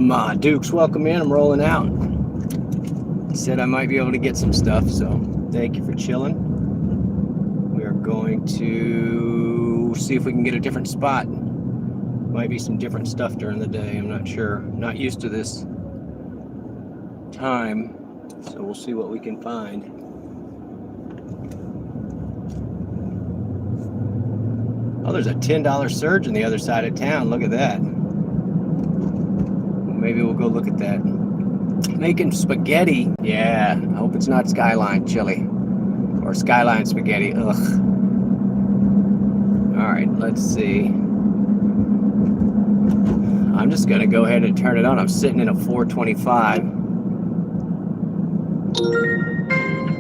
Dukes, welcome in. I'm rolling out. Said I might be able to get some stuff, so thank you for chilling. We are going to see if we can get a different spot. Might be some different stuff during the day. I'm not sure. Not used to this time, so we'll see what we can find. Oh, there's a $10 surge on the other side of town. Look at that. Maybe we'll go look at that. Making spaghetti. Yeah, I hope it's not Skyline chili or Skyline spaghetti. Ugh. All right, let's see. I'm just gonna go ahead and turn it on. I'm sitting in a 425.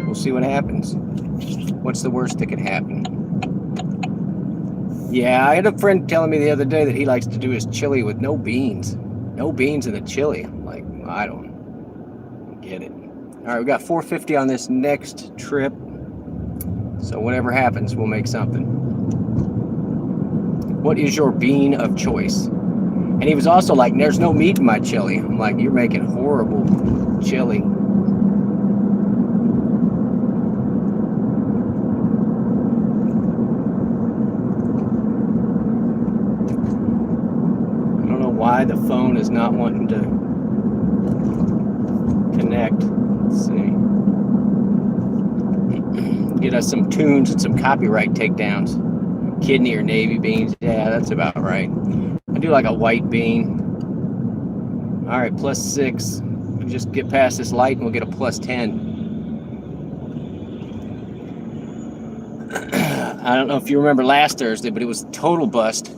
We'll see what happens. What's the worst that could happen? Yeah, I had a friend telling me the other day that he likes to do his chili with no beans. No beans in the chili. I'm like, I don't get it. All right, we got 450 on this next trip. So whatever happens, we'll make something. What is your bean of choice? And he was also like, there's no meat in my chili. I'm like, you're making horrible chili. Why the phone is not wanting to connect. Let's see. Get us some tunes and some copyright takedowns. Kidney or navy beans. Yeah, that's about right. I do like a white bean. All right, +6. We just get past this light and we'll get a +10. I don't know if you remember last Thursday, but it was total bust.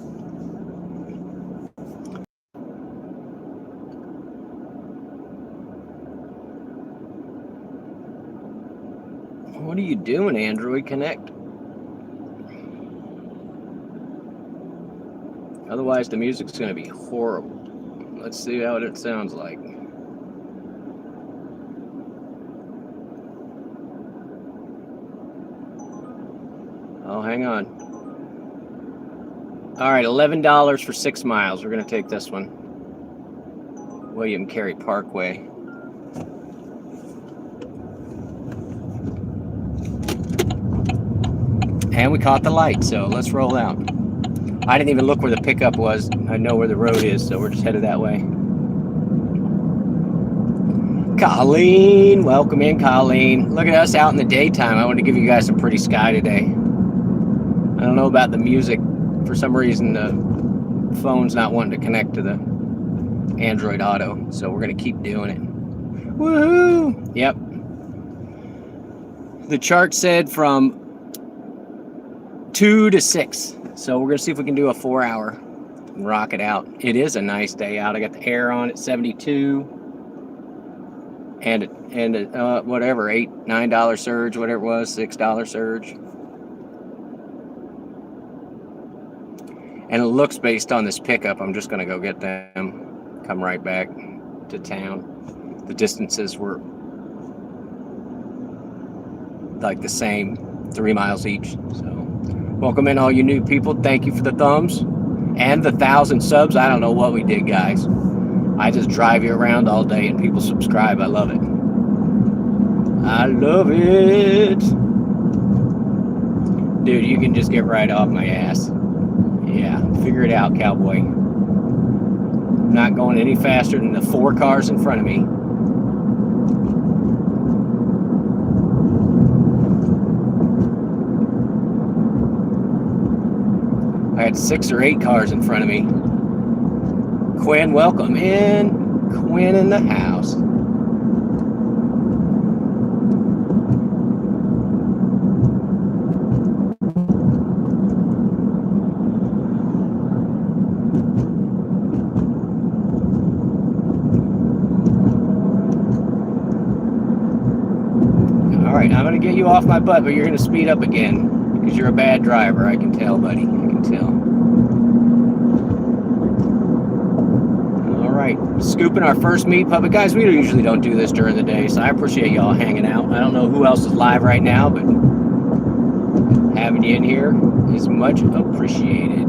What are you doing, Android Connect? Otherwise, the music's going to be horrible. Let's see how it sounds like. Oh, hang on. All right, $11 for 6 miles. We're going to take this one. William Carey Parkway. And we caught the light, so let's roll out. I didn't even look where the pickup was. I know where the road is, so we're just headed that way. Colleen, welcome in, Colleen. Look at us out in the daytime. I want to give you guys some pretty sky today. I don't know about the music. For some reason, the phone's not wanting to connect to the Android Auto, so we're going to keep doing it. Woohoo! Yep. The chart said from 2 to 6, so we're gonna see if we can do a 4-hour and rock it out. It is a nice day out. I got the air on at 72 and whatever, $8-9 surge, whatever it was, $6 surge. And it looks, based on this pickup, I'm just gonna go get them, come right back to town. The distances were like the same, 3 miles each. So welcome in all you new people. Thank you for the thumbs and the 1,000 subs. I don't know what we did, guys. I just drive you around all day and people subscribe. I love it. I love it. Dude, you can just get right off my ass. Yeah, figure it out, cowboy. I'm not going any faster than the 4 cars in front of me. I had 6 or 8 cars in front of me. Quinn, welcome in. Quinn in the house. All right, I'm going to get you off my butt, but you're going to speed up again because you're a bad driver. I can tell, buddy. Tell. All right, scooping our first meat puppet. Guys, we usually don't do this during the day, so I appreciate y'all hanging out. I don't know who else is live right now, but having you in here is much appreciated.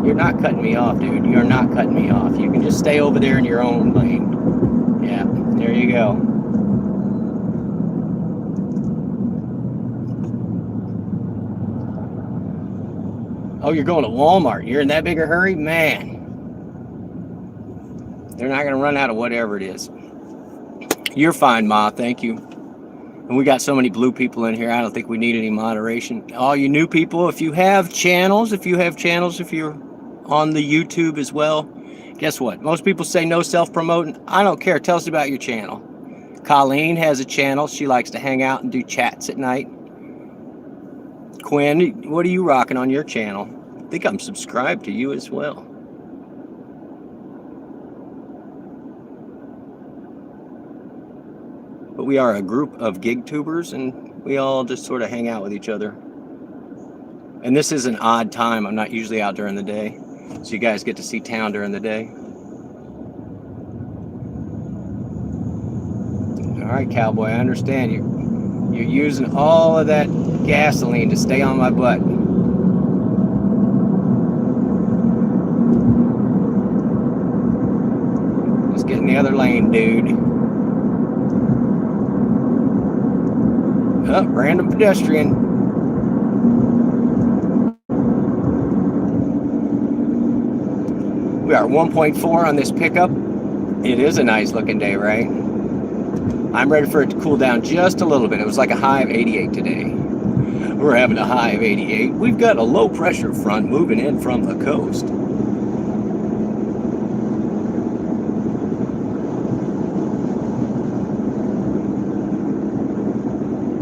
You're not cutting me off, dude. You're not cutting me off. You can just stay over there in your own lane. Yeah, there you go. Oh, you're going to Walmart. You're in that big a hurry? Man. They're not going to run out of whatever it is. You're fine, Ma. Thank you. And we got so many blue people in here, I don't think we need any moderation. All you new people, if you have channels, if you're on the YouTube as well, guess what? Most people say no self-promoting. I don't care. Tell us about your channel. Colleen has a channel. She likes to hang out and do chats at night. Quinn, what are you rocking on your channel? I think I'm subscribed to you as well. But we are a group of gig tubers, and we all just sort of hang out with each other. And this is an odd time. I'm not usually out during the day, so you guys get to see town during the day. All right, cowboy, I understand you. You're using all of that gasoline to stay on my butt. Just get in the other lane, dude. Oh, random pedestrian. We are 1.4 on this pickup. It is a nice looking day, right? I'm ready for it to cool down just a little bit. It was like a high of 88 today. We're having a high of 88. We've got a low pressure front moving in from the coast.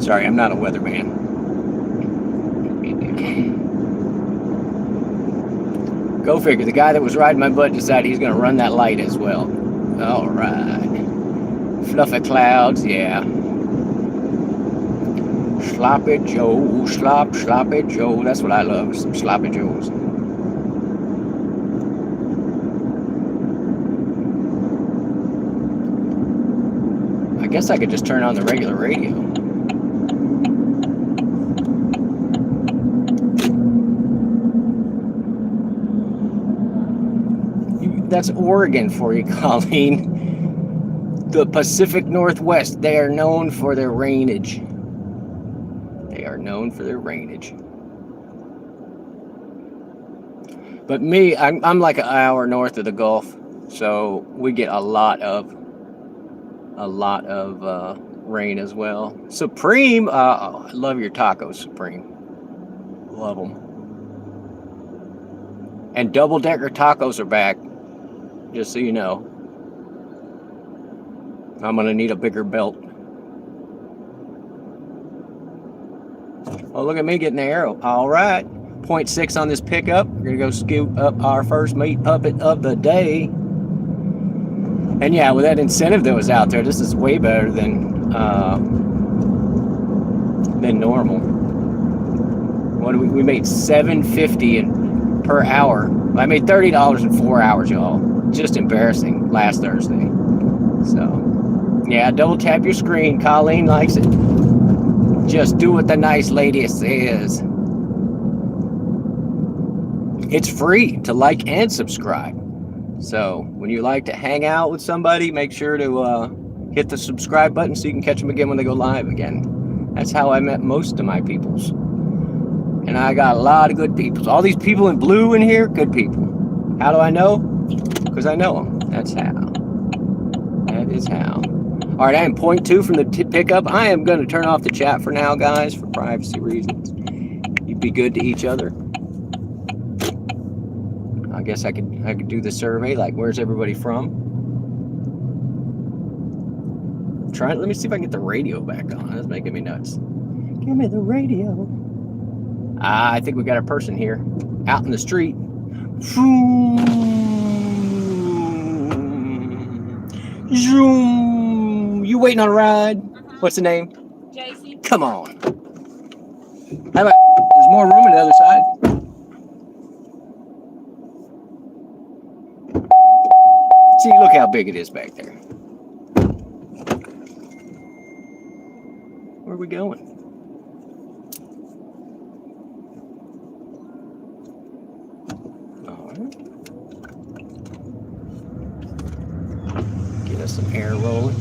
Sorry, I'm not a weatherman. Go figure. The guy that was riding my butt decided he's going to run that light as well. All right. Fluffy clouds, yeah. Sloppy Joe, sloppy Joe. That's what I love, some sloppy Joes. I guess I could just turn on the regular radio. That's Oregon for you, Colleen. The Pacific Northwest, they are known for their rainage. They are known for their rainage. But me, I'm like an hour north of the Gulf, so we get a lot of rain as well. Supreme, I love your tacos, Supreme. Love them. And double-decker tacos are back, just so you know. I'm gonna need a bigger belt. Oh, look at me getting the arrow. All right, 0.6 on this pickup. We're gonna go scoop up our first meat puppet of the day. And yeah, with that incentive that was out there, this is way better than normal. What we made $7.50 per hour. I made $30 in 4 hours, y'all. Just embarrassing last Thursday. So. Yeah, double tap your screen. Colleen likes it. Just do what the nice lady says. It's free to like and subscribe. So when you like to hang out with somebody, make sure to hit the subscribe button so you can catch them again when they go live again. That's how I met most of my peoples. And I got a lot of good peoples. All these people in blue in here, good people. How do I know? Because I know them. That's how. That is how. All right, I am 0.2 from the pickup. I am going to turn off the chat for now, guys, for privacy reasons. You be good to each other. I guess I could do the survey, like where's everybody from? Let me see if I can get the radio back on. That's making me nuts. Give me the radio. I think we got a person here, out in the street. Zoom. You waiting on a ride? What's the name? JC. Come on. How about there's more room on the other side? See, look how big it is back there. Where are we going? All Get us some air rolling.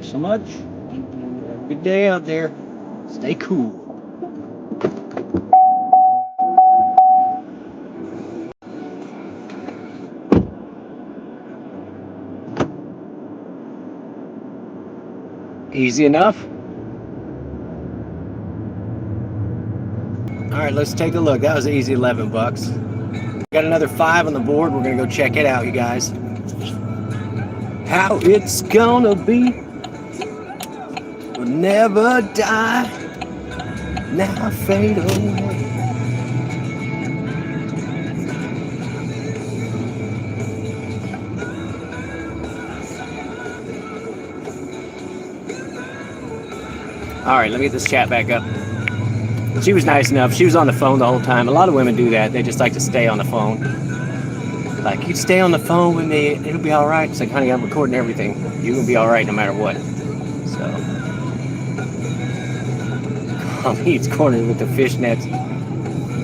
so much. Have a good day out there. Stay cool. Easy enough. All right, let's take a look. That was an easy 11 bucks. Got another 5 on the board. We're gonna go check it out, you guys. How it's gonna be will never die. Now fade away. All right, let me get this chat back up. She was nice enough. She was on the phone the whole time. A lot of women do that. They just like to stay on the phone. Like, you stay on the phone with me, it'll be all right. It's like, honey, I'm recording everything. You're going to be all right no matter what. So, Colleen's cornered with the fishnets.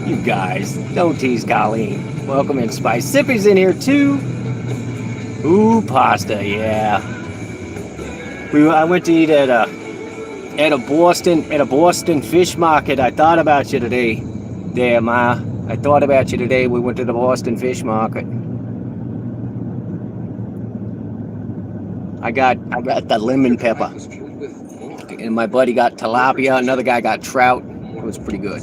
You guys, don't tease Colleen. Welcome in, Spice. Sippy's in here, too. Ooh, pasta, yeah. I went to eat at a Boston fish market. I thought about you today. There, Ma. I thought about you today. We went to the Boston fish market. I got the lemon pepper. And my buddy got tilapia. Another guy got trout. It was pretty good.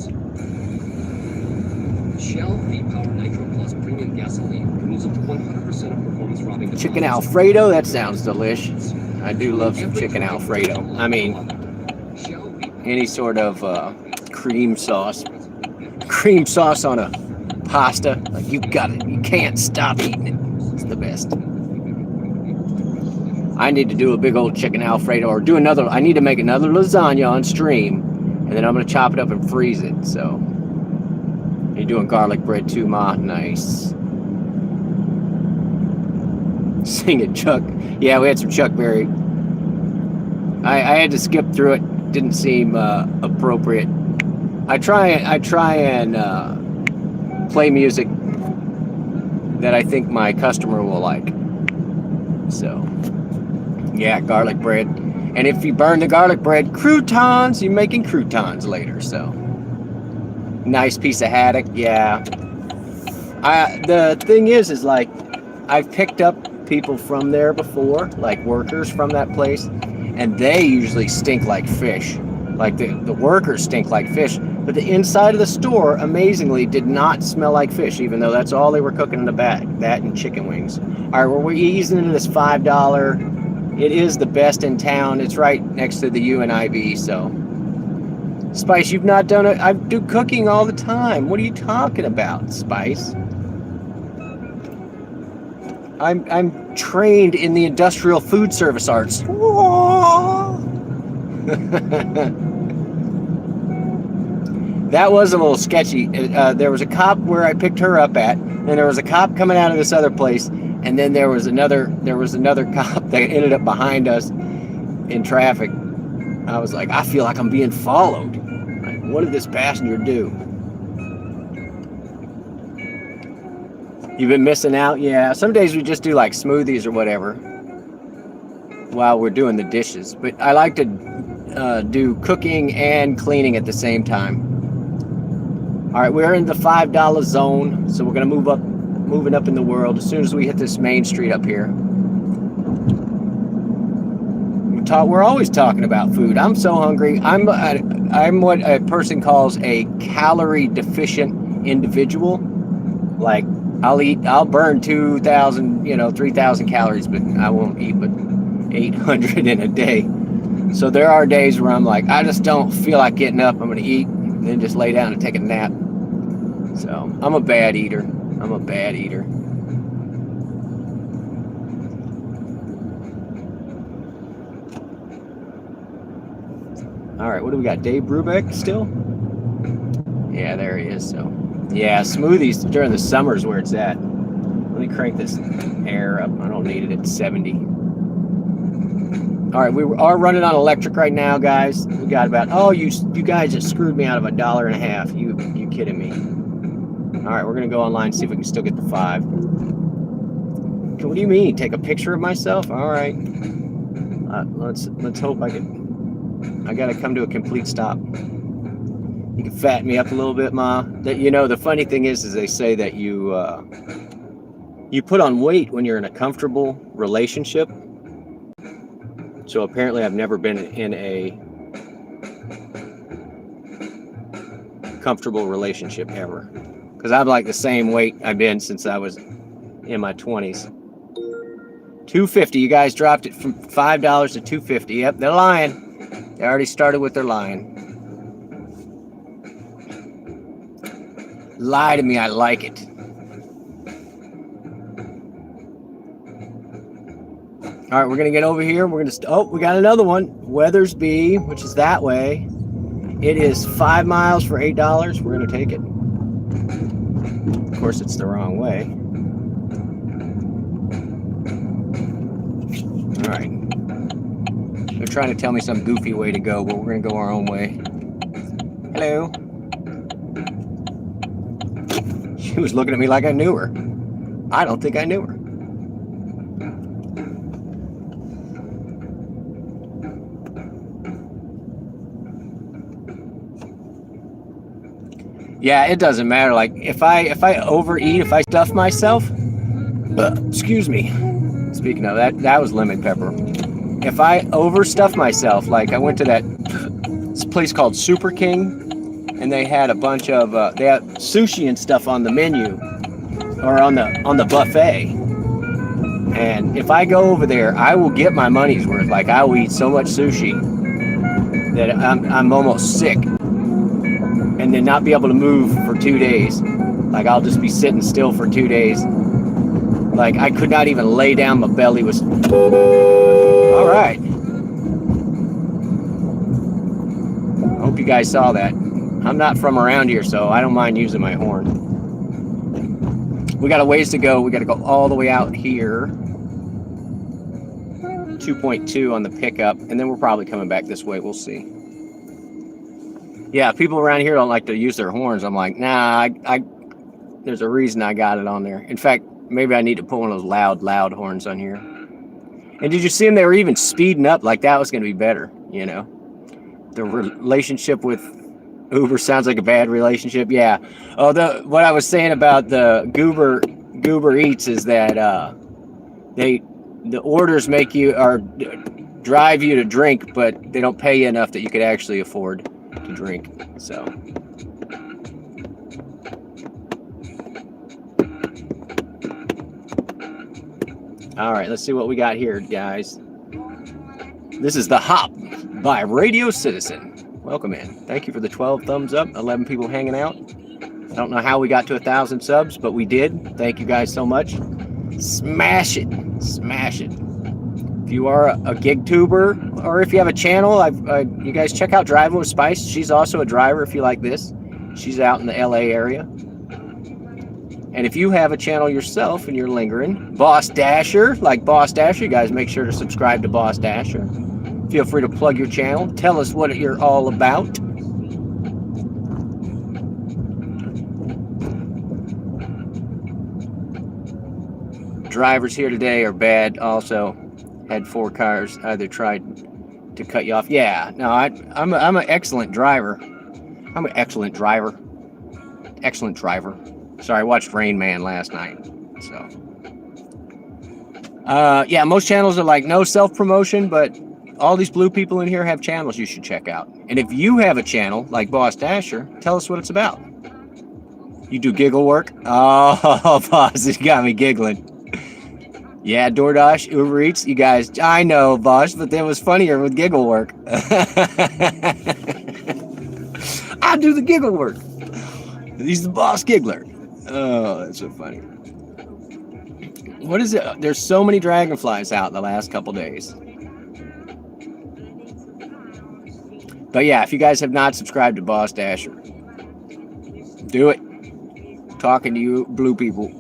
Shell V-Power Nitro Plus Premium Gasoline removes up to 100% of performance-robbing. Chicken Alfredo. That sounds delicious. I do love some chicken Alfredo. I mean, any sort of cream sauce on a pasta, like, you can't stop eating it. It's the best. I need to do a big old chicken Alfredo, or I need to make another lasagna on stream, and then I'm gonna chop it up and freeze it. So you're doing garlic bread too, Ma? Nice. Sing it, Chuck. Yeah, we had some Chuck Berry. I had to skip through it. Didn't seem appropriate. I try and play music that I think my customer will like. So, yeah, garlic bread. And if you burn the garlic bread, croutons, you're making croutons later. So, nice piece of haddock. Yeah. The thing is like, I've picked up people from there before, like workers from that place. And they usually stink like fish. Like the workers stink like fish. But the inside of the store, amazingly, did not smell like fish, even though that's all they were cooking in the back. That and chicken wings. All right, well, we're easing into this $5. It is the best in town. It's right next to the UNIV, so. Spice, you've not done it. I do cooking all the time. What are you talking about, Spice? I'm trained in the industrial food service arts. That was a little sketchy. There was a cop where I picked her up at, and there was a cop coming out of this other place, and then there was another cop that ended up behind us in traffic. I was like, I feel like I'm being followed. Like, what did this passenger do? You've been missing out? Yeah, some days we just do like smoothies or whatever while we're doing the dishes. But I like to do cooking and cleaning at the same time. All right, we're in the $5 zone, so we're gonna moving up in the world as soon as we hit this main street up here. We're always talking about food. I'm so hungry. I'm what a person calls a calorie deficient individual. Like, I'll burn 2,000, 3,000 calories, but I won't eat but 800 in a day. So there are days where I'm like, I just don't feel like getting up. I'm going to eat and then just lay down and take a nap. So I'm a bad eater. All right, what do we got? Dave Brubeck still? Yeah, there he is. So, yeah, smoothies during the summer is where it's at. Let me crank this air up. I don't need it at 70. All right, we are running on electric right now, guys. We got about, you guys just screwed me out of $1.50. You kidding me? All right, we're gonna go online and see if we can still get the 5. What do you mean? Take a picture of myself? All right. Let's hope I gotta come to a complete stop. You can fatten me up a little bit, Ma. That, you know, the funny thing is they say that you put on weight when you're in a comfortable relationship. So apparently I've never been in a comfortable relationship ever, because I'm like the same weight I've been since I was in my 20s. $2.50. You guys dropped it from $5 to $2.50. Yep, they're lying. They already started with their lying. Lie to me, I like it. All right, we're gonna get over here. We're gonna we got another one, Weathersby, which is that way. It is 5 miles for $8. We're gonna take it. Of course, it's the wrong way. All right. They're trying to tell me some goofy way to go, but we're gonna go our own way. Hello. She was looking at me like I knew her. I don't think I knew her. Yeah, it doesn't matter. Like if I overeat, if I stuff myself, excuse me. Speaking of that was lemon pepper. If I overstuff myself, like I went to this place called Super King, and they had a bunch of they had sushi and stuff on the menu, or on the buffet. And if I go over there, I will get my money's worth. Like I will eat so much sushi that I'm almost sick. And then not be able to move for 2 days. Like I'll just be sitting still for 2 days. Like I could not even lay down. My belly was... All right. I hope you guys saw that. I'm not from around here, so I don't mind using my horn. We got a ways to go. We got to go all the way out here. 2.2 on the pickup. And then we're probably coming back this way. We'll see. Yeah, people around here don't like to use their horns. I'm like, nah, there's a reason I got it on there. In fact, maybe I need to put one of those loud horns on here. And did you see them? They were even speeding up, like that was going to be better, you know. The relationship with Uber sounds like a bad relationship. Yeah. Oh, what I was saying about the Goober Eats is that the orders make you, or drive you to drink, but they don't pay you enough that you could actually afford to drink. So all right, let's see what we got here, guys. This is The Hop by Radio Citizen. Welcome in. Thank you for the 12 thumbs up, 11 people hanging out. I don't know how we got to 1,000 subs, but we did. Thank you guys so much. Smash it. If you are a gig tuber, or if you have a channel, you guys check out Driving with Spice. She's also a driver if you like this. She's out in the LA area. And if you have a channel yourself and you're lingering, Boss Dasher, like Boss Dasher, you guys make sure to subscribe to Boss Dasher. Feel free to plug your channel. Tell us what you're all about. Drivers here today are bad also. Had 4 cars either tried to cut you off. Yeah, no, I'm an excellent driver. I'm an excellent driver. Excellent driver. Sorry, I watched Rain Man last night. So, yeah, most channels are like no self-promotion, but all these blue people in here have channels you should check out. And if you have a channel like Boss Dasher, tell us what it's about. You do giggle work? Oh, Boss, it got me giggling. Yeah, DoorDash, Uber Eats, you guys, I know, Boss, but that was funnier with giggle work. I do the giggle work. He's the boss giggler. Oh, that's so funny. What is it? There's so many dragonflies out in the last couple days. But yeah, if you guys have not subscribed to Boss Dasher, do it. Talking to you blue people.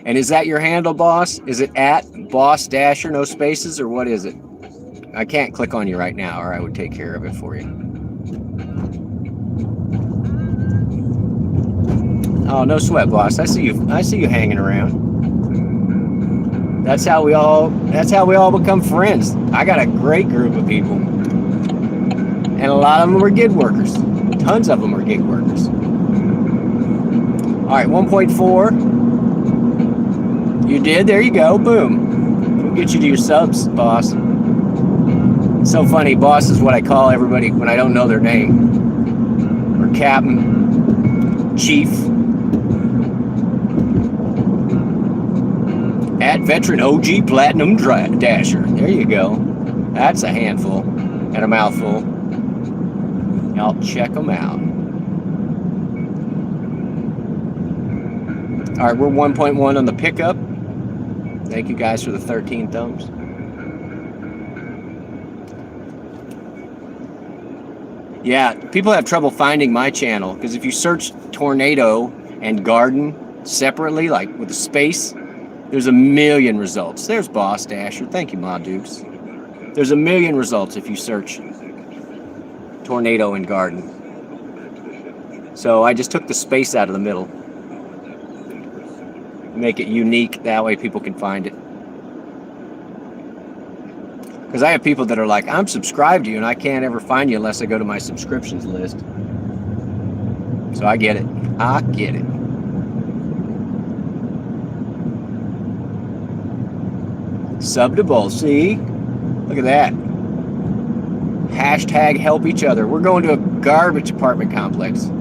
And is that your handle, Boss? Is it at Boss Dasher, no spaces, or what is it? I can't click on you right now, or I would take care of it for you. Oh, no sweat, Boss. I see you hanging around. That's how we all become friends. I got a great group of people. And a lot of them are gig workers. Tons of them are gig workers. All right, 1.4. You did? There you go. Boom. We'll get you to your subs, boss. So funny. Boss is what I call everybody when I don't know their name. Or captain, chief. At veteran OG Platinum Dasher. There you go. That's a handful and a mouthful. I'll check them out. All right, we're 1.1 on the pickup. Thank you guys for the 13 thumbs. Yeah, people have trouble finding my channel because if you search tornado and garden separately, like with a space, there's a million results. There's Boss Dasher. Thank you, Ma Dukes. There's a million results if you search tornado and garden. So I just took the space out of the middle. Make it unique. That way people can find it. Because I have people that are like, I'm subscribed to you and I can't ever find you unless I go to my subscriptions list. So I get it. I get it. Sub to both. See? Look at that. Hashtag help each other. We're going to a garbage apartment complex.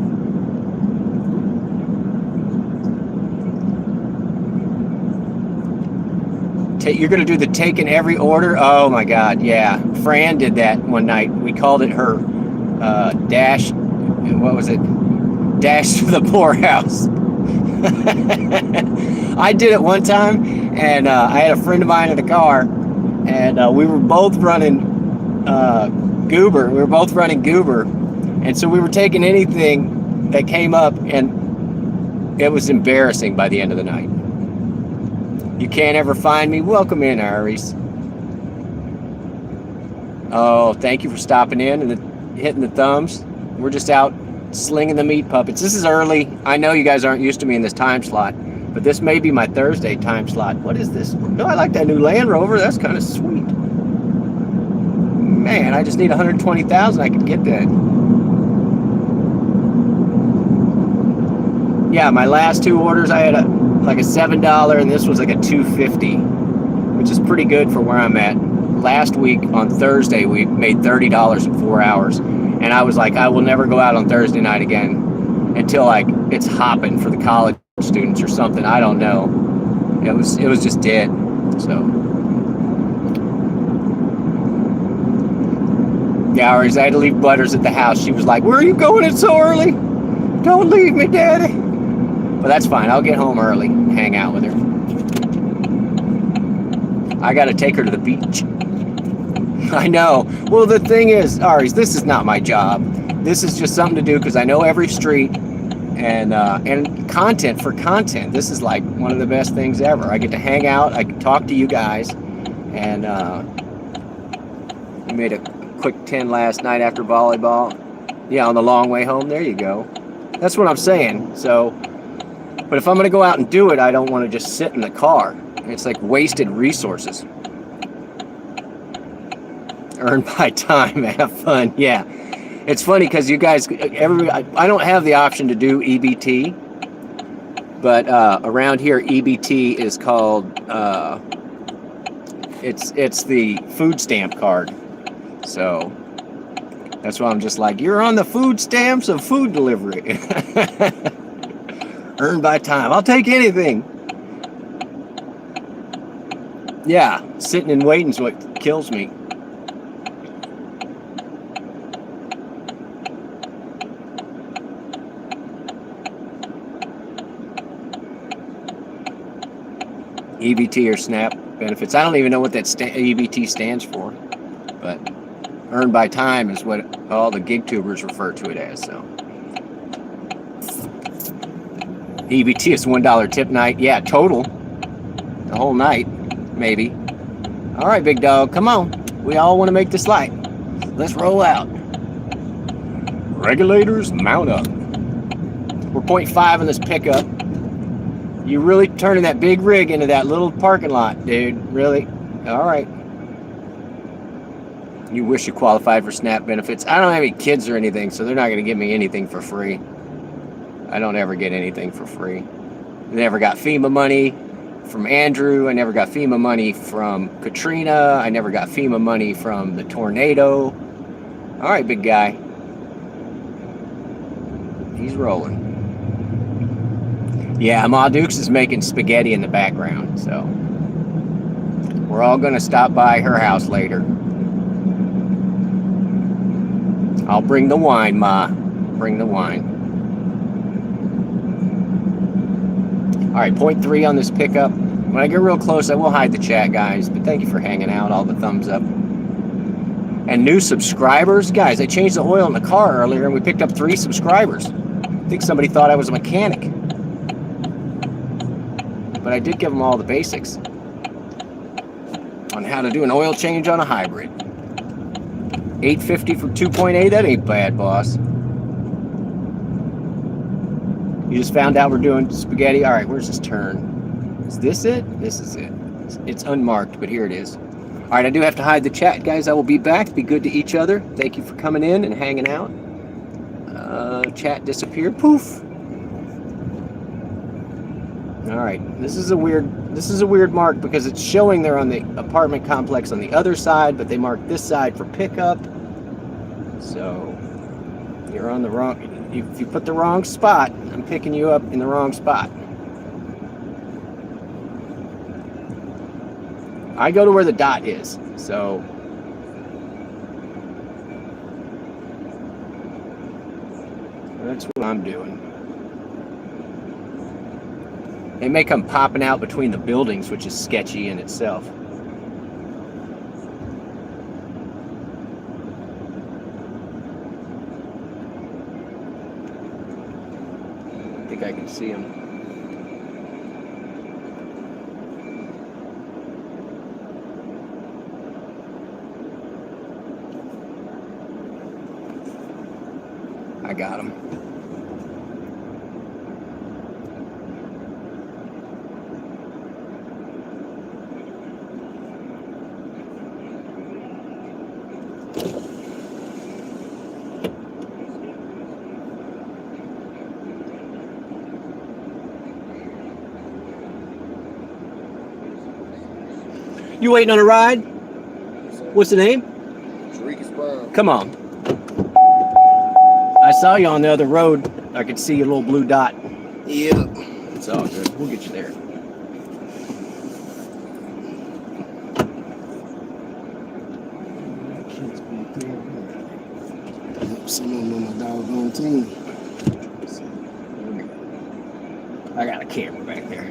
You're going to do the taking every order? Oh my God, yeah. Fran did that one night. We called it her dash, what was it? Dash to the poorhouse. I did it one time, and I had a friend of mine in the car, and we were both running Goober. We were both running Goober, and so we were taking anything that came up, and it was embarrassing by the end of the night. You can't ever find me? Welcome in, Aries. Oh, thank you for stopping in and hitting the thumbs. We're just out slinging the meat puppets. This is early. I know you guys aren't used to me in this time slot, but this may be my Thursday time slot. What is this? No, I like that new Land Rover. That's kind of sweet. Man, I just need 120,000. I could get that. Yeah, my last two orders, I had like a $7 and this was like a $2.50, which is pretty good for where I'm at. Last week on Thursday, we made $30 in 4 hours. And I was like, I will never go out on Thursday night again until like it's hopping for the college students or something. I don't know. It was just dead. So yeah, I had to leave Butters at the house. She was like, where are you going? It's so early. Don't leave me, Daddy. But that's fine. I'll get home early, hang out with her. I got to take her to the beach. I know. Well, the thing is, Aries, this is not my job. This is just something to do because I know every street and content for content. This is like one of the best things ever. I get to hang out. I can talk to you guys. And we made a quick 10 last night after volleyball. Yeah, on the long way home. There you go. That's what I'm saying. So, but if I'm going to go out and do it, I don't want to just sit in the car. It's like wasted resources. Earn by time, have fun. Yeah, it's funny because you guys, I don't have the option to do EBT, but around here EBT is called it's the food stamp card. So that's why I'm just like, you're on the food stamps of food delivery. Earn by time. I'll take anything. Yeah, sitting and waiting is what kills me. EBT or SNAP benefits. I don't even know what that EBT stands for, but earned by time is what all the gig tubers refer to it as. So EBT is $1 tip night. Yeah, total. The whole night, maybe. All right, big dog, come on. We all want to make this light. Let's roll out. Regulators, mount up. We're 0.5 in this pickup. You really turning that big rig into that little parking lot, dude. Really? All right. You wish you qualified for SNAP benefits. I don't have any kids or anything, so they're not going to give me anything for free. I don't ever get anything for free. I never got FEMA money from Andrew. I never got FEMA money from Katrina. I never got FEMA money from the tornado. All right, big guy. He's rolling. Yeah, Ma Dukes is making spaghetti in the background, so we're all going to stop by her house later. I'll bring the wine, Ma. Bring the wine. All right, 0.3 on this pickup. When I get real close, I will hide the chat, guys, but thank you for hanging out, all the thumbs up. And new subscribers. Guys, I changed the oil in the car earlier, and we picked up 3 subscribers. I think somebody thought I was a mechanic. But I did give them all the basics on how to do an oil change on a hybrid. $8.50 for 2.8, that ain't bad, boss. You just found out we're doing spaghetti. All right, where's this turn? Is this it? This is it. It's unmarked, but here it is. All right, I do have to hide the chat, guys. I will be back. Be good to each other. Thank you for coming in and hanging out. Chat disappeared. Poof. All right, this is a weird mark because it's showing they're on the apartment complex on the other side, but they marked this side for pickup. So you're on the wrong. If you put the wrong spot, I'm picking you up in the wrong spot. I go to where the dot is, so that's what I'm doing. They may come popping out between the buildings, which is sketchy in itself. I think I can see them. I got them. You waiting on a ride? What's the name? Come on. I saw you on the other road. I could see a little blue dot. Yeah. It's all good. We'll get you there. Someone on my doggone team. I got a camera back there.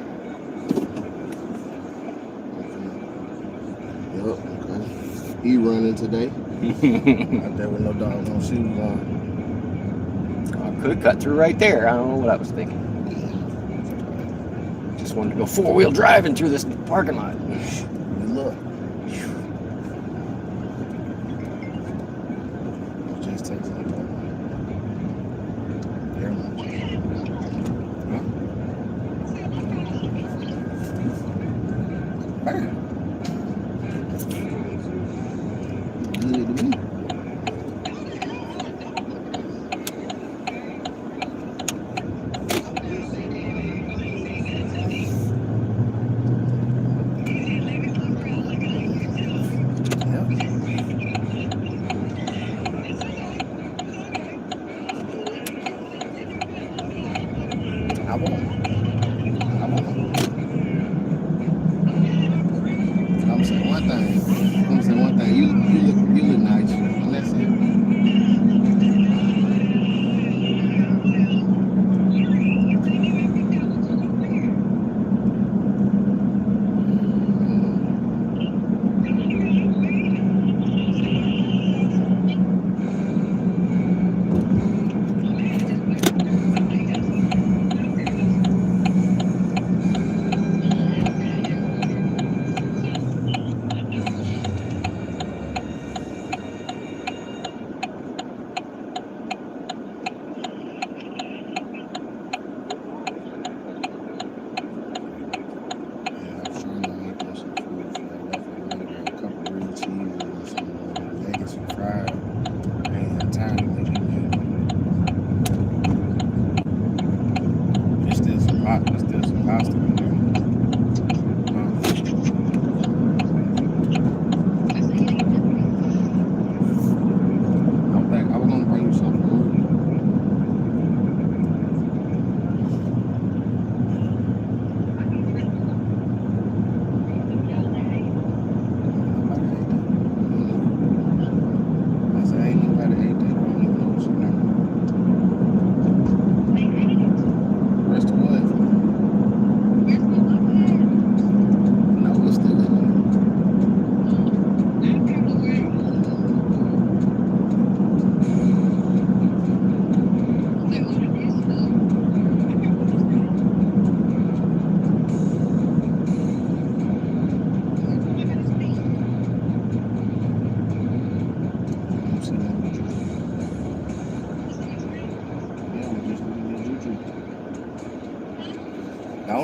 Yep, okay. He running today. Out there with no doggone shoes on. I could have cut through right there. I don't know what I was thinking. Just wanted to go 4-wheel driving through this parking lot. Good luck. Just take some time. Very much. Huh? Good to me.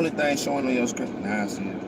only thing showing on your screen. Now I see it.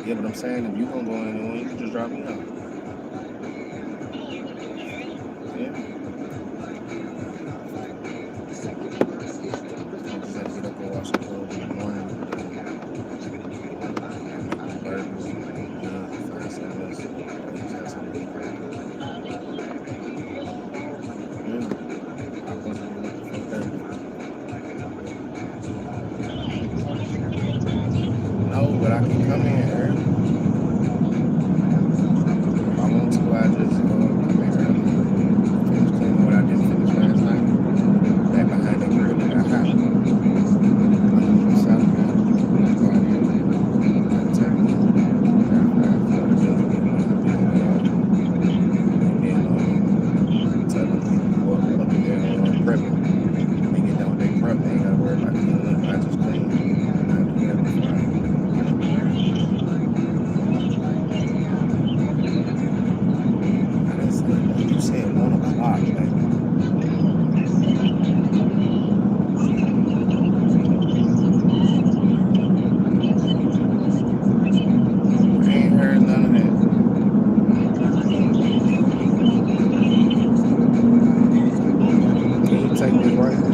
Yeah, but I'm saying if you gonna go anywhere, you can just drop me off. Yeah. I just had to get up and wash some clothes in the morning. Make them burgers. Yeah, find something else. I just have something to eat right quick. Yeah. I'm supposed to be looking for 30. No, but I can come in early. If I want to, I just come in early and finish cleaning what I didn't finish last night. Back behind that grill that got hot. Underneath the salad bar. Just go out there. Like 10 minutes. For the building getting on the building yard. And then tell them people who are up in there prepping. When they get done with their prep, they ain't got to worry about cleaning up. I just clean. And I do that before I get up there. I didn't say that. You said 1 o'clock, baby. I ain't heard none of that. Can you take this right here?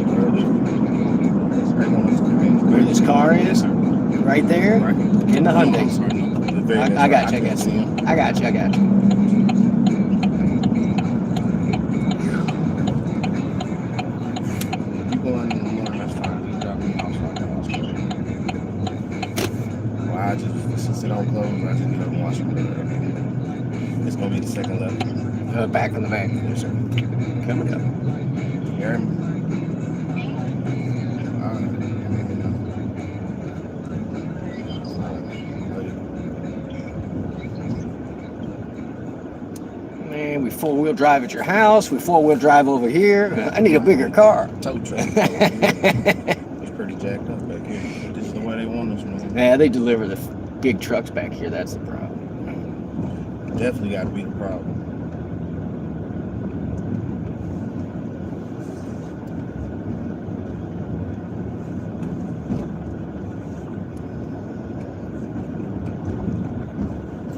It's right on this convenience. Where this car is? Right there? Right. In the Hyundai. I'm sorry, no. The very next I one. got you, I couldn't got see you. him. I got you, I got you. You go in the morning, that's fine. Just drop me off so I can wash clothes. Well, I just, since it don't close, I just get up and wash them. It's going to be the second level. Back in the back. Yes, sir. Coming up. You hear me? All right. Man, we four-wheel drive at your house. We four-wheel drive over here. I need a bigger car. Tow truck. It's pretty jacked up back here. This is the way they want us, man. Yeah, they deliver the big trucks back here. That's the problem. Definitely got to be the problem.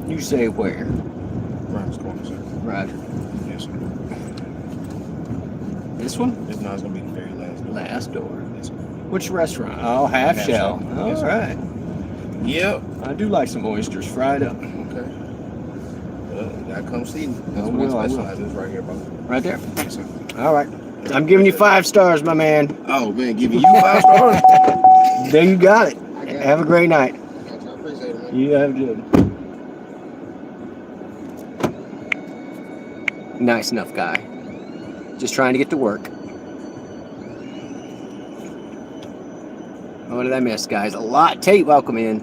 You say where? Right, this corner, sir. Roger. Yes, sir. This one? It's not going to be the very last door. Last door. Yes, sir. Which restaurant? Oh, Half Half Shell. Shell. All Yes, sir. right. Yep. I do like some oysters fried up. Okay. Well, you gotta come see me. That's I what will, I I will. specialize in right here, bro. Right there. Yes, sir. All right. I'm giving you 5 stars, my man. Oh, man, giving you 5 stars? Then you got it. Have a great night. I appreciate it, man. You have a good. Nice enough guy. Just trying to get to work. What did I miss, guys? A lot. Tate, welcome in.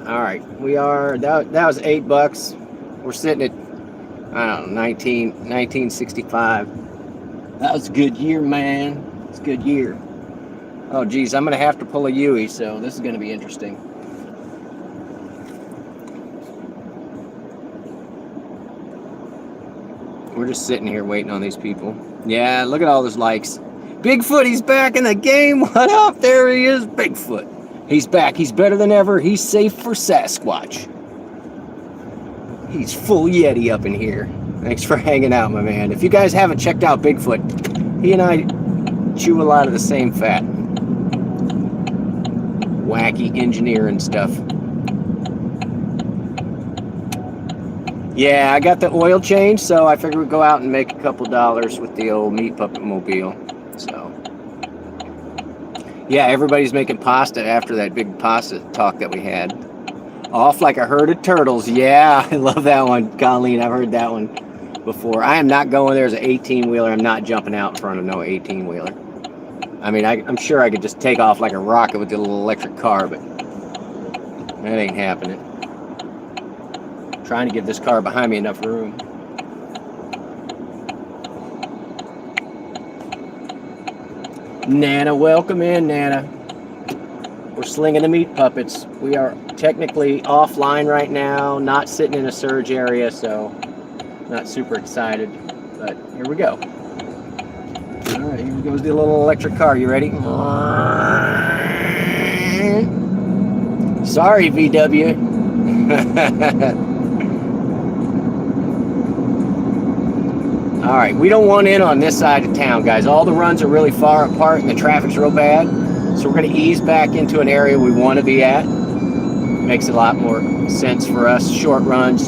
All right, we are. That was $8. We're sitting at, I don't know, 1965. That was a good year, man. It's a good year. Oh, geez, I'm gonna have to pull a Yui, so this is gonna be interesting. We're just sitting here waiting on these people. Yeah, look at all those likes. Bigfoot, he's back in the game. What up? There he is, Bigfoot. He's back. He's better than ever. He's safe for Sasquatch. He's full Yeti up in here. Thanks for hanging out, my man. If you guys haven't checked out Bigfoot, he and I chew a lot of the same fat. Wacky engineering stuff. Yeah, I got the oil change, so I figured we'd go out and make a couple dollars with the old meat puppet mobile. So, yeah, everybody's making pasta after that big pasta talk that we had. Off like a herd of turtles. Yeah, I love that one, Colleen. I've heard that one before. I am not going there as an 18-wheeler. I'm not jumping out in front of no 18-wheeler. I mean, I'm sure I could just take off like a rocket with the little electric car, but that ain't happening. Trying to give this car behind me enough room. Nana, welcome in, Nana. We're slinging the meat puppets. We are technically offline right now, not sitting in a surge area, so not super excited, but here we go. All right, here goes the little electric car. You ready? Sorry, VW. All right, we don't want in on this side of town, guys. All the runs are really far apart and the traffic's real bad. So we're going to ease back into an area we want to be at. Makes a lot more sense for us. Short runs,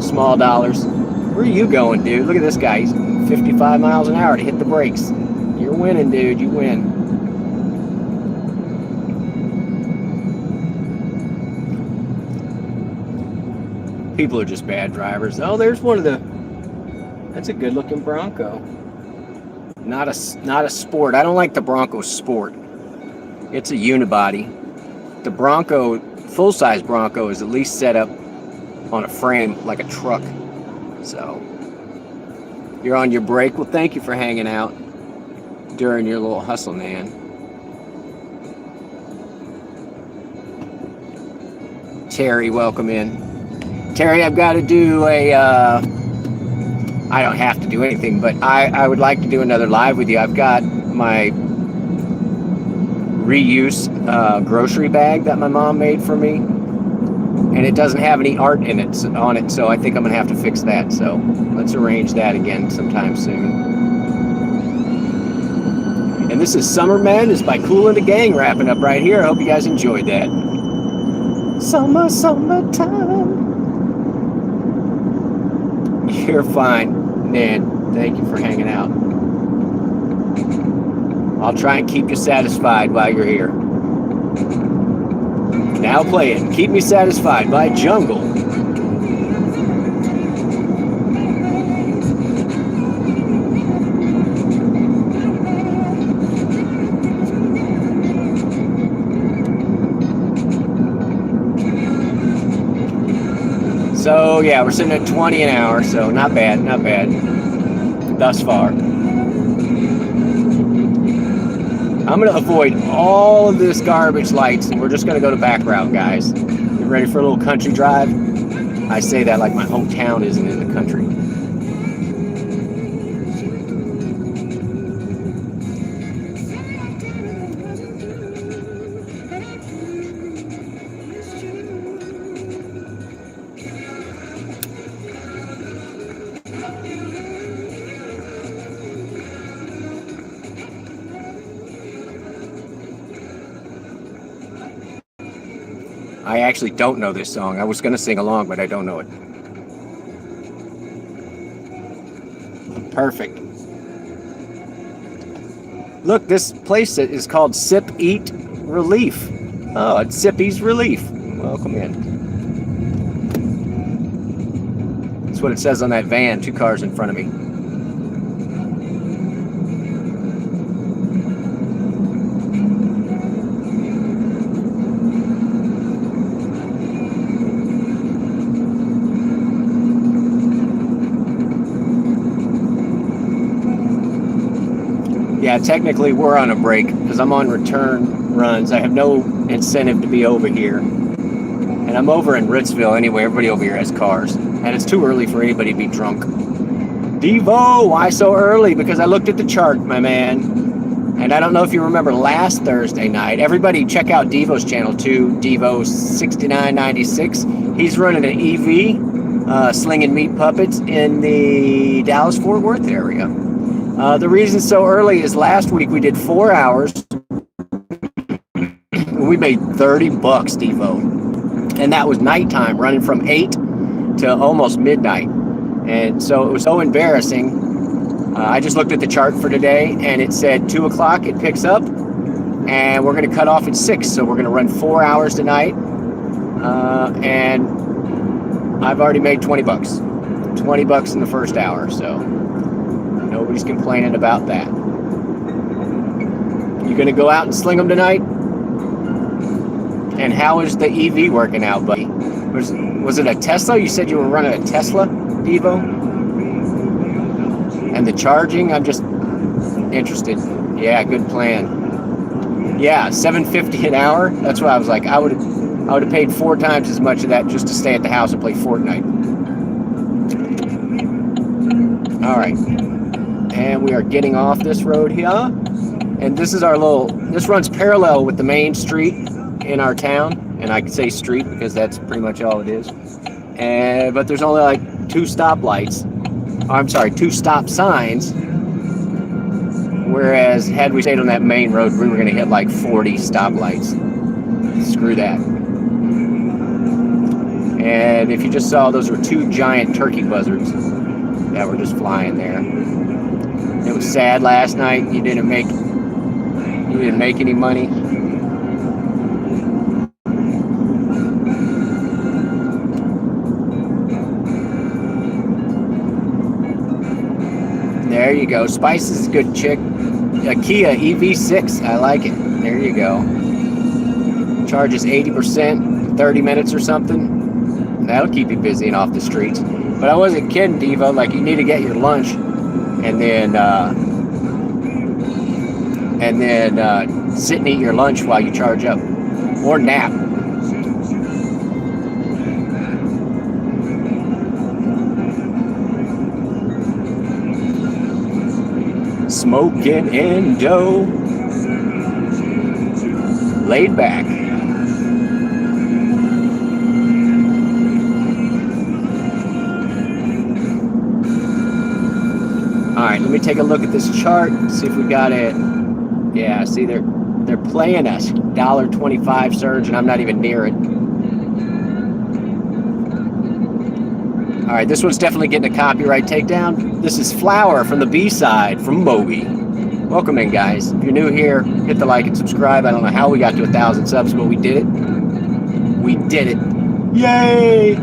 small dollars. Where are you going, dude? Look at this guy. He's 55 miles an hour to hit the brakes. You're winning, dude. You win. People are just bad drivers. Oh, there's one of the... That's a good-looking Bronco. Not a sport. I don't like the Bronco Sport. It's a unibody. The Bronco, full-size Bronco, is at least set up on a frame like a truck. So, you're on your break. Well, thank you for hanging out during your little hustle, man. Terry, welcome in. Terry, I've got to do a... I don't have to do anything, but I would like to do another live with you. I've got my reuse grocery bag that my mom made for me, and it doesn't have any art in it on it, so I think I'm gonna have to fix that. So let's arrange that again sometime soon. And this is Summer Madness by Kool and the Gang wrapping up right here. I hope you guys enjoyed that. Summertime. You're fine, Nan. Thank you for hanging out. I'll try and keep you satisfied while you're here. Now play it. Keep Me Satisfied by Jungle. So yeah, we're sitting at 20 an hour, so not bad, not bad. Thus far. I'm gonna avoid all of this garbage lights, and we're just gonna go to back route, guys. You ready for a little country drive? I say that like my hometown isn't in the country. I actually don't know this song. I was going to sing along, but I don't know it. Perfect. Look, this place is called Sip Eat Relief. Oh, it's Sippy's Relief. Welcome in. That's what it says on that van, 2 cars in front of me. Yeah, technically we're on a break because I'm on return runs. I have no incentive to be over here. And I'm over in Ritzville anyway. Everybody over here has cars. And it's too early for anybody to be drunk. Devo, why so early? Because I looked at the chart, my man. And I don't know if you remember last Thursday night. Everybody check out Devo's channel too. Devo6996. He's running an EV, slinging meat puppets in the Dallas-Fort Worth area. The reason so early is last week we did 4 hours. We made $30, Devo. And that was nighttime, running from 8 to almost midnight. And so it was so embarrassing. I just looked at the chart for today, and it said 2 o'clock, it picks up. And we're going to cut off at 6. So we're going to run 4 hours tonight. And I've already made $20. $20 in the first hour, so... Nobody's complaining about that. You gonna go out and sling them tonight? And how is the EV working out, buddy? Was it a Tesla? You said you were running a Tesla, Devo? And the charging? I'm just interested. Yeah, good plan. Yeah, $7.50 an hour. That's what I was like. I would have paid 4 times as much of that just to stay at the house and play Fortnite. All right. And we are getting off this road here. And this is our this runs parallel with the main street in our town. and I can say street because that's pretty much all it is. But there's only like 2 stoplights. I'm sorry, 2 stop signs. Whereas had we stayed on that main road, we were going to hit like 40 stoplights. Screw that. And if you just saw, those were 2 giant turkey buzzards that were just flying there. It was sad last night. You didn't make any money. There you go. Spice is a good chick. A Kia EV6. I like it. There you go. Charges 80%, 30 minutes or something. That'll keep you busy and off the streets. But I wasn't kidding, Diva. Like, you need to get your lunch and then sit and eat your lunch while you charge up. Or nap. Smoking Indo, laid back. All right, let me take a look at this chart, see if we got it. Yeah, see they're playing us $1.25 surge, and I'm not even near it. All right, this one's definitely getting a copyright takedown. This is Flower from the B-side from Moby. Welcome in, guys. If you're new here, hit the like and subscribe. I don't know how we got to 1,000 subs, but we did it. We did it. Yay!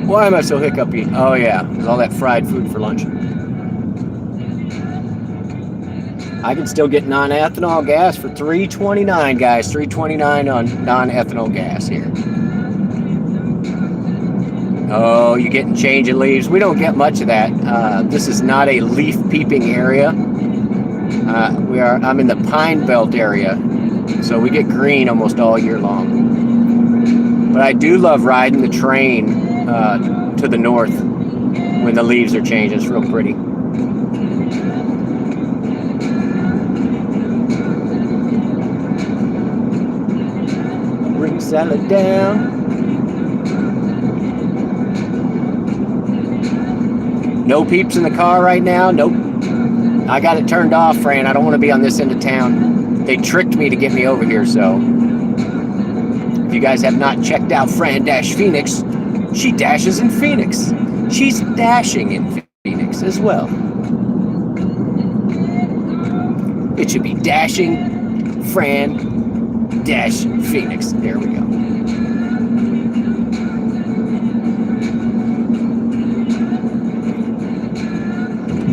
Why am I so hiccupy? Oh, yeah, there's all that fried food for lunch. I can still get non-ethanol gas for $3.29, guys. $3.29 on non-ethanol gas here. Oh, you're getting change in leaves. We don't get much of that. This is not a leaf peeping area. I'm in the Pine Belt area, so we get green almost all year long. But I do love riding the train to the north when the leaves are changing. It's real pretty. Bring salad down. No peeps in the car right now? Nope. I got it turned off, Fran. I don't want to be on this end of town. They tricked me to get me over here, so. If you guys have not checked out Fran Dash Phoenix, she dashes in Phoenix. She's dashing in Phoenix as well. It should be dashing Fran Dash Phoenix. There we go.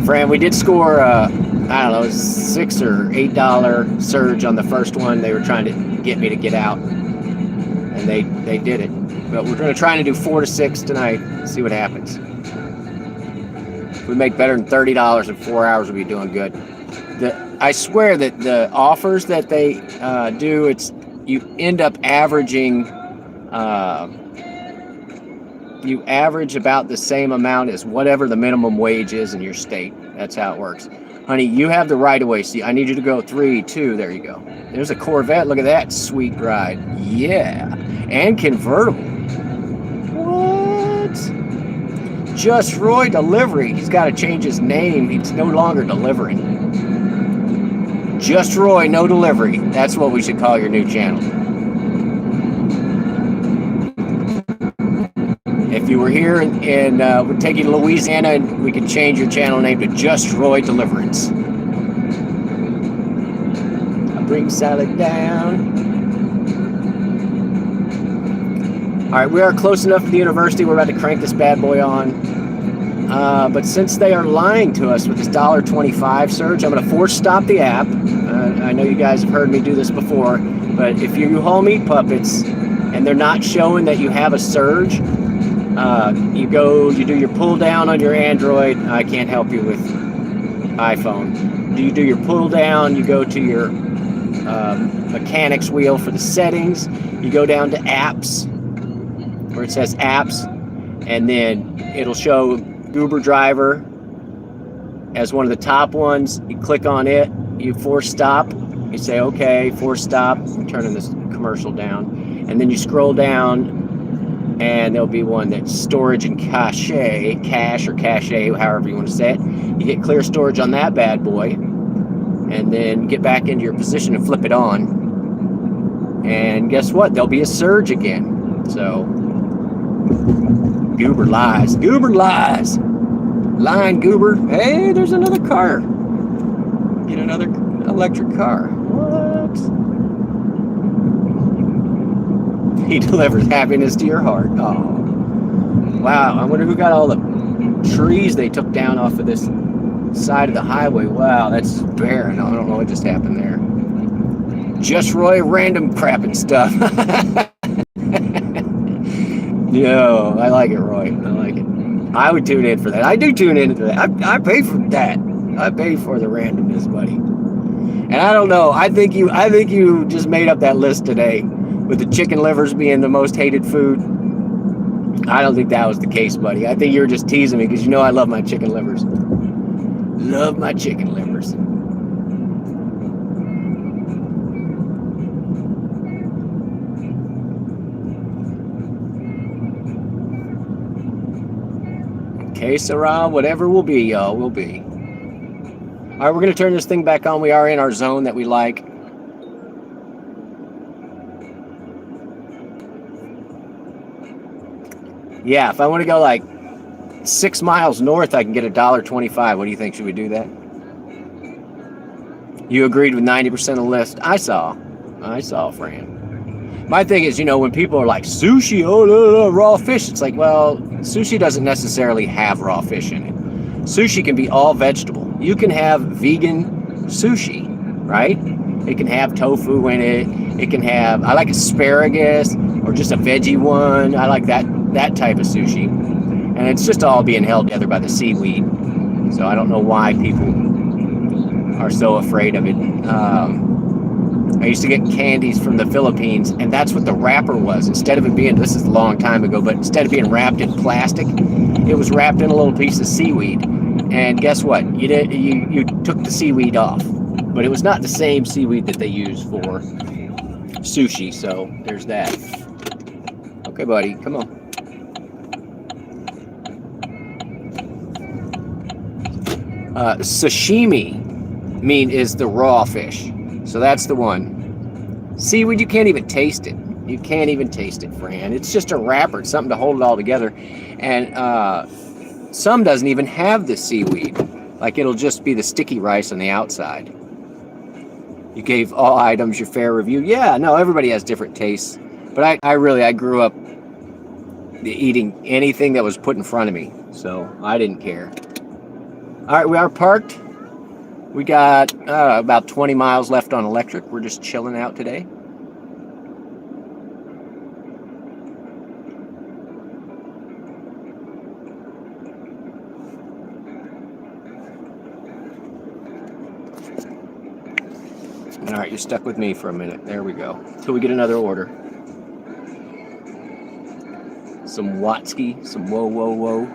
Fran, we did score, I don't know, $6 or $8 surge on the first one. They were trying to get me to get out, and they did it. But we're going to try to do 4 to 6 tonight. See what happens. If we make better than $30 in 4 hours, we'll be doing good. I swear that the offers that they do, you end up averaging. You average about the same amount as whatever the minimum wage is in your state. That's how it works. Honey, you have the right of way. See, I need you to go 3, 2. There you go. There's a Corvette. Look at that sweet ride. Yeah. And convertible. What? Just Roy Delivery. He's got to change his name. He's no longer delivering. Just Roy, no delivery. That's what we should call your new channel. If you were here and would take you to Louisiana, and we could change your channel name to Just Roy Deliverance. I bring salad down. All right, we are close enough to the university. We're about to crank this bad boy on. But since they are lying to us with this $1.25 surge, I'm going to force stop the app. I know you guys have heard me do this before, but if you haul Meatpuppets and they're not showing that you have a surge, you do your pull down on your Android. I can't help you with iPhone. You do your pull down, you go to your mechanics wheel for the settings, you go down to apps where it says apps, and then it'll show Uber driver as one of the top ones. You click on it, you force stop, you say okay, force stop. I'm turning this commercial down. and then you scroll down, and there'll be one that's storage and cache, however you want to say it. You get clear storage on that bad boy, and then get back into your position and flip it on. And guess what? There'll be a surge again. So, Goober lies. Goober lies. Lying Goober. Hey, there's another car. Get another electric car. What? He delivers happiness to your heart. Oh. Wow, I wonder who got all the trees they took down off of this side of the highway. Wow, that's barren. I don't know what just happened there. Just Roy random crap and stuff. Yo, I like it, Roy. I like it. I would tune in for that. I do tune in for that. I pay for that. I pay for the randomness, buddy. And I don't know. I think you just made up that list today with the chicken livers being the most hated food. I don't think that was the case, buddy. I think you were just teasing me because you know I love my chicken livers. Love my chicken livers. Okay, Sarah, whatever will be, y'all, will be. All right, we're going to turn this thing back on. We are in our zone that we like. Yeah, if I want to go like 6 miles north, I can get $1.25. What do you think? Should we do that? You agreed with 90% of the list. I saw, Fran. My thing is, when people are like, sushi, raw fish, it's like, well, sushi doesn't necessarily have raw fish in it. Sushi can be all vegetable. You can have vegan sushi, right? It can have tofu in it. It can have, I like asparagus or just a veggie one. I like that type of sushi. And it's just all being held together by the seaweed. So I don't know why people are so afraid of it. I used to get candies from the Philippines, and that's what the wrapper was. Instead of it being, this is a long time ago, but instead of being wrapped in plastic, it was wrapped in a little piece of seaweed. And guess what? You took the seaweed off, but it was not the same seaweed that they use for sushi. So there's that. Okay, buddy, come on. Sashimi is the raw fish. So that's the one. Seaweed, you can't even taste it. You can't even taste it, Fran. It's just a wrapper. It's something to hold it all together. And some doesn't even have the seaweed. Like it'll just be the sticky rice on the outside. You gave all items your fair review. Yeah, no, everybody has different tastes. But I grew up eating anything that was put in front of me. So I didn't care. All right, we are parked. We got about 20 miles left on electric. We're just chilling out today. All right, you're stuck with me for a minute. There we go. Till we get another order. Some Watsky, some whoa.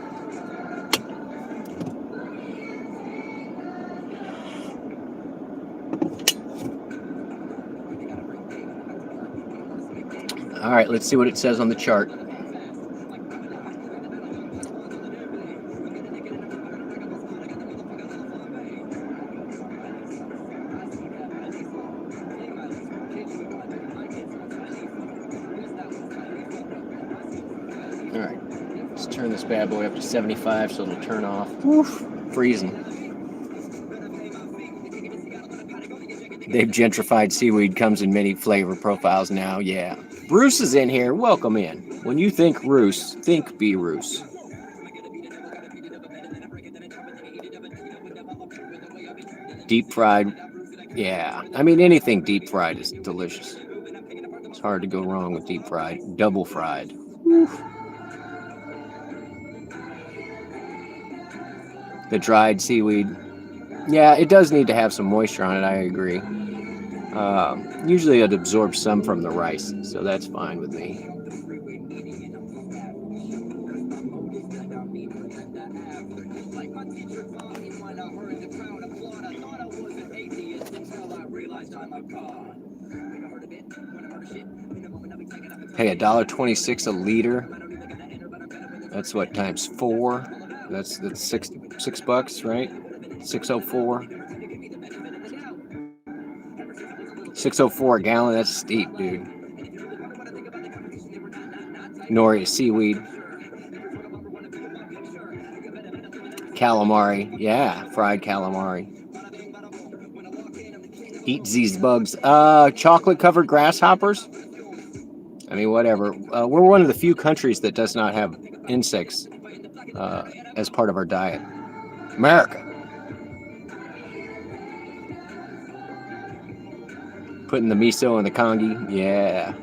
All right, let's see what it says on the chart. All right, let's turn this bad boy up to 75 so it'll turn off. Oof, freezing. They've gentrified seaweed, comes in many flavor profiles now, yeah. Bruce is in here. Welcome in. When you think Roos, think Beerus. Deep fried. Yeah. I mean, anything deep fried is delicious. It's hard to go wrong with deep fried. Double fried. Oof. The dried seaweed. Yeah, it does need to have some moisture on it. I agree. Usually it absorbs some from the rice, so that's fine with me. Pay $1.26 a liter. That's what, times 4? That's $6, right? 604. 604 a gallon. That's steep, dude. Nori, seaweed. Calamari. Yeah, fried calamari. Eat these bugs. Chocolate covered grasshoppers. I mean, whatever. We're one of the few countries that does not have insects as part of our diet. America. Putting the miso in the congee. Yeah.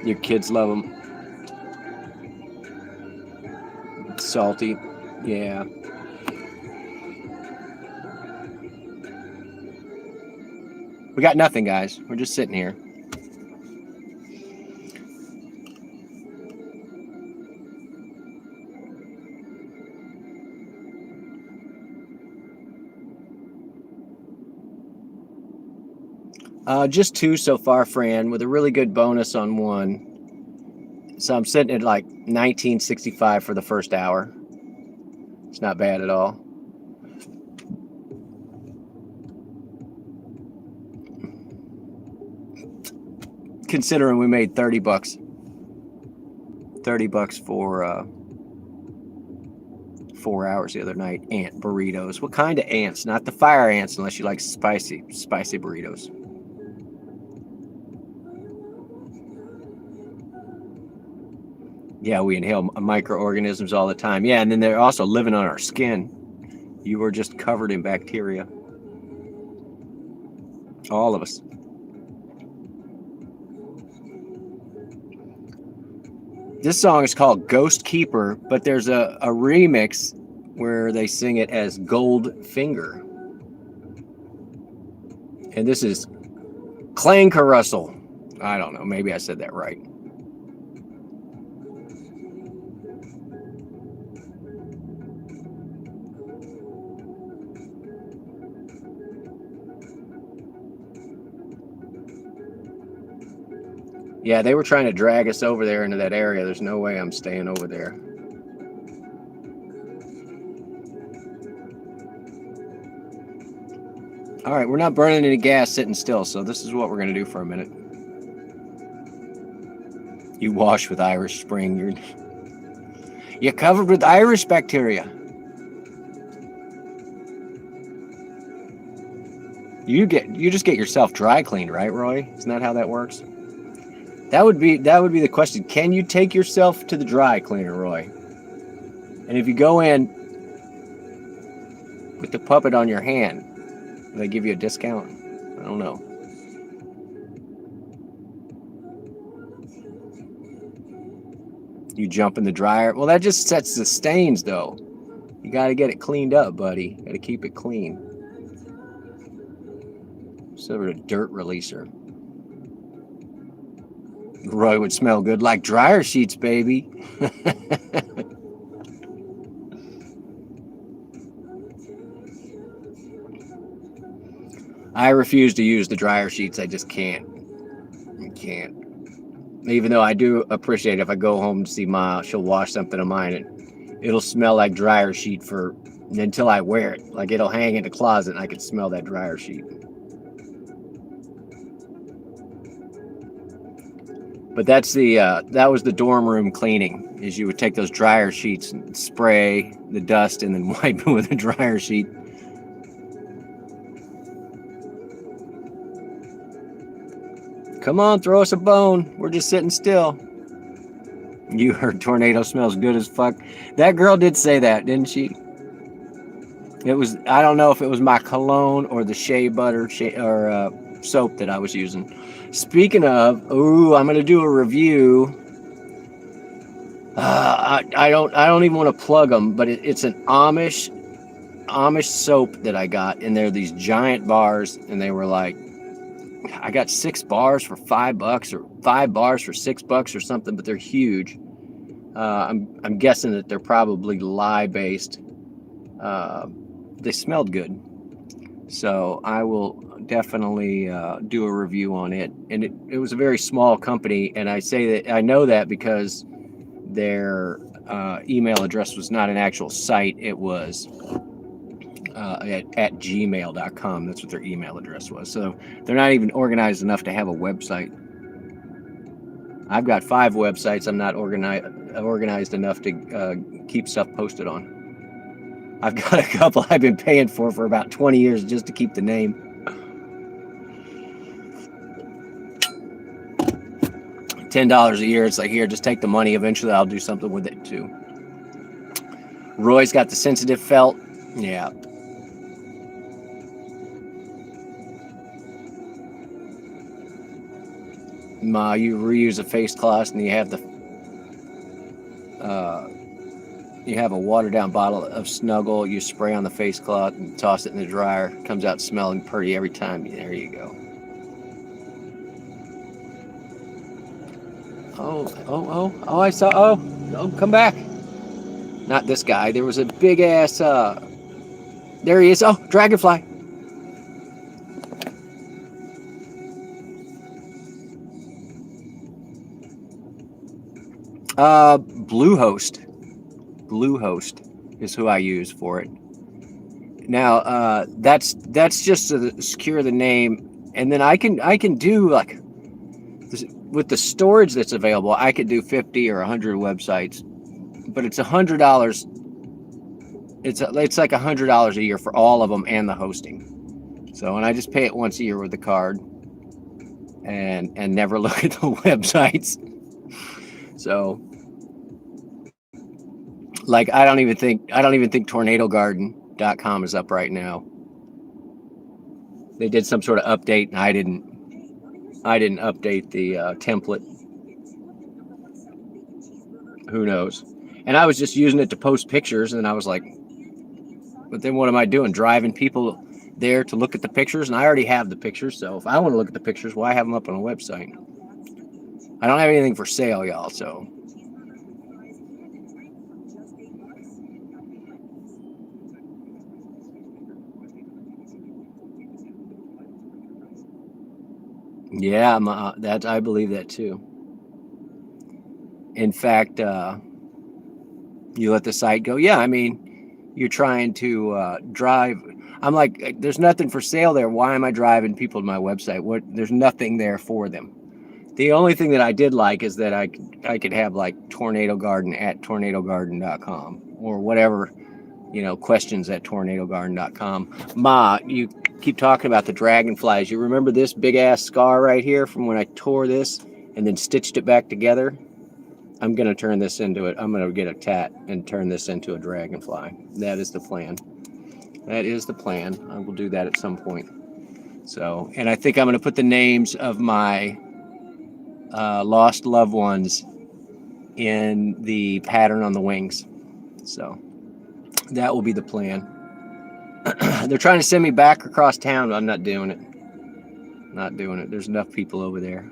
Your kids love them. Salty. Yeah. We got nothing, guys. We're just sitting here. Just 2 so far, Fran, with a really good bonus on 1. So I'm sitting at like 1965 for the first hour. It's not bad at all. Considering we made $30. $30 for 4 hours the other night. Ant burritos. What kind of ants? Not the fire ants, unless you like spicy burritos. Yeah, we inhale microorganisms all the time. Yeah, and then they're also living on our skin. You were just covered in bacteria. All of us. This song is called Ghost Keeper, but there's a remix where they sing it as Gold Finger. And this is Clanker Russell. I don't know. Maybe I said that right. Yeah, they were trying to drag us over there into that area. There's no way I'm staying over there. All right, we're not burning any gas sitting still, so this is what we're going to do for a minute. You wash with Irish Spring. You're covered with Irish bacteria. You just get yourself dry cleaned, right, Roy? Isn't that how that works? That would be the question. Can you take yourself to the dry cleaner, Roy? And if you go in with the puppet on your hand, will they give you a discount? I don't know. You jump in the dryer. Well, that just sets the stains, though. You got to get it cleaned up, buddy. Got to keep it clean. Sort of a dirt releaser. Roy would smell good like dryer sheets, baby. I refuse to use the dryer sheets. I just can't. I can't. Even though I do appreciate it, if I go home to see Ma, she'll wash something of mine and it'll smell like dryer sheet until I wear it. Like it'll hang in the closet and I can smell that dryer sheet. But that was the dorm room cleaning, is you would take those dryer sheets and spray the dust and then wipe it with a dryer sheet. Come on, throw us a bone. We're just sitting still. You heard tornado smells good as fuck. That girl did say that, didn't she? I don't know if it was my cologne or the shea butter or soap that I was using. Speaking of, I'm gonna do a review. I don't even want to plug them, but it's an Amish soap that I got, and they're these giant bars, and they were like, I got 6 bars for $5 or 5 bars for $6 or something, but they're huge. I'm guessing that they're probably lye based. They smelled good. So I will definitely do a review on it. And it was a very small company, and I say that I know that because their email address was not an actual site. It was at gmail.com. That's what their email address was. So they're not even organized enough to have a website. I've got 5 websites I'm not organized enough to keep stuff posted on. I've got a couple I've been paying for about 20 years just to keep the name. $10 a year. It's like, here, just take the money. Eventually I'll do something with it too. Roy's got the sensitive felt. Yeah. You reuse a face cloth, and you have a watered down bottle of Snuggle. You spray on the face cloth and toss it in the dryer. Comes out smelling pretty every time. There you go. Oh! I saw. Oh! Come back! Not this guy. There was a big ass. There he is. Oh, dragonfly. Bluehost. Bluehost is who I use for it. Now, that's just to secure the name, and then I can do like with the storage that's available. I could do 50 or 100 websites, but it's $100. It's like $100 a year for all of them and the hosting. So, and I just pay it once a year with the card, and never look at the websites. So, like, I don't even think tornadogarden.com is up right now. They did some sort of update, and I didn't update the template. Who knows? And I was just using it to post pictures, and I was like, but then what am I doing? Driving people there to look at the pictures, and I already have the pictures. So if I want to look at the pictures, why have them up on a website? I don't have anything for sale, y'all. So yeah, I believe that too. In fact, you let the site go. Yeah, I mean, you're trying to drive. I'm like, there's nothing for sale there. Why am I driving people to my website? There's nothing there for them. The only thing that I did like is that I could have like Tornado Garden at tornadogarden.com or whatever, questions at tornadogarden.com. Ma, you keep talking about the dragonflies. You remember this big ass scar right here from when I tore this and then stitched it back together? I'm going to turn this into it. I'm going to get a tat and turn this into a dragonfly. That is the plan. That is the plan. I will do that at some point. So, and I think I'm going to put the names of my lost loved ones in the pattern on the wings. So that will be the plan. They're trying to send me back across town, but I'm not doing it. Not doing it. There's enough people over there.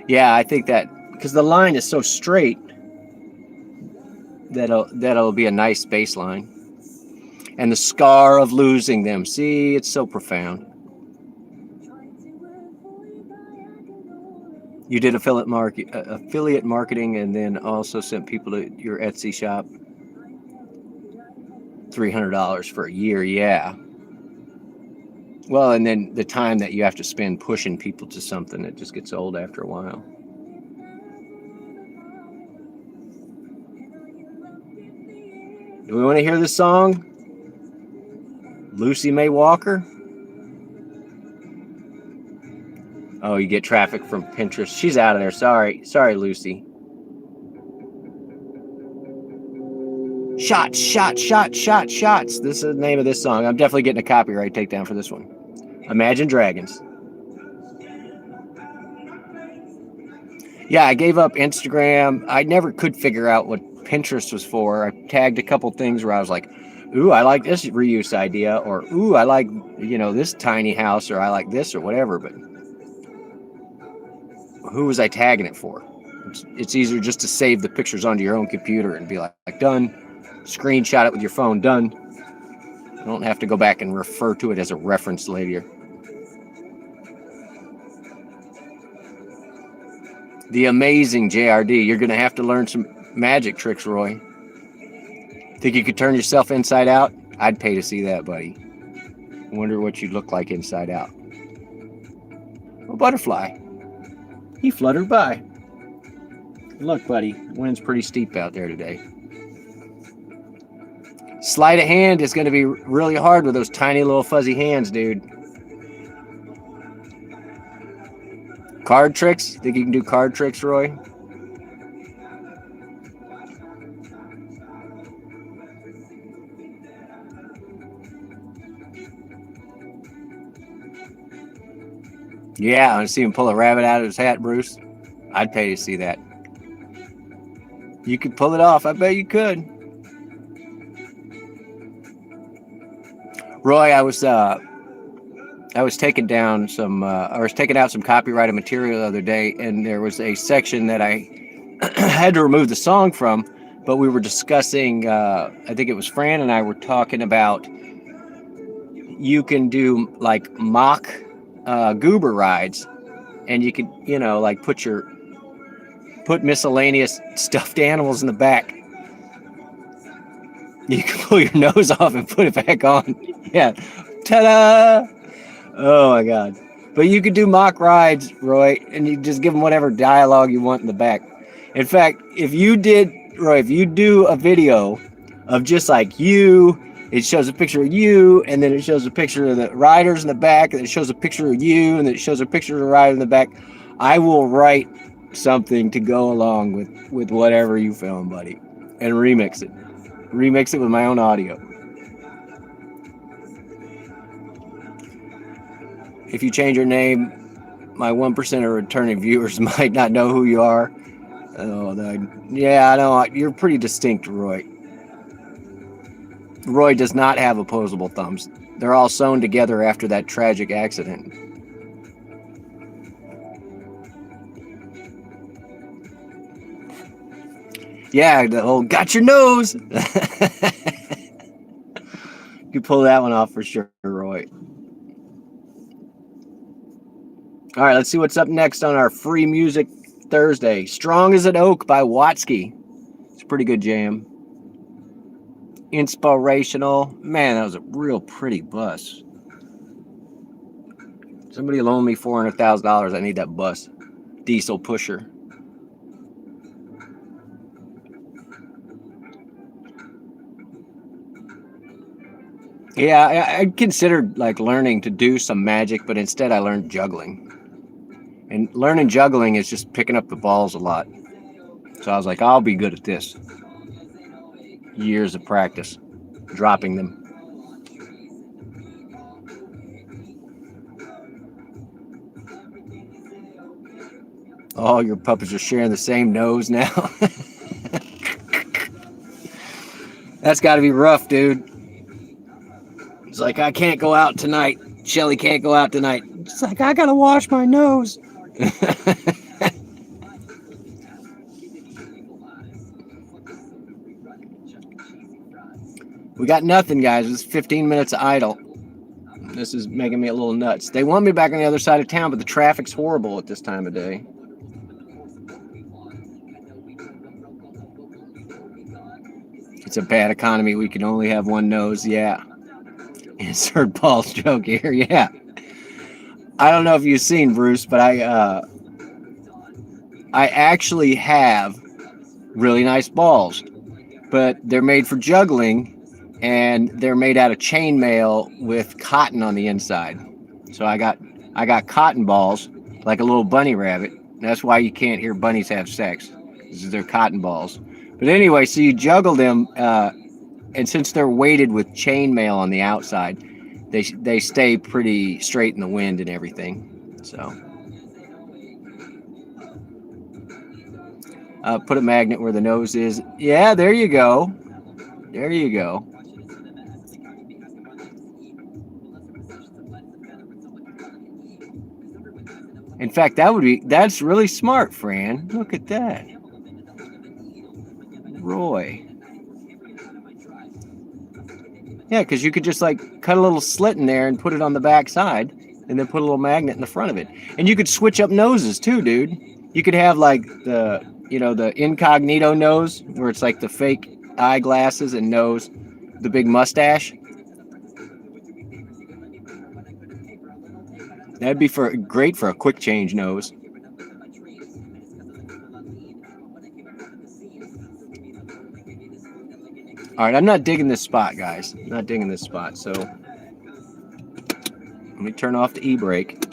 Yeah, I think that because the line is so straight, that'll be a nice baseline. And the scar of losing them. See, it's so profound. You did affiliate marketing and then also sent people to your Etsy shop. $300 for a year, yeah. Well, and then the time that you have to spend pushing people to something, it just gets old after a while. Do we want to hear this song? Lucy May Walker? Oh, you get traffic from Pinterest. She's out of there. Sorry, Lucy. Shots. This is the name of this song. I'm definitely getting a copyright takedown for this one. Imagine Dragons. Yeah, I gave up Instagram. I never could figure out what Pinterest was for. I tagged a couple things where I was like, ooh, I like this reuse idea, or ooh, I like, this tiny house, or I like this, or whatever, but who was I tagging it for? It's easier just to save the pictures onto your own computer and be like done. Screenshot it with your phone, done. I don't have to go back and refer to it as a reference later. The amazing JRD. You're going to have to learn some magic tricks, Roy. Think you could turn yourself inside out? I'd pay to see that, buddy. Wonder what you'd look like inside out. A butterfly. He fluttered by. Look, buddy, wind's pretty steep out there today. Sleight of hand is going to be really hard with those tiny little fuzzy hands, dude. Card tricks? Think you can do card tricks, Roy? Yeah, I want to see him pull a rabbit out of his hat, Bruce. I'd pay to see that. You could pull it off. I bet you could. Roy, I was taking down some, I was taking out some copyrighted material the other day, and there was a section that I had to remove the song from, but we were discussing, I think it was Fran and I were talking about you can do like mock goober rides, and you could, you know, like put miscellaneous stuffed animals in the back. You can pull your nose off and put it back on. Yeah. Ta-da! Oh my God. But you could do mock rides, Roy, and you just give them whatever dialogue you want in the back. In fact, if you do a video of just like you, it shows a picture of you, and then it shows a picture of the riders in the back, and it shows a picture of you, and then it shows a picture of the rider in the back. I will write something to go along with whatever you film, buddy, and remix it. Remix it with my own audio. If you change your name, my 1% of returning viewers might not know who you are. Oh, yeah, I know. You're pretty distinct, Roy. Roy does not have opposable thumbs. They're all sewn together after that tragic accident. Yeah, the whole got your nose. You pull that one off for sure, Roy. All right, let's see what's up next on our Free Music Thursday. Strong as an Oak by Watsky. It's a pretty good jam. Inspirational. Man, that was a real pretty bus. Somebody loaned me $400,000. I need that bus. Diesel pusher. Yeah, I considered like learning to do some magic, but instead I learned juggling. And learning juggling is just picking up the balls a lot. So I was like, I'll be good at this. Years of practice, dropping them. Oh, your puppets are sharing the same nose now. That's got to be rough, dude. It's like, I can't go out tonight. Shelly can't go out tonight. It's like, I got to wash my nose. We got nothing, guys. It's 15 minutes of idle. This is making me a little nuts. They want me back on the other side of town, but the traffic's horrible at this time of day. It's a bad economy. We can only have one nose. Yeah. Insert Paul's joke here. Yeah. I don't know if you've seen, Bruce, but I actually have really nice balls, but they're made for juggling, and they're made out of chainmail with cotton on the inside. So I got cotton balls like a little bunny rabbit. That's why you can't hear bunnies have sex, because they're cotton balls. But anyway, so you juggle them, and since they're weighted with chainmail on the outside, they stay pretty straight in the wind and everything. So put a magnet where the nose is. Yeah, there you go. There you go. In fact, that's really smart, Fran. Look at that. Roy. Yeah, because you could just like cut a little slit in there and put it on the back side, and then put a little magnet in the front of it. And you could switch up noses too, dude. You could have like the, you know, the incognito nose, where it's like the fake eyeglasses and nose, the big mustache. That'd be great for a quick change nose. All right, I'm not digging this spot, guys. I'm not digging this spot. So let me turn off the e-brake.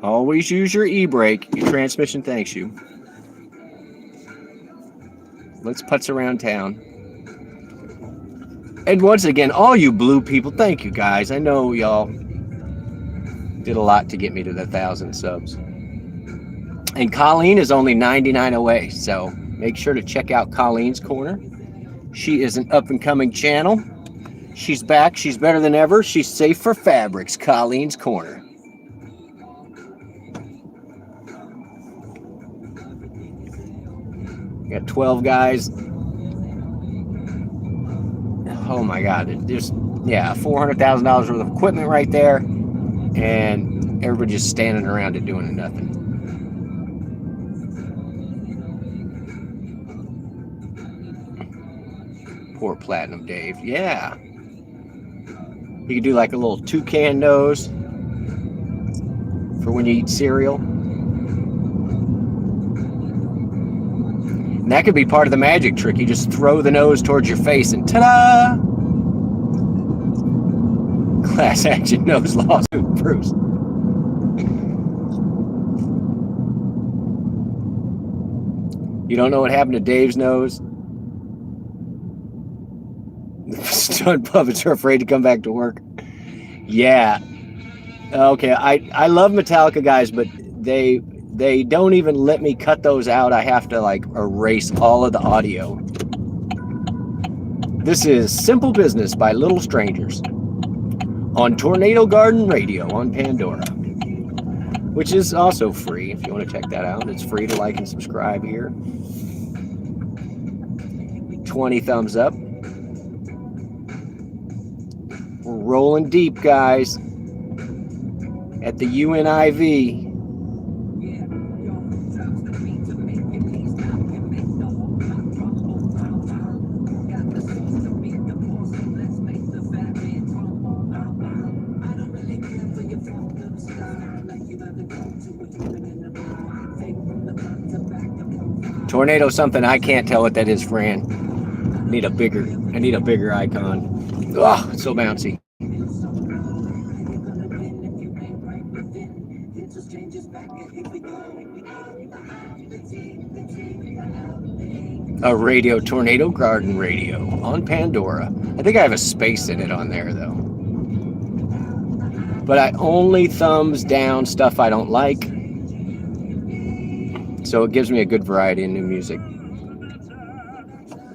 Always use your e-brake. Your transmission thanks you. Let's putz around town. And once again, all you blue people, thank you, guys. I know y'all did a lot to get me to the 1,000 subs. And Colleen is only 99 away, so make sure to check out Colleen's Corner. She is an up-and-coming channel. She's back. She's better than ever. She's safe for fabrics. Colleen's Corner. Got 12 guys. Oh my God. There's, yeah, $400,000 worth of equipment right there. And everybody just standing around it doing nothing. Poor Platinum Dave. Yeah. You could do like a little toucan nose for when you eat cereal. And that could be part of the magic trick. You just throw the nose towards your face and ta-da! Class action nose lawsuit, Bruce. You don't know what happened to Dave's nose? Stunt puppets are afraid to come back to work. Yeah. Okay, I love Metallica, guys, but they don't even let me cut those out. I have to like erase all of the audio. This is Simple Business by Little Strangers on Tornado Garden Radio on Pandora, which is also free if you want to check that out. It's free to like and subscribe here. 20 thumbs up. We're rolling deep, guys, at the UNIV. Tornado something, I can't tell what that is, Fran. I need a bigger icon. Oh, it's so bouncy. A radio, Tornado Garden Radio on Pandora. I think I have a space in it on there though. But I only thumbs down stuff I don't like. So it gives me a good variety of new music.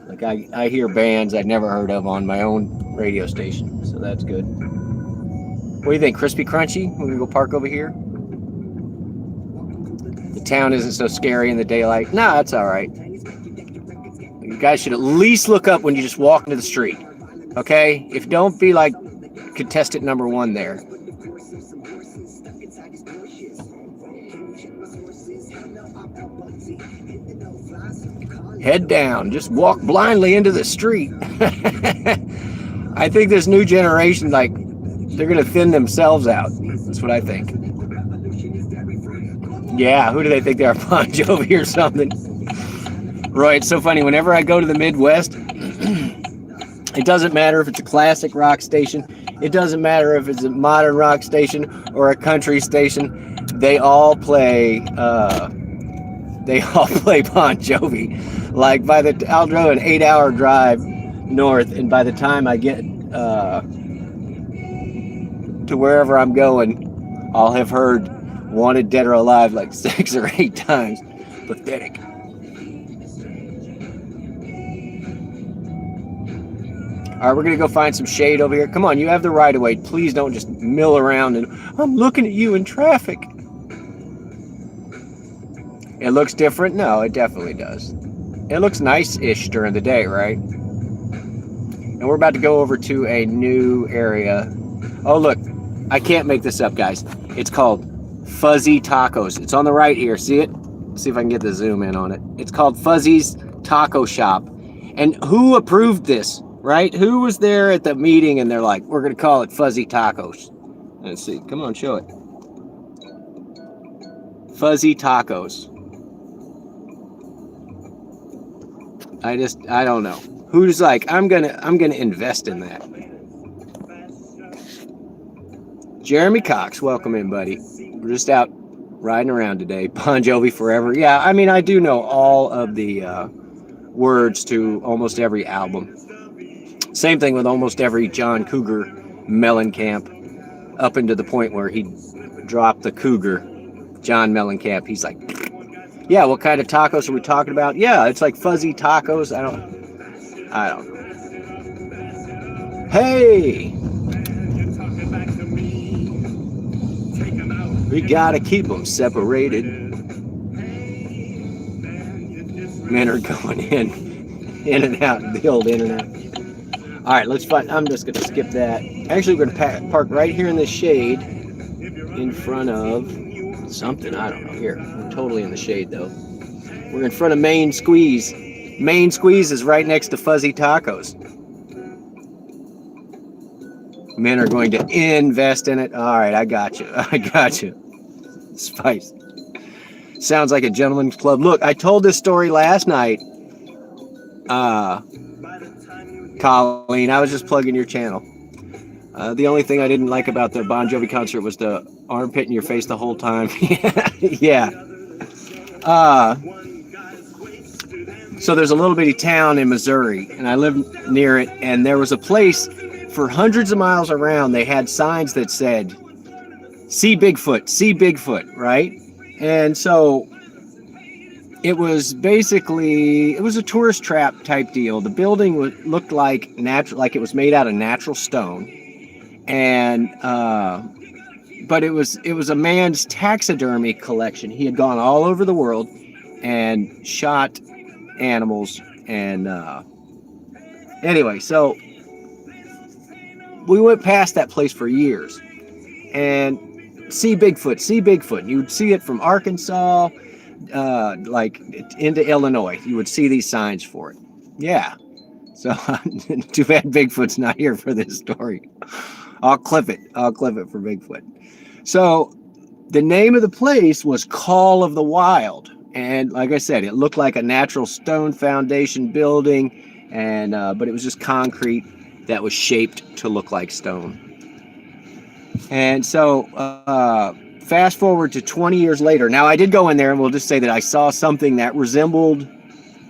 Like I hear bands I'd never heard of on my own radio station, so that's good. What do you think, Crispy Crunchy? We're gonna go park over here. The town isn't so scary in the daylight. Nah, that's all right. You guys should at least look up when you just walk into the street, okay? If don't be like contestant number 1 there. Head down, just walk blindly into the street. I think this new generation, like, they're gonna thin themselves out. That's what I think. Yeah, who do they think they are, Bon Jovi or something? Roy, it's so funny. Whenever I go to the Midwest, it doesn't matter if it's a classic rock station. It doesn't matter if it's a modern rock station or a country station. They all play Bon Jovi. Like I'll drive an 8-hour drive north, and by the time I get to wherever I'm going, I'll have heard Wanted Dead or Alive like 6 or 8 times. Pathetic. All right, we're gonna go find some shade over here. Come on, you have the right of way. Please don't just mill around and I'm looking at you in traffic. It looks different? No, it definitely does. It looks nice-ish during the day, right? And and we're about to go over to a new area. Oh, look, I can't make this up, guys. It's called Fuzzy Tacos. It's on the right here. See it? See if I can get the zoom in on it. It's called Fuzzy's Taco Shop. And who approved this, right? Who was there at the meeting and they're like, we're going to call it Fuzzy Tacos? Let's see. Come on, show it. Fuzzy Tacos. I don't know. Who's like, I'm gonna invest in that. Jeremy Cox, welcome in, buddy. We're just out riding around today. Bon Jovi forever. Yeah, I mean, I do know all of the words to almost every album. Same thing with almost every John Cougar Mellencamp, up into the point where he dropped the Cougar. John Mellencamp, he's like, yeah, what kind of tacos are we talking about? Yeah, it's like fuzzy tacos. I don't know. Hey! We gotta keep them separated. Men are going in and out, the old in and out. All right, let's find. I'm just gonna skip that. Actually, we're gonna park right here in the shade, in front of something. I don't know. Here, we're totally in the shade though. We're in front of Main Squeeze. Main Squeeze is right next to Fuzzy Tacos. Men are going to invest in it. All right, I got you. I got you. Spice. Sounds like a gentleman's club. Look, I told this story last night. Colleen, I was just plugging your channel. The only thing I didn't like about the Bon Jovi concert was the armpit in your face the whole time. Yeah. So there's a little bitty town in Missouri, and I live near it, and there was a place for hundreds of miles around. They had signs that said, see Bigfoot, right? And so it was basically, it was a tourist trap type deal. The building looked like natural, like it was made out of natural stone. And, but it was a man's taxidermy collection. He had gone all over the world and shot animals. And, anyway, so we went past that place for years and see Bigfoot. You would see it from Arkansas, like into Illinois. You would see these signs for it. Yeah. So too bad Bigfoot's not here for this story. I'll clip it for Bigfoot. So the name of the place was Call of the Wild. And like I said, it looked like a natural stone foundation building, and but it was just concrete that was shaped to look like stone. And so fast forward to 20 years later. Now, I did go in there, and we'll just say that I saw something that resembled,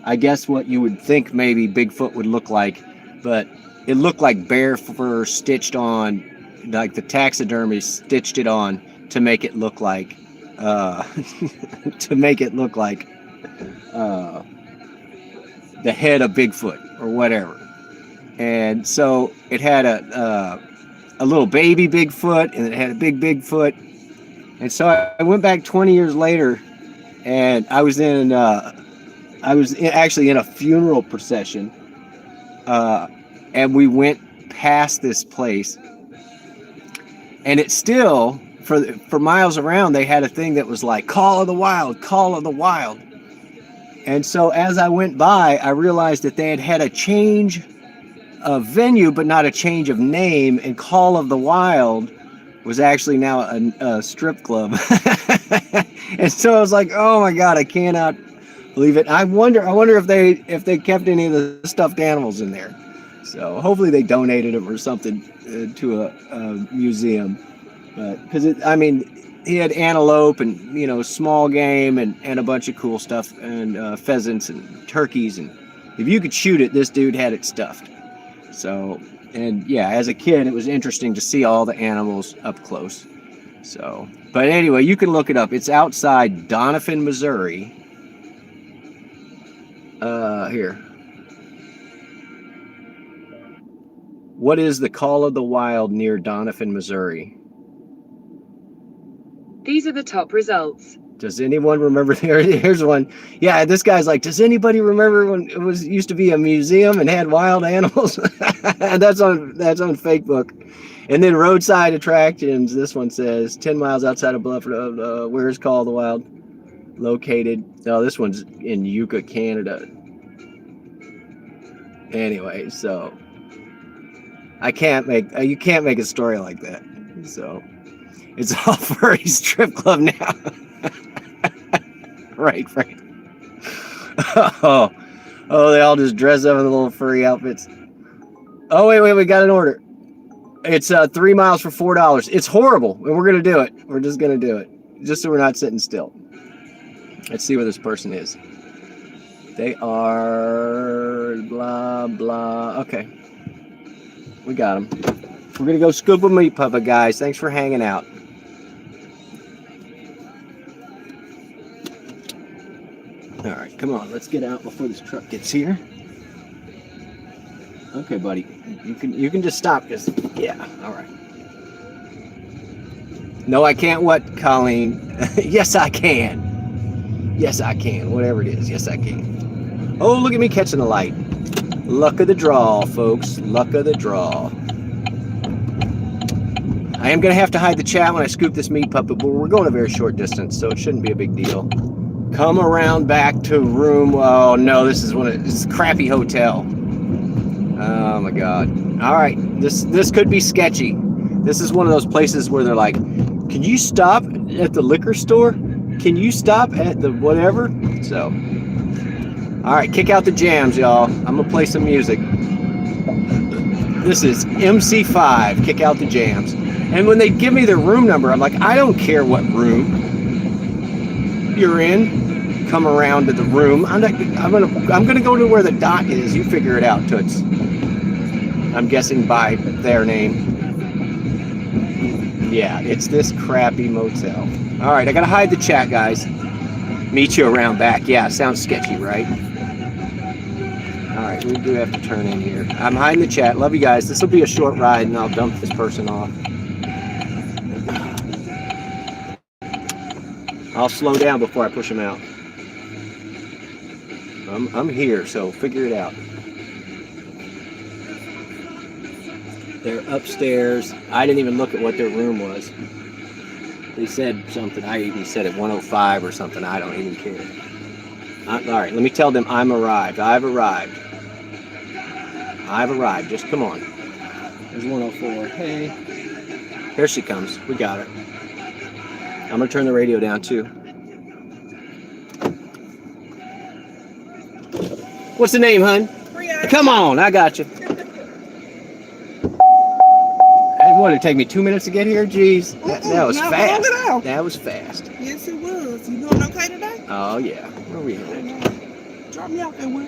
I guess, what you would think maybe Bigfoot would look like, but it looked like bear fur stitched on, like the taxidermy stitched it on to make it look like, the head of Bigfoot or whatever. And so it had a little baby Bigfoot, and it had a big Bigfoot. And so I went back 20 years later, and I was actually in a funeral procession, and we went past this place, and it still, for miles around, they had a thing that was like, Call of the Wild, Call of the Wild. And so as I went by, I realized that they had a change of venue, but not a change of name, and Call of the Wild was actually now a strip club. And so I was like, oh my God, I cannot believe it. I wonder if they kept any of the stuffed animals in there. So hopefully they donated them or something to a museum. Because he had antelope and small game and a bunch of cool stuff, and pheasants and turkeys, and if you could shoot it, this dude had it stuffed. So, and yeah, as a kid, it was interesting to see all the animals up close. So, but anyway, you can look it up. It's outside Doniphan, Missouri. Here. What is the Call of the Wild near Doniphan, Missouri? These are the top results. Does anyone remember? Here's one. Yeah, this guy's like, does anybody remember when it was used to be a museum and had wild animals? that's on Facebook. And then roadside attractions. This one says 10 miles outside of Buffalo. Where is Call of the Wild located? Oh, this one's in Yucca, Canada. Anyway, so you can't make a story like that. So it's all furry strip club now. Right. Oh, they all just dress up in the little furry outfits. Oh, wait, we got an order. It's 3 miles for $4. It's horrible, and we're going to do it. We're just going to do it, just so we're not sitting still. Let's see where this person is. They are blah, blah. Okay. We got them. We're going to go scoop a meat puppet, guys. Thanks for hanging out. All right, come on, let's get out before this truck gets here. Okay, buddy, you can just stop, because yeah, all right. No, I can't. What, Colleen? Yes, I can. Yes, I can. Whatever it is, yes, I can. Oh, look at me catching the light. Luck of the draw, folks. Luck of the draw. I am gonna have to hide the chat when I scoop this meat puppet, but we're going a very short distance, so it shouldn't be a big deal. Come around back to room. Oh no, this is a crappy hotel. Oh my god. All right, this could be sketchy. This is one of those places where they're like, can you stop at the liquor store? Can you stop at the whatever? So, all right, kick out the jams, y'all. I'm gonna play some music. This is MC5. Kick out the jams. And when they give me their room number, I'm like, I don't care what room you're in. Come around to the room. I'm gonna go to where the dot is. You figure it out, Toots. I'm guessing by their name. Yeah, it's this crappy motel. All right, I gotta hide the chat, guys. Meet you around back. Yeah, sounds sketchy, right? All right, we do have to turn in here. I'm hiding the chat. Love you guys. This will be a short ride, and I'll dump this person off. I'll slow down before I push him out. I'm here, so figure it out. They're upstairs. I didn't even look at what their room was. They said something. I even said it 105 or something. I don't even care. All right, let me tell them I'm arrived. I've arrived. Just come on. There's 104. Hey. Here she comes. We got her. I'm going to turn the radio down, too. What's the name, hun? Come on, I got you. And what, did it take me 2 minutes to get here? Jeez, that was fast. That was fast. Yes, it was. You doing okay today? Oh, yeah. Where are we headed? Drop me off that way.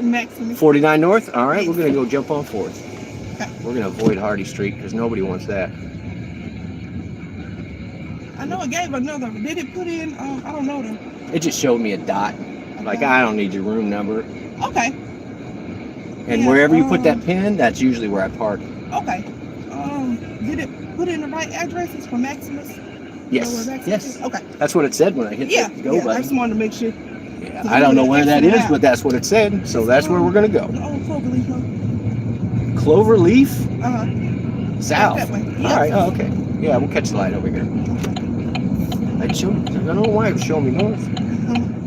Maximus. 49 North? All right, we're going to go jump on 4th. Okay. We're going to avoid Hardy Street because nobody wants that. I know it gave another. Did it put in, I don't know. It just showed me a dot. Like, I don't need your room number. Okay. And wherever you put that pin, that's usually where I park. Okay. Did it put in the right addresses for Maximus? Yes. Yes. Okay. That's what it said when I hit the go button. I just wanted to make sure. Yeah. I don't know where that is, but that's what it said. So that's where we're going to go. Cloverleaf. Cloverleaf? Uh-huh. South. That way. All right. Oh, okay. Yeah, we'll catch the light over here. I don't know why it was showing me north.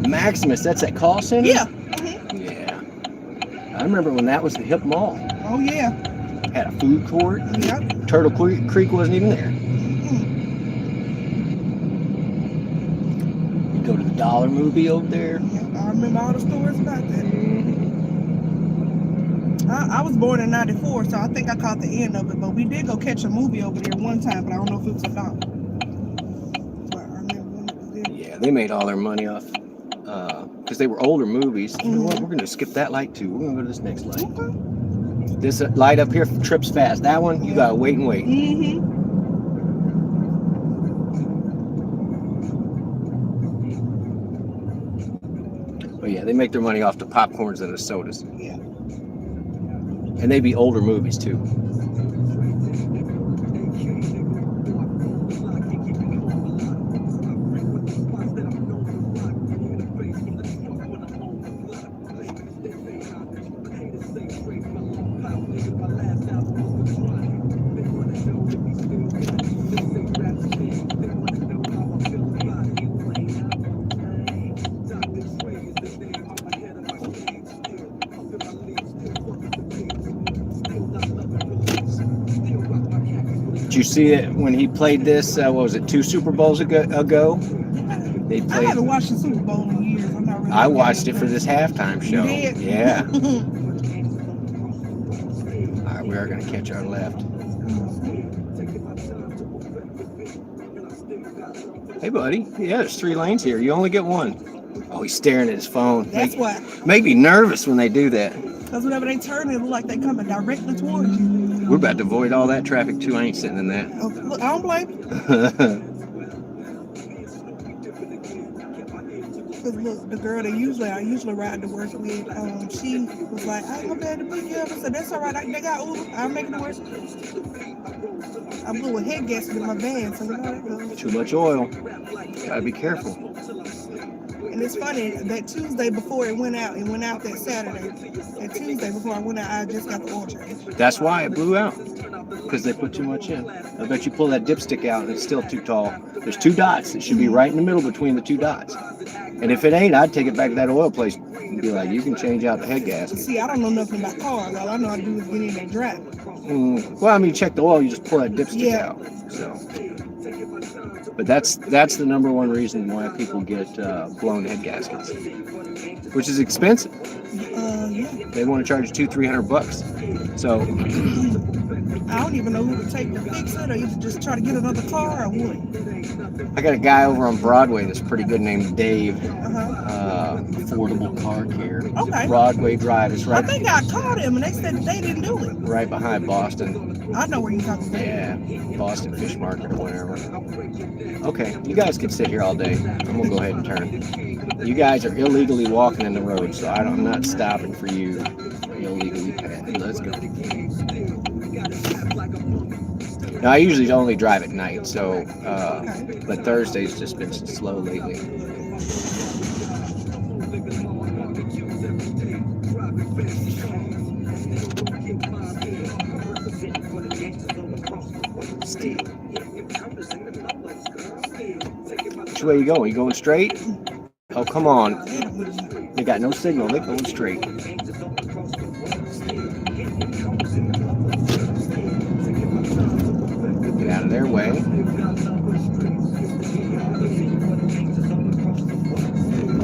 Maximus, that's that call center? Yeah. Yeah. I remember when that was the hip mall. Oh, yeah. Had a food court. Yep. Turtle Creek wasn't even there. You go to the Dollar Movie over there. Yeah, I remember all the stories about that. I was born in 94, so I think I caught the end of it. But we did go catch a movie over there one time, but I don't know if it was a dollar. But I remember when it was there. Yeah, they made all their money off because they were older movies. You know what? We're going to skip that light too. We're going to go to this next light. Okay. This light up here trips fast. That one, you got to wait and wait. Oh yeah, they make their money off the popcorns and the sodas. Yeah. And they be older movies too. Did you see it when he played this? What was it? 2 Super Bowls ago? They I played. haven't watched the Super Bowl in years. I'm not really. I watched it for this halftime show. You did? Yeah. All right, we are gonna catch our left. Hey, buddy. Yeah, there's 3 lanes here. You only get 1. Oh, he's staring at his phone. That's why. Make me nervous when they do that. Because whenever they turn, it look like they coming directly towards you. We're about to avoid all that traffic too. I ain't sitting in that. Oh, look, I don't blame you. Because look, the girl that I usually ride to work with, she was like, I ain't gonna be able to pick you up. I said, that's all right. They got Uber. I'm making it work. I blew a head gasket in my van, so you know how that goes. Too much oil. Gotta be careful. And it's funny, that Tuesday before it went out that Saturday. That Tuesday before I went out, I just got the oil change. That's why it blew out. Because they put too much in. I bet you pull that dipstick out and it's still too tall. There's 2 dots. It should be right in the middle between the 2 dots. And if it ain't, I'd take it back to that oil place and be like, you can change out the head gasket. See, I don't know nothing about cars. All I know how to do is get in and drive. Well, I mean, check the oil. You just pull that dipstick out. So, but that's the number one reason why people get blown head gaskets, which is expensive. Yeah. They want to charge you $200-300. So I don't even know who to take to fix it, or you just try to get another car, or what. I got a guy over on Broadway that's pretty good named Dave. Uh-huh. Affordable Car Care. Okay. Broadway Drive. It's right. I think I called him and they said that they didn't do it. Right behind Boston. I know where you're talking about. Yeah, Boston Fish Market or whatever. Okay, you guys can sit here all day. I'm gonna go ahead and turn. You guys are illegally walking in the road, so I'm not stopping for you. Illegally pass. Let's go. Now, I usually only drive at night, so but Thursday's just been slow lately. Steve. Which way you going? You going straight? Oh, come on. They got no signal. They're going straight. Get out of their way.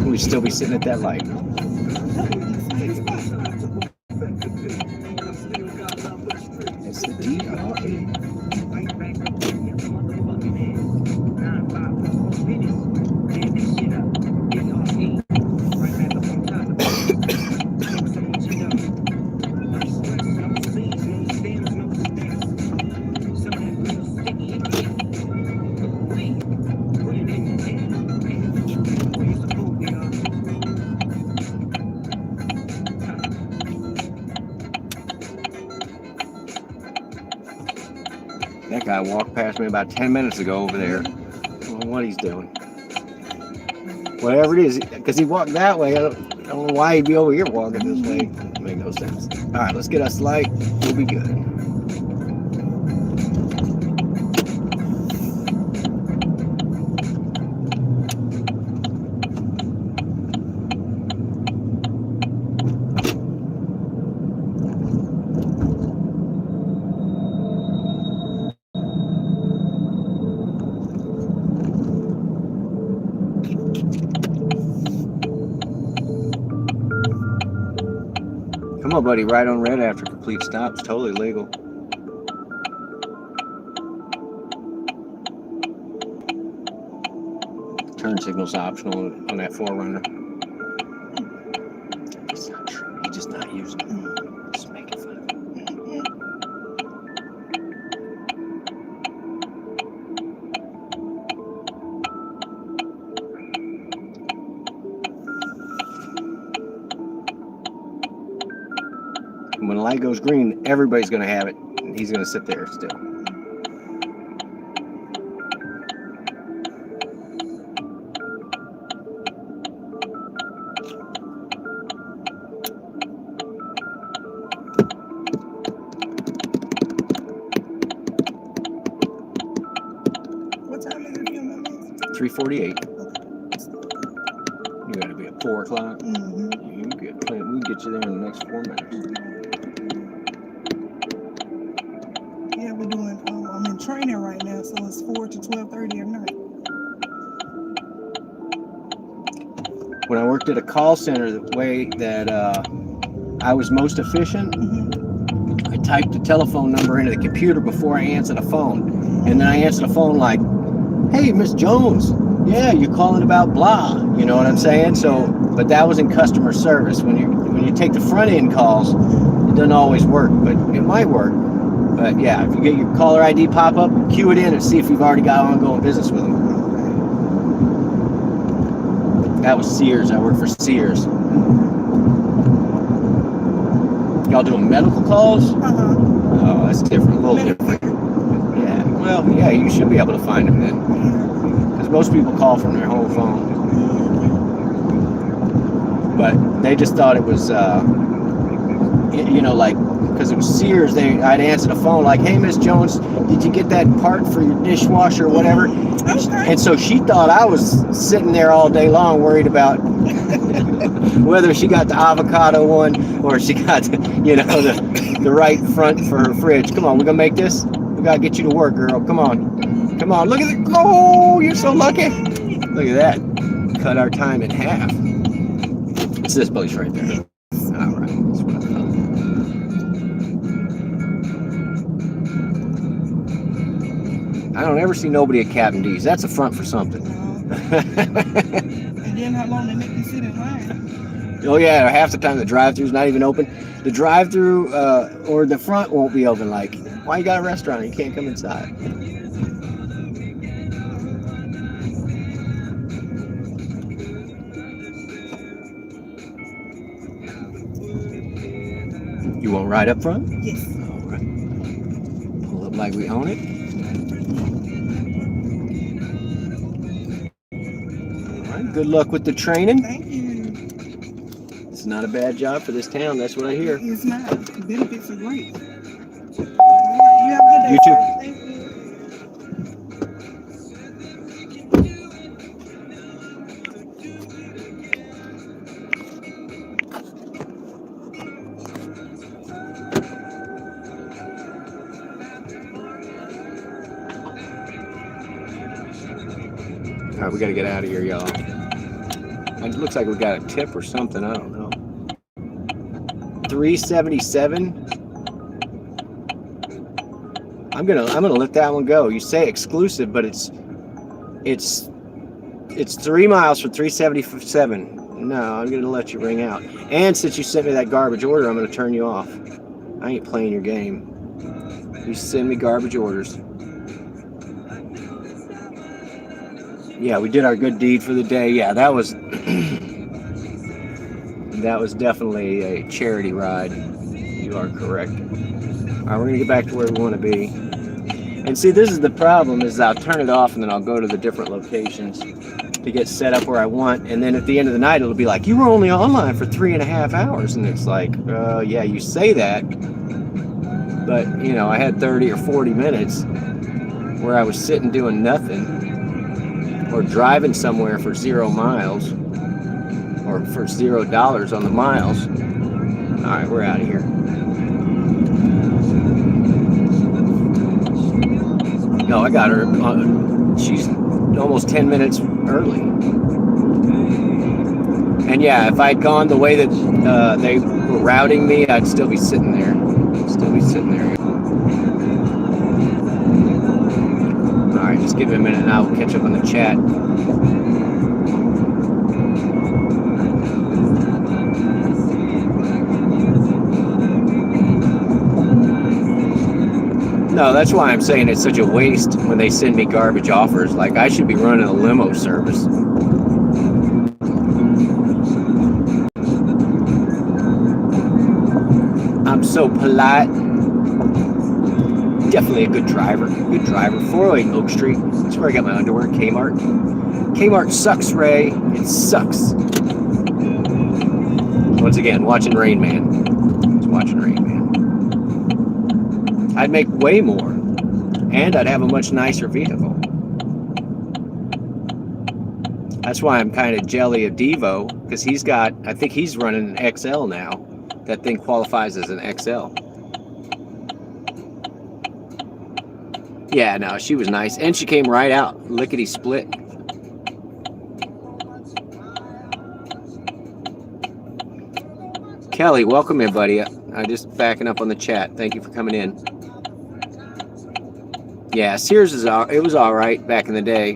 We'd still be sitting at that light. It's the deal. That guy walked past me about 10 minutes ago over there. I don't know what he's doing. Whatever it is, because he walked that way. I don't know why he'd be over here walking this way. It makes no sense. All right, let's get us light. We'll be good. Come on, buddy. Right on red after complete stop. It's totally legal. Turn signal's optional on that 4Runner. It's not true. He's just not using it. Just making fun of it. When the light goes green, everybody's going to have it, and he's going to sit there still. What time is it filming this? 3:48. You got to be at 4 o'clock. Mm-hmm. You get plenty. We can get you there in the next 4 minutes. Yeah, we're doing, I'm in training right now, so it's 4 to 12:30 at night. When I worked at a call center, the way that I was most efficient, I typed the telephone number into the computer before I answered the phone. And then I answered the phone like, hey, Miss Jones, yeah, you're calling about blah. You know what I'm saying? So, but that was in customer service. When you take the front end calls, it doesn't always work, but it might work. But yeah, if you get your caller ID pop up, cue it in and see if you've already got ongoing business with them. That was Sears. I worked for Sears. Y'all doing medical calls? Oh, that's different. A little different. Yeah. Well, yeah, you should be able to find them then. Because most people call from their home phone. But they just thought it was, you know, like, because it was Sears, I'd answer the phone like, hey, Miss Jones, did you get that part for your dishwasher or whatever? And so she thought I was sitting there all day long worried about whether she got the avocado one or she got, you know, the right front for her fridge. Come on, we're going to make this. We got to get you to work, girl. Come on. Come on. Look at it. Oh, you're so lucky. Look at that. Cut our time in half. It's this place right there. All right. That's what I thought. I don't ever see nobody at Cabin D's. That's a front for something. And then how long they make you sit in line? Oh yeah, half the time the drive-thru's not even open. The drive-thru or the front won't be open. Like, why you got a restaurant and you can't come inside? You want right up front? Yes. All right. Pull up like we own it. Good luck with the training. Thank you. It's not a bad job for this town. That's what I hear. It's not. The benefits are great. All right, you have a good day. You too. Thank you. All right, we got to get out of here, y'all. It looks like we got a tip or something. I don't know. 377. I'm gonna let that one go. You say exclusive, but it's 3 miles for 377. No, I'm gonna let you ring out. And since you sent me that garbage order, I'm gonna turn you off. I ain't playing your game. You send me garbage orders. Yeah, we did our good deed for the day. Yeah, that was that was definitely a charity ride. You are correct. All right, we're gonna get back to where we want to be. And see, this is the problem: is I'll turn it off and then I'll go to the different locations to get set up where I want. And then at the end of the night, it'll be like, you were only online for 3.5 hours, and it's like, yeah, you say that, but you know, I had 30 or 40 minutes where I was sitting doing nothing. Or driving somewhere for 0 miles, or for $0 on the miles. All right, we're out of here. No, I got her. She's almost 10 minutes early. And yeah, if I'd gone the way that they were routing me, I'd still be sitting there. Alright, just give me a minute and I will catch up on the chat. No, that's why I'm saying it's such a waste when they send me garbage offers. Like, I should be running a limo service. I'm so polite. Definitely a good driver. 408 Oak Street. That's where I got my underwear. Kmart. Kmart sucks, Ray. It sucks. Once again, watching Rain Man. Just watching Rain Man. I'd make way more. And I'd have a much nicer vehicle. That's why I'm kind of jelly of Devo. Because he's got, I think he's running an XL now. That thing qualifies as an XL. Yeah, no, she was nice, and she came right out, lickety split. Kelly, welcome in, buddy. I just backing up on the chat. Thank you for coming in. Yeah, Sears it was all right back in the day.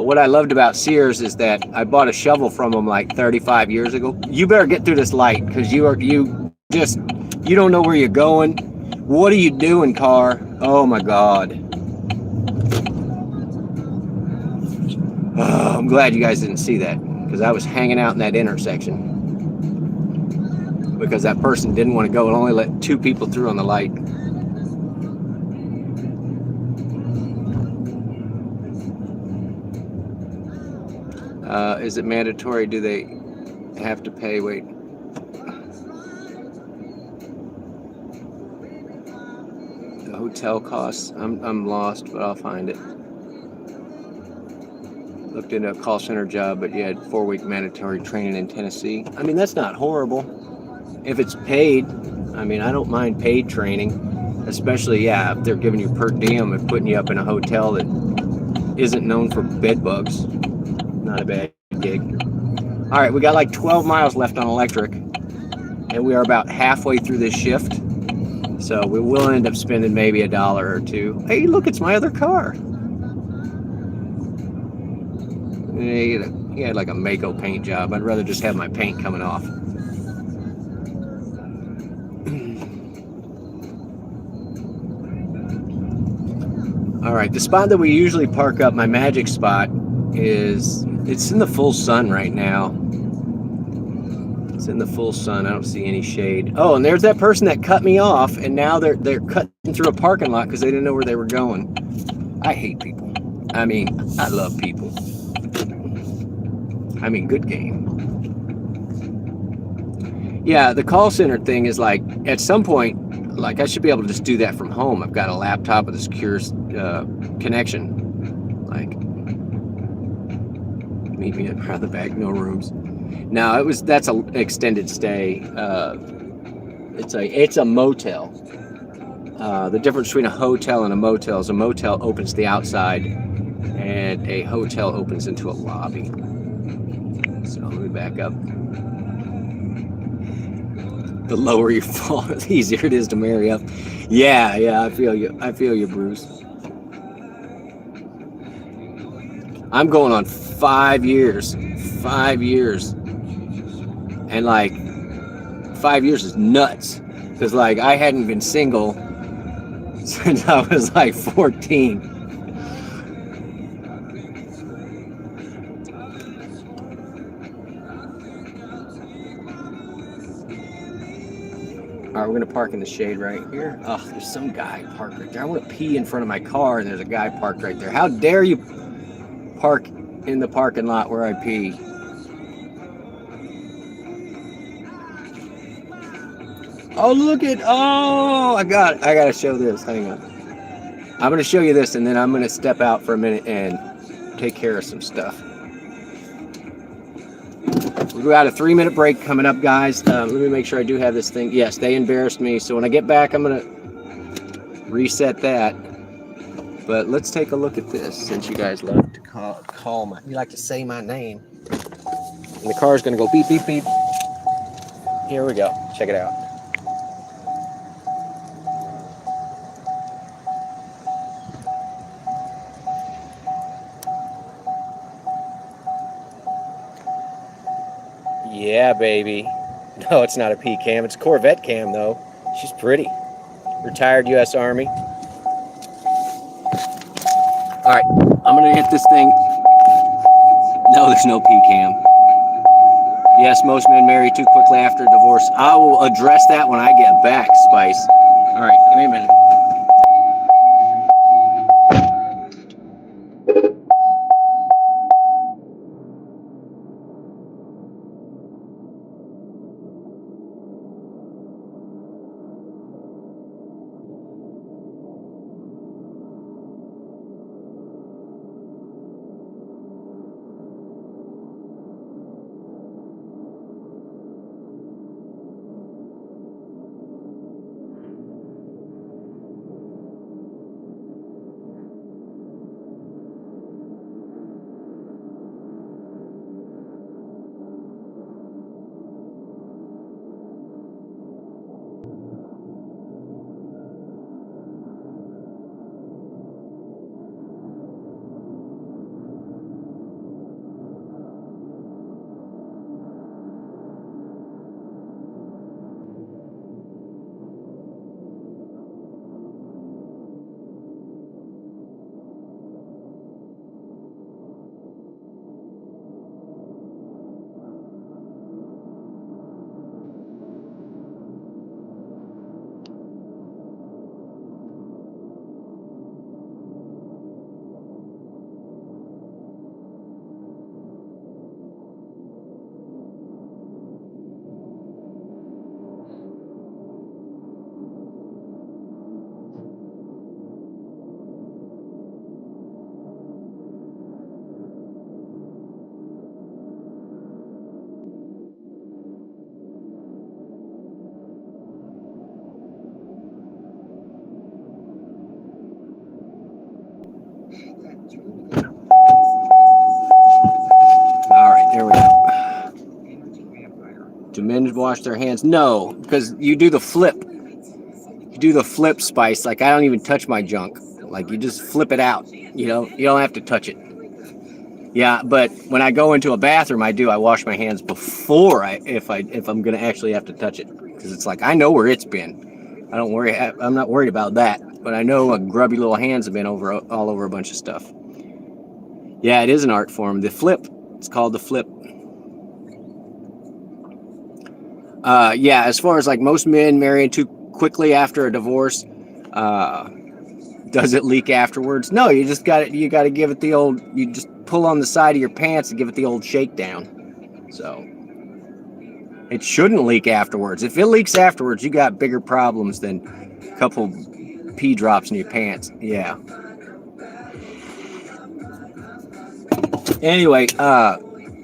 What I loved about Sears is that I bought a shovel from them like 35 years ago. You better get through this light because you don't know where you're going. What are you doing, car? Oh my God. Oh, I'm glad you guys didn't see that because I was hanging out in that intersection because that person didn't want to go and only let 2 people through on the light. Is it mandatory? Do they have to pay? Wait. The hotel costs. I'm lost, but I'll find it. Looked into a call center job, but you had 4-week mandatory training in Tennessee. I mean, that's not horrible. If it's paid, I mean, I don't mind paid training, especially, yeah, if they're giving you per diem and putting you up in a hotel that isn't known for bed bugs. Not a bad gig. All right, we got like 12 miles left on electric, and we are about halfway through this shift. So we will end up spending maybe $1 or $2. Hey, look, it's my other car. He had like a Mako paint job. I'd rather just have my paint coming off. All right, the spot that we usually park up, my magic spot, it's in the full sun right now. It's in the full sun. I don't see any shade. Oh, and there's that person that cut me off, and now they're cutting through a parking lot because they didn't know where they were going. I hate people. I mean, I love people. I mean, good game. Yeah, the call center thing is like, at some point, like I should be able to just do that from home. I've got a laptop with a secure connection. Like, meet me around the back, no rooms. No, that's an extended stay. It's a motel. The difference between a hotel and a motel is a motel opens the outside, and a hotel opens into a lobby. So let me back up. The lower you fall, the easier it is to marry up. Yeah, I feel you. I feel you, Bruce. I'm going on 5 years. 5 years. And like 5 years is nuts. Because like I hadn't been single since I was like 14. All right, we're gonna park in the shade right here. Oh, there's some guy parked right there. I want to pee in front of my car, and there's a guy parked right there. How dare you park in the parking lot where I pee? Oh, look at, oh, I gotta show this. Hang on. I'm gonna show you this, and then I'm gonna step out for a minute and take care of some stuff. We've got a 3-minute break coming up, guys. Let me make sure I do have this thing. Yes, they embarrassed me. So when I get back, I'm going to reset that. But let's take a look at this, since you guys love to call my, you like to say my name. And the car's going to go beep, beep, beep. Here we go. Check it out. Yeah, baby. No, it's not a P cam. It's a Corvette cam, though. She's pretty. Retired U.S. Army. All right, I'm going to hit this thing. No, there's no P cam. Yes, most men marry too quickly after divorce. I will address that when I get back, Spice. All right, give me a minute. men wash their hands? No, because you do the flip. You do the flip spice. Like, I don't even touch my junk. Like, you just flip it out. You know, you don't have to touch it. Yeah, but when I go into a bathroom, I wash my hands before if I'm gonna actually have to touch it, because it's like I know where it's been. I'm not worried about that, but I know grubby little hands have been all over a bunch of stuff. Yeah, it is an art form. The flip. It's called the flip. Yeah, as far as like most men marrying too quickly after a divorce, does it leak afterwards? No, you got to give it the old. You just pull on the side of your pants and give it the old shakedown. So it shouldn't leak afterwards. If it leaks afterwards, you got bigger problems than a couple pee drops in your pants. Yeah. Anyway,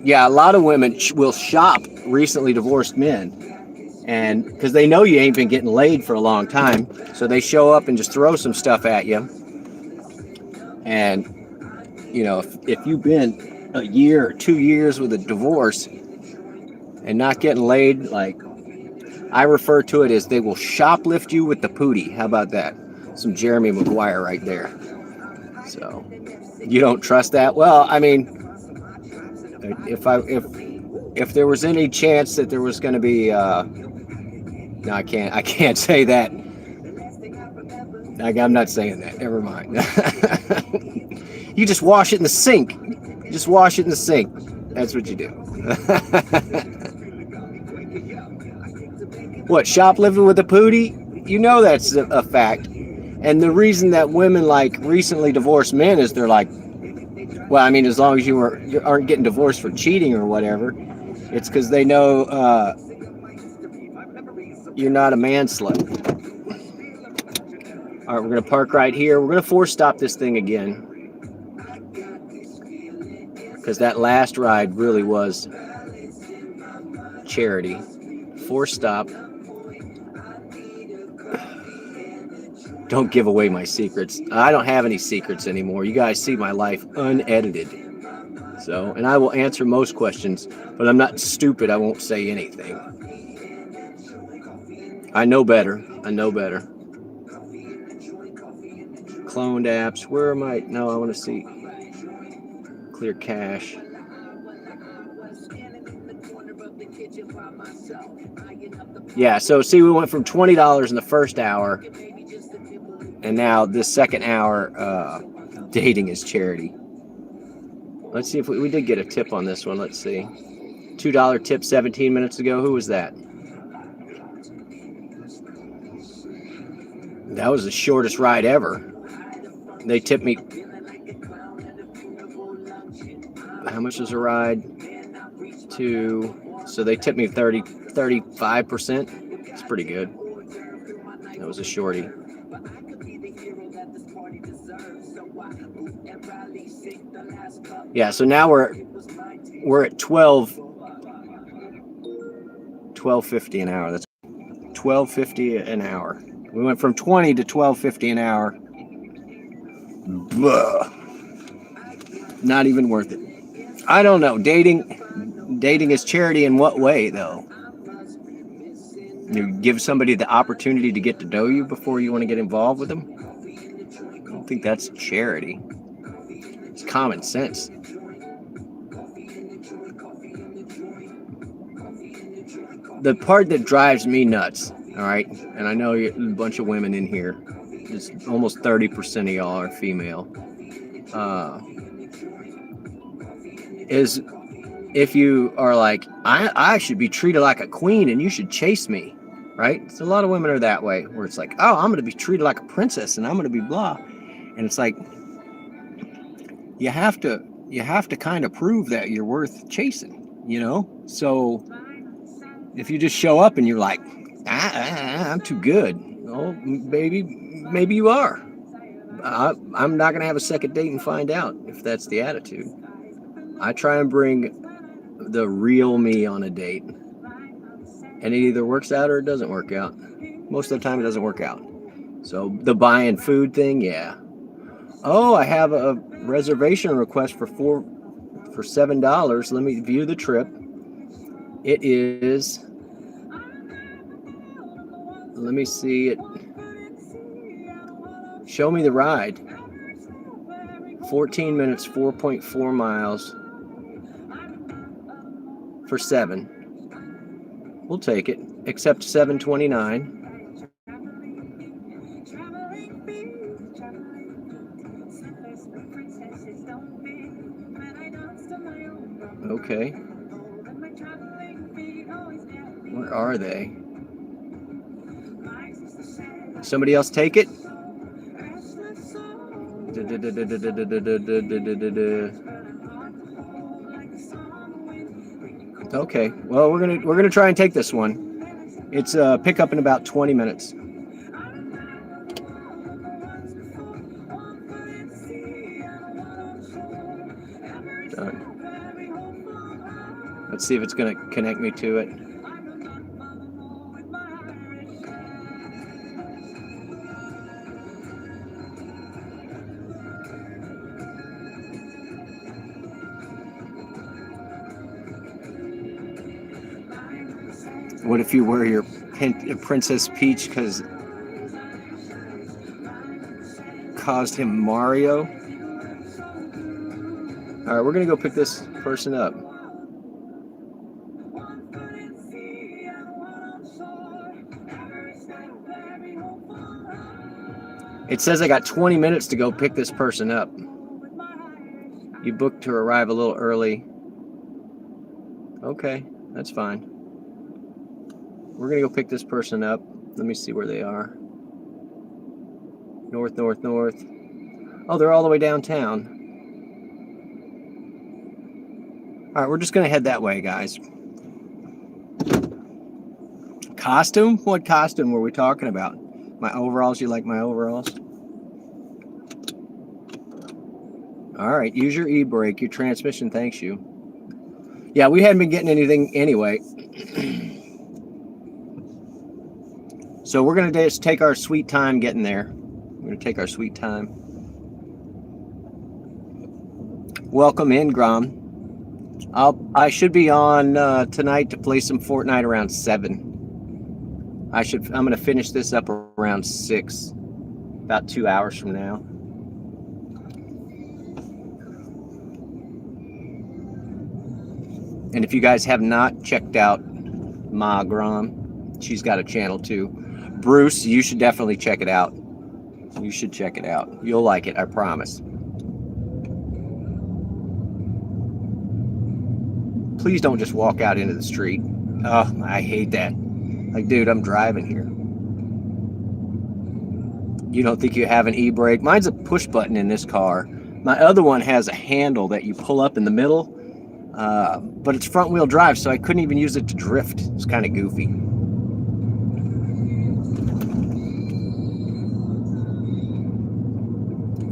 yeah, a lot of women will shop recently divorced men, and because they know you ain't been getting laid for a long time, so they show up and just throw some stuff at you. And you know, if you've been a year or 2 years with a divorce and not getting laid, like I refer to it as they will shoplift you with the pootie. How about that? Some Jeremy Maguire right there. So you don't trust that? Well, I mean, if there was any chance that there was going to be, no, I can't say that. I'm not saying that. Never mind. You just wash it in the sink. Just wash it in the sink. That's what you do. What, shoplifting with a pootie? You know that's a fact. And the reason that women like recently divorced men is they're like, well, I mean, as long as you aren't getting divorced for cheating or whatever, it's because they know you're not a man slut. All right, we're going to park right here. We're going to force stop this thing again, because that last ride really was charity. Force stop. Don't give away my secrets. I don't have any secrets anymore. You guys see my life unedited. So, and I will answer most questions, but I'm not stupid. I won't say anything. I know better. I know better. Cloned apps. Where am I? No, I want to see. Clear cache. Yeah, so see, we went from $20 in the first hour, and now this second hour, dating is charity. Let's see if we did get a tip on this one. Let's see. $2 tip 17 minutes ago. Who was that? That was the shortest ride ever. They tipped me. How much was a ride? So they tipped me 35%. It's pretty good. That was a shorty. Yeah, so now we're at 12.50 an hour. That's $12.50 an hour. We went from 20 to $12.50 an hour. Blah. Not even worth it. I don't know. Dating is charity in what way, though? You give somebody the opportunity to get to know you before you want to get involved with them? I don't think that's charity. It's common sense. The part that drives me nuts, all right, and I know a bunch of women in here, it's almost 30% of y'all are female, is if you are like, I should be treated like a queen and you should chase me, right? So a lot of women are that way, where it's like, oh, I'm going to be treated like a princess and I'm going to be blah. And it's like, you have to kind of prove that you're worth chasing, you know? So if you just show up and you're like, I'm too good. Oh, baby, maybe you are. I'm not going to have a second date and find out if that's the attitude. I try and bring the real me on a date. And it either works out or it doesn't work out. Most of the time it doesn't work out. So the buying food thing, yeah. Oh, I have a reservation request for $7. Let me view the trip. It is Let me see it. Show me the ride. 14 minutes, 4.4 miles for 7. We'll take it. Except 729. Okay. Where are they? Somebody else take it? Okay. Well, we're gonna try and take this one. It's pickup in about 20 minutes. Done. Let's see if it's gonna connect me to it. What if you wear your Princess Peach because caused him Mario? All right, we're gonna go pick this person up. It says I got 20 minutes to go pick this person up. You booked to arrive a little early. Okay, that's fine. We're gonna go pick this person up. Let me see where they are. North, north, north. Oh, they're all the way downtown. All right, we're just gonna head that way, guys. Costume? What costume were we talking about? My overalls? You like my overalls? All right, use your e-brake. Your transmission thanks you. Yeah, we hadn't been getting anything anyway. So we're going to just take our sweet time getting there. We're going to take our sweet time. Welcome in, Grom. I should be on tonight to play some Fortnite around 7. I'm going to finish this up around 6, about 2 hours from now. And if you guys have not checked out Ma Grom, she's got a channel too. Bruce, you should definitely check it out. You should check it out. You'll like it, I promise. Please don't just walk out into the street. Oh, I hate that. Like, dude, I'm driving here. You don't think you have an e-brake? Mine's a push button in this car. My other one has a handle that you pull up in the middle, but it's front wheel drive, so I couldn't even use it to drift. It's kind of goofy.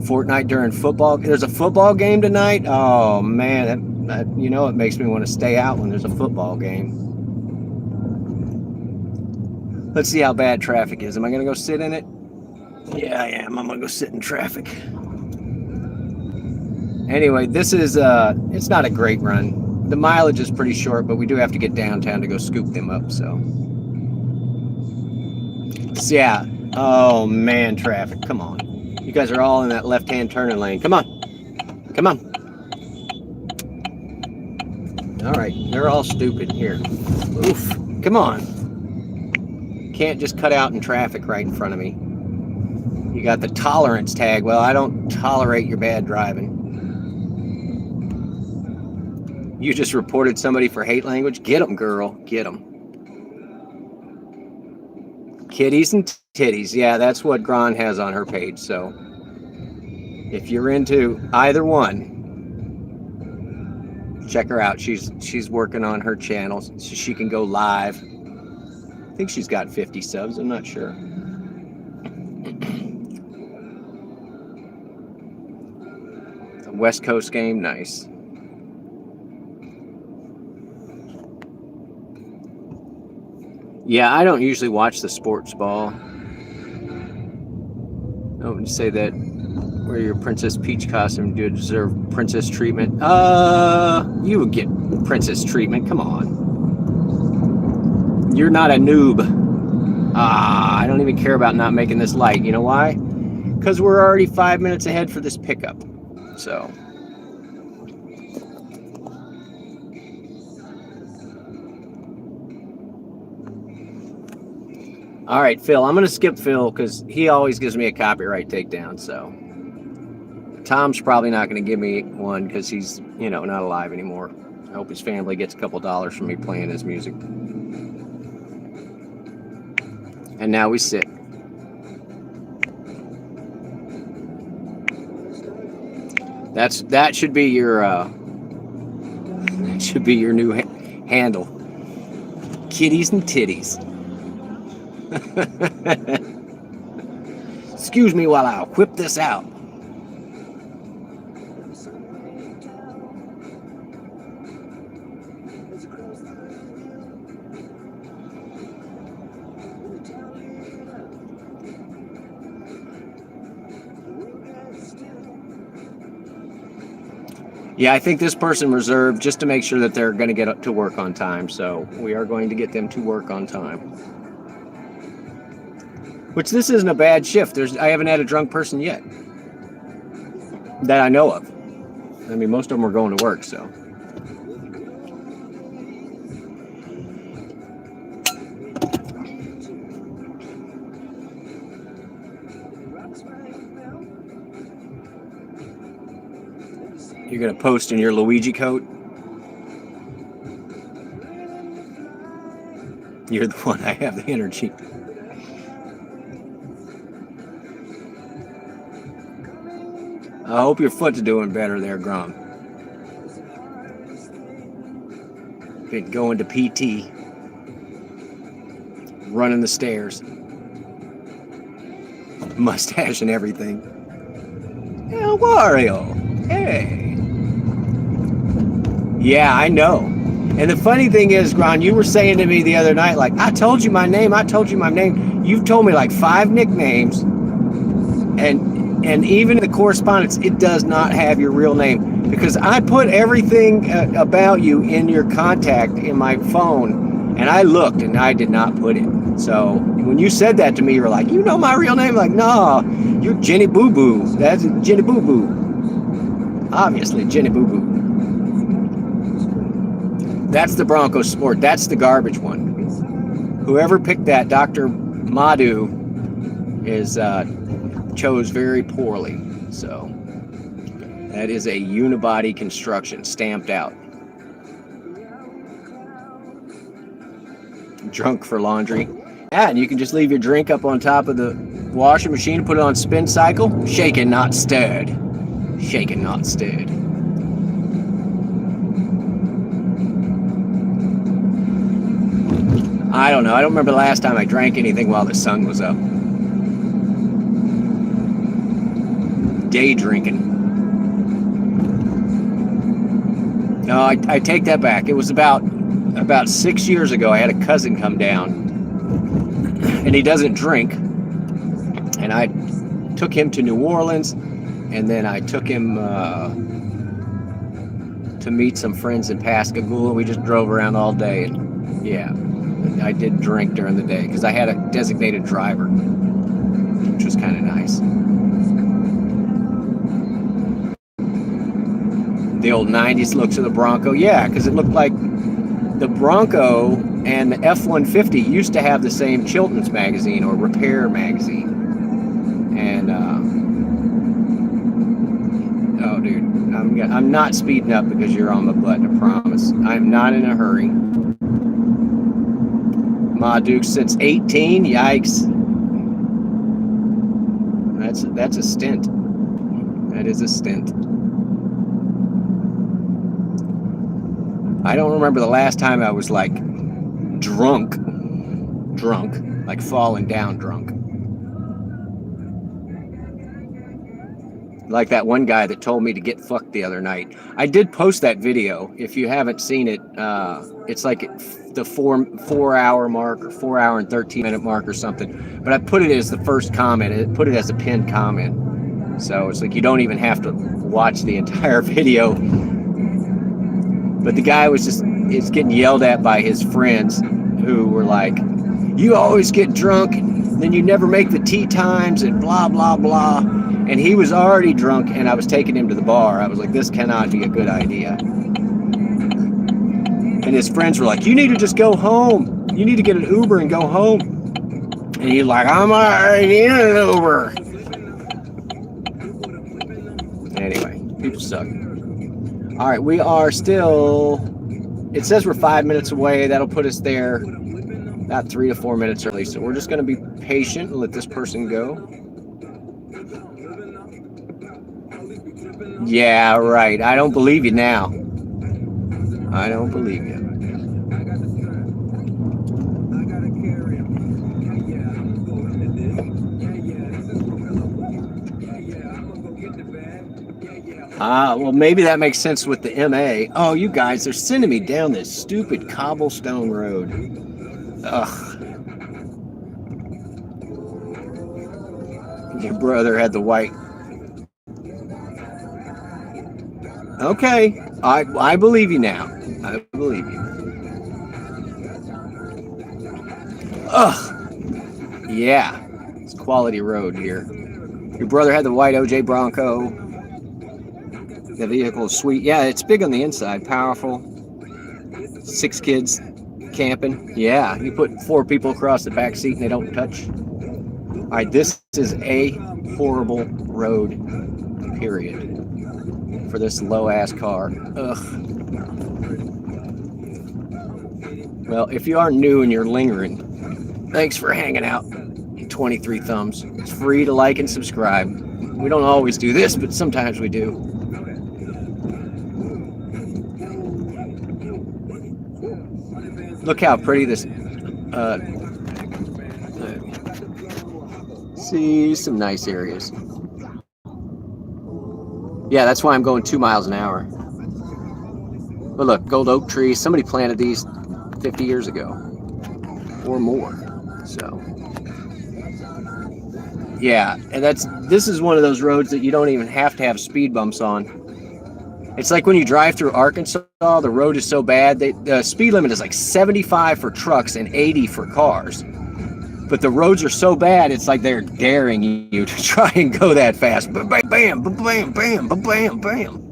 Fortnite during football. There's a football game tonight. Oh man, you know it makes me want to stay out when there's a football game. Let's see how bad traffic is. Am I gonna go sit in it? Yeah, I am. I'm gonna go sit in traffic. Anyway, this is it's not a great run. The mileage is pretty short, but we do have to get downtown to go scoop them up. So yeah. Oh man, traffic. Come on. You guys are all in that left-hand turning lane. Come on. Come on. All right. They're all stupid here. Oof. Come on. Can't just cut out in traffic right in front of me. You got the tolerance tag. Well, I don't tolerate your bad driving. You just reported somebody for hate language? Get them, girl. Get them. Kitties and titties. Yeah, that's what Gron has on her page. So if you're into either one, check her out. She's working on her channel so she can go live. I think she's got 50 subs. I'm not sure. The West Coast game. Nice. Yeah, I don't usually watch the sports ball. I wouldn't say that wear your Princess Peach costume do deserve princess treatment. You would get princess treatment. Come on. You're not a noob. I don't even care about not making this light. You know why? Because we're already 5 minutes ahead for this pickup. So. All right, Phil. I'm going to skip Phil because he always gives me a copyright takedown. So. Tom's probably not going to give me one because he's, you know, not alive anymore. I hope his family gets a couple dollars from me playing his music. And now we sit. That should be your new handle. Kitties and titties. Excuse me while I whip this out. Yeah, I think this person reserved just to make sure that they're going to get up to work on time. So we are going to get them to work on time. Which this isn't a bad shift. I haven't had a drunk person yet that I know of. I mean, most of them are going to work, so. You're going to post in your Luigi coat? You're the one. I have the energy. I hope your foot's doing better there, Grom. Been going to PT. Running the stairs. Mustache and everything. Yeah, Wario. Hey. Yeah, I know. And the funny thing is, Gron, you were saying to me the other night, like, I told you my name. You've told me like 5 nicknames. And even in the correspondence, it does not have your real name. Because I put everything about you in your contact in my phone. And I looked and I did not put it. So when you said that to me, you were like, you know my real name? Like, no, you're Jenny Boo Boo. That's Jenny Boo Boo. Obviously, Jenny Boo Boo. That's the Bronco Sport. That's the garbage one. Whoever picked that, Dr. Madhu, chose very poorly. So that is a unibody construction, stamped out. Drunk for laundry. Yeah, and you can just leave your drink up on top of the washing machine, put it on spin cycle. Shaken, not stirred. Shaken, not stirred. I don't know. I don't remember the last time I drank anything while the sun was up. Day drinking. No, I take that back. It was about 6 years ago. I had a cousin come down, and he doesn't drink. And I took him to New Orleans, and then I took him to meet some friends in Pascagoula. We just drove around all day, and yeah. I did drink during the day because I had a designated driver, which was kind of nice. The old 90s looks of the Bronco. Yeah, because it looked like the Bronco and the F-150 used to have the same Chilton's magazine or Repair magazine. And, oh, dude, I'm not speeding up because you're on my butt, I promise. I'm not in a hurry. Ma Duke since 18, yikes. That's a stint. That is a stint. I don't remember the last time I was like drunk, like falling down drunk. Like that one guy that told me to get fucked the other night. I did post that video. If you haven't seen it, it's like the 4 hour mark or 4 hour and 13 minute mark or something. But I put it as the first comment. I put it as a pinned comment. So it's like you don't even have to watch the entire video. But the guy was it's getting yelled at by his friends who were like, You always get drunk, and then you never make the tea times, and blah, blah, blah. And he was already drunk, and I was taking him to the bar. I was like, this cannot be a good idea. And his friends were like, you need to just go home. You need to get an Uber and go home. And he's like, I'm already in an Uber. Anyway, people suck. All right, we are still, it says we're 5 minutes away. That'll put us there about 3 to 4 minutes early. So we're just going to be patient and let this person go. Yeah, right. I don't believe you now. I don't believe you. Well, maybe that makes sense with the MA. Oh, you guys, they're sending me down this stupid cobblestone road. Ugh. Your brother had the white. Okay, I believe you now. I believe you. Ugh. Yeah, it's quality road here. Your brother had the white OJ Bronco. The vehicle is sweet. Yeah, it's big on the inside. Powerful. 6 kids camping. Yeah, you put 4 people across the back seat and they don't touch. All right, this is a horrible road, period, for this low-ass car. Ugh. Well, if you are new and you're lingering, thanks for hanging out. 23 thumbs. It's free to like and subscribe. We don't always do this, but sometimes we do. Look how pretty this, see some nice areas. Yeah, that's why I'm going 2 miles an hour. But look, gold oak trees. Somebody planted these 50 years ago or more. So, yeah, and this is one of those roads that you don't even have to have speed bumps on. It's like when you drive through Arkansas, the road is so bad. The speed limit is like 75 for trucks and 80 for cars. But the roads are so bad, it's like they're daring you to try and go that fast. Bam, bam, bam, bam, bam, bam, bam.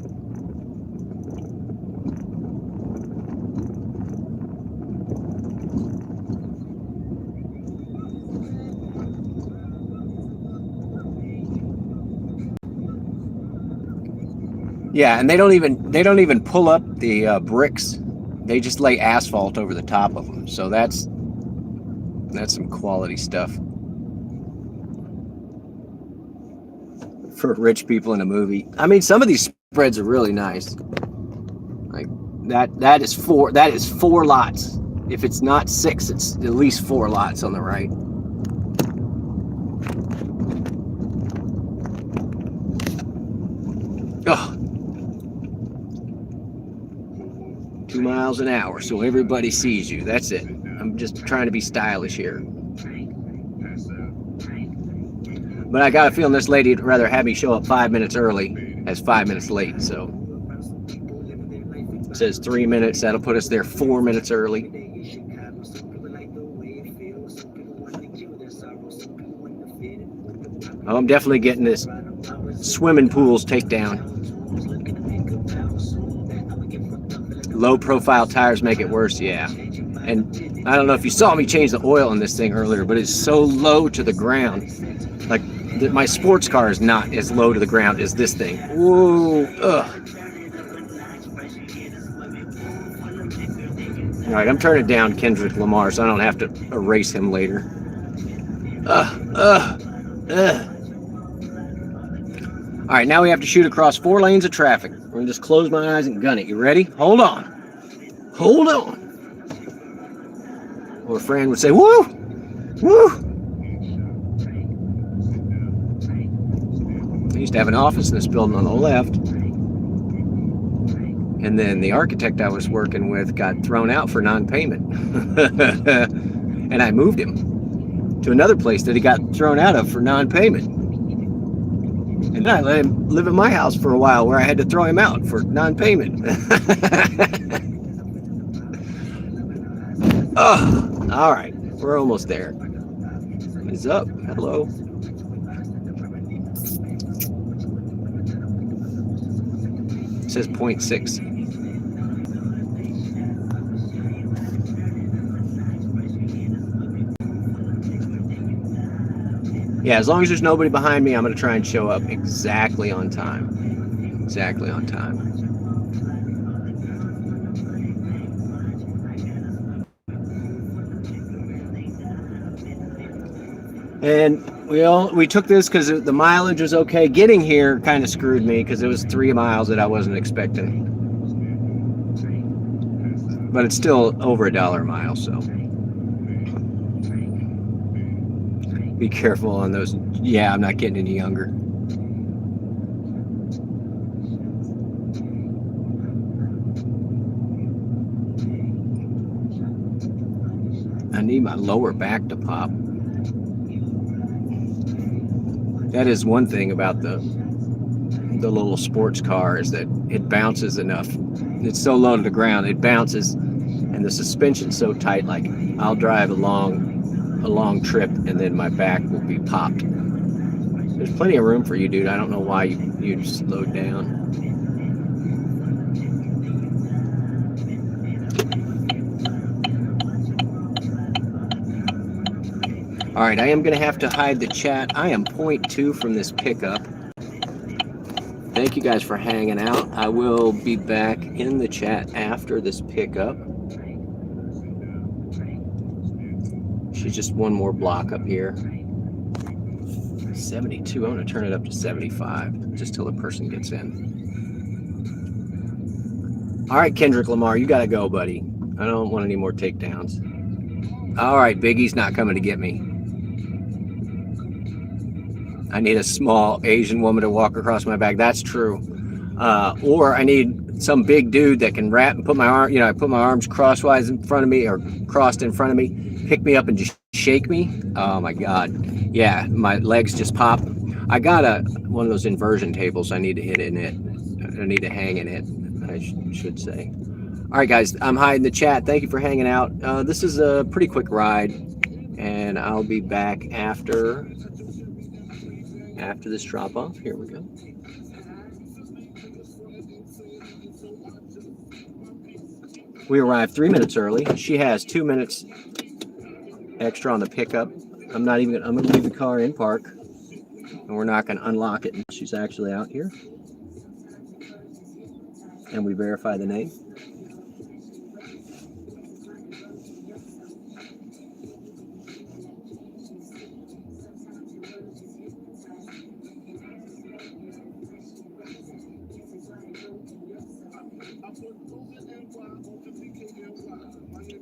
Yeah, and they don't even pull up the bricks. They just lay asphalt over the top of them. So that's some quality stuff for rich people in a movie. I mean, some of these spreads are really nice. Like that is 4 lots. If it's not 6, it's at least 4 lots on the right. Oh. 2 miles an hour, so everybody sees you. That's it. I'm just trying to be stylish here. But I got a feeling this lady would rather have me show up 5 minutes early as 5 minutes late. So it says 3 minutes. That'll put us there 4 minutes early. Oh, I'm definitely getting this swimming pools takedown. Low profile tires make it worse, yeah. And I don't know if you saw me change the oil in this thing earlier, but it's so low to the ground. Like, my sports car is not as low to the ground as this thing. Whoa, ugh. All right, I'm turning down Kendrick Lamar so I don't have to erase him later. All right, now we have to shoot across 4 lanes of traffic. We're gonna just close my eyes and gun it. You ready? Hold on. Hold on. Or a friend would say, woo! Woo! I used to have an office in this building on the left. And then the architect I was working with got thrown out for non-payment. And I moved him to another place that he got thrown out of for non-payment. And I let him live at my house for a while where I had to throw him out for non-payment. Oh, all right. We're almost there. It's up. Hello. It says 0.6. Yeah, as long as there's nobody behind me, I'm going to try and show up exactly on time. Exactly on time. And we took this because the mileage was okay. Getting here kind of screwed me because it was 3 miles that I wasn't expecting. But it's still over $1 a mile, so be careful on those. Yeah, I'm not getting any younger. I need my lower back to pop. That is one thing about the little sports car, is that it bounces enough. It's so low to the ground, it bounces, and the suspension's so tight. Like, I'll drive a long trip, and then my back will be popped. There's plenty of room for you, dude. I don't know why you slowed down. All right, I am going to have to hide the chat. I am 0.2 from this pickup. Thank you guys for hanging out. I will be back in the chat after this pickup. She's just one more block up here. 72. I'm going to turn it up to 75 just till the person gets in. All right, Kendrick Lamar, you got to go, buddy. I don't want any more takedowns. All right, Biggie's not coming to get me. I need a small Asian woman to walk across my back. That's true. Or I need some big dude that can wrap and put my arm, I put my arms crosswise in front of me or crossed in front of me, pick me up and just shake me. Oh my God. Yeah, my legs just pop. I got one of those inversion tables. I need to hit in it. I need to hang in it, I should say. All right, guys, I'm hiding the chat. Thank you for hanging out. This is a pretty quick ride, and I'll be back after this drop off. Here we go. We arrived 3 minutes early. She has 2 minutes extra on the pickup. I'm gonna leave the car in park, and we're not gonna unlock it until she's actually out here. And we verify the name.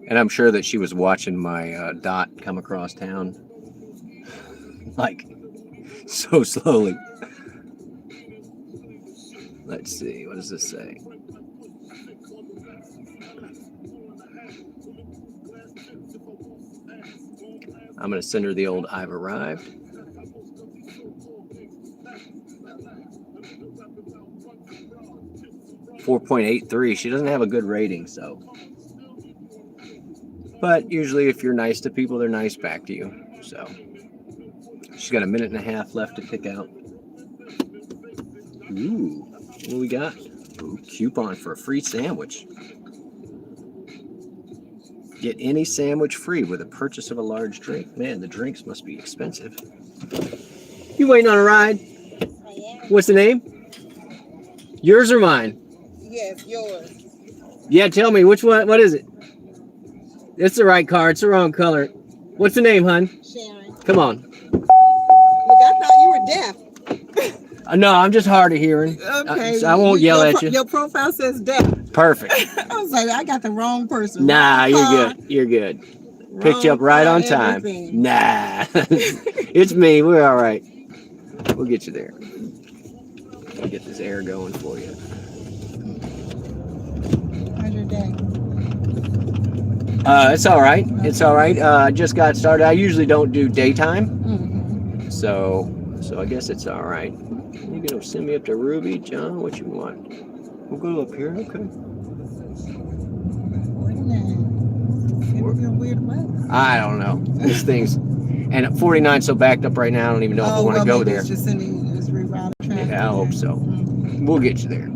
And I'm sure that she was watching my dot come across town, like, so slowly. Let's see, what does this say? I'm going to send her the old "I've arrived." .83. She doesn't have a good rating, so. But usually if you're nice to people, they're nice back to you. So she's got 1.5 minutes left to pick out. Ooh, what do we got? Ooh, coupon for a free sandwich. Get any sandwich free with a purchase of a large drink. Man, the drinks must be expensive. You waiting on a ride? I am. What's the name? Yours or mine? Yes, yours. Yeah, tell me, which one? What is it? It's the right car. It's the wrong color. What's the name, hon? Sharon. Come on. Look, I thought you were deaf. No, I'm just hard of hearing. Okay. So I won't yell at you. Your profile says deaf. Perfect. I was like, I got the wrong person. Nah, Wrong you're car, good. You're good. wrong Picked you up right car, on time. everything. Nah. It's me. We're all right. We'll get you there. I'll get this air going for you. How's your day? It's all right. It's all right. I just got started. I usually don't do daytime. Mm-hmm. So I guess it's all right. You gonna send me up to Ruby, John? What you want? We'll go up here. Okay. 49. feel weird what? I don't know. This thing's and 49's so backed up right now. I don't even know if I want to go there. It's just sending this rerouted traffic. Yeah, I hope so. Mm-hmm. We'll get you there.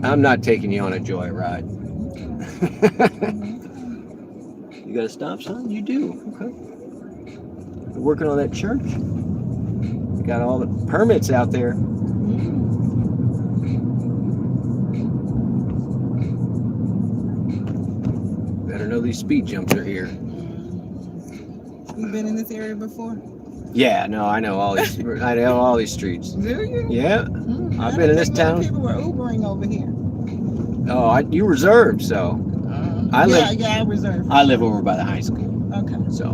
I'm not taking you on a joyride. You got a stop sign? You do. Okay. You're working on that church? Got all the permits out there. Better know these speed jumps are here. You've been in this area before? Yeah, no, I know all these. I know all these streets. Do you? Yeah, I've been in this town. People were Ubering over here. Oh, you reserved, so I live. Yeah, I reserved. I live over by the high school. Okay. So,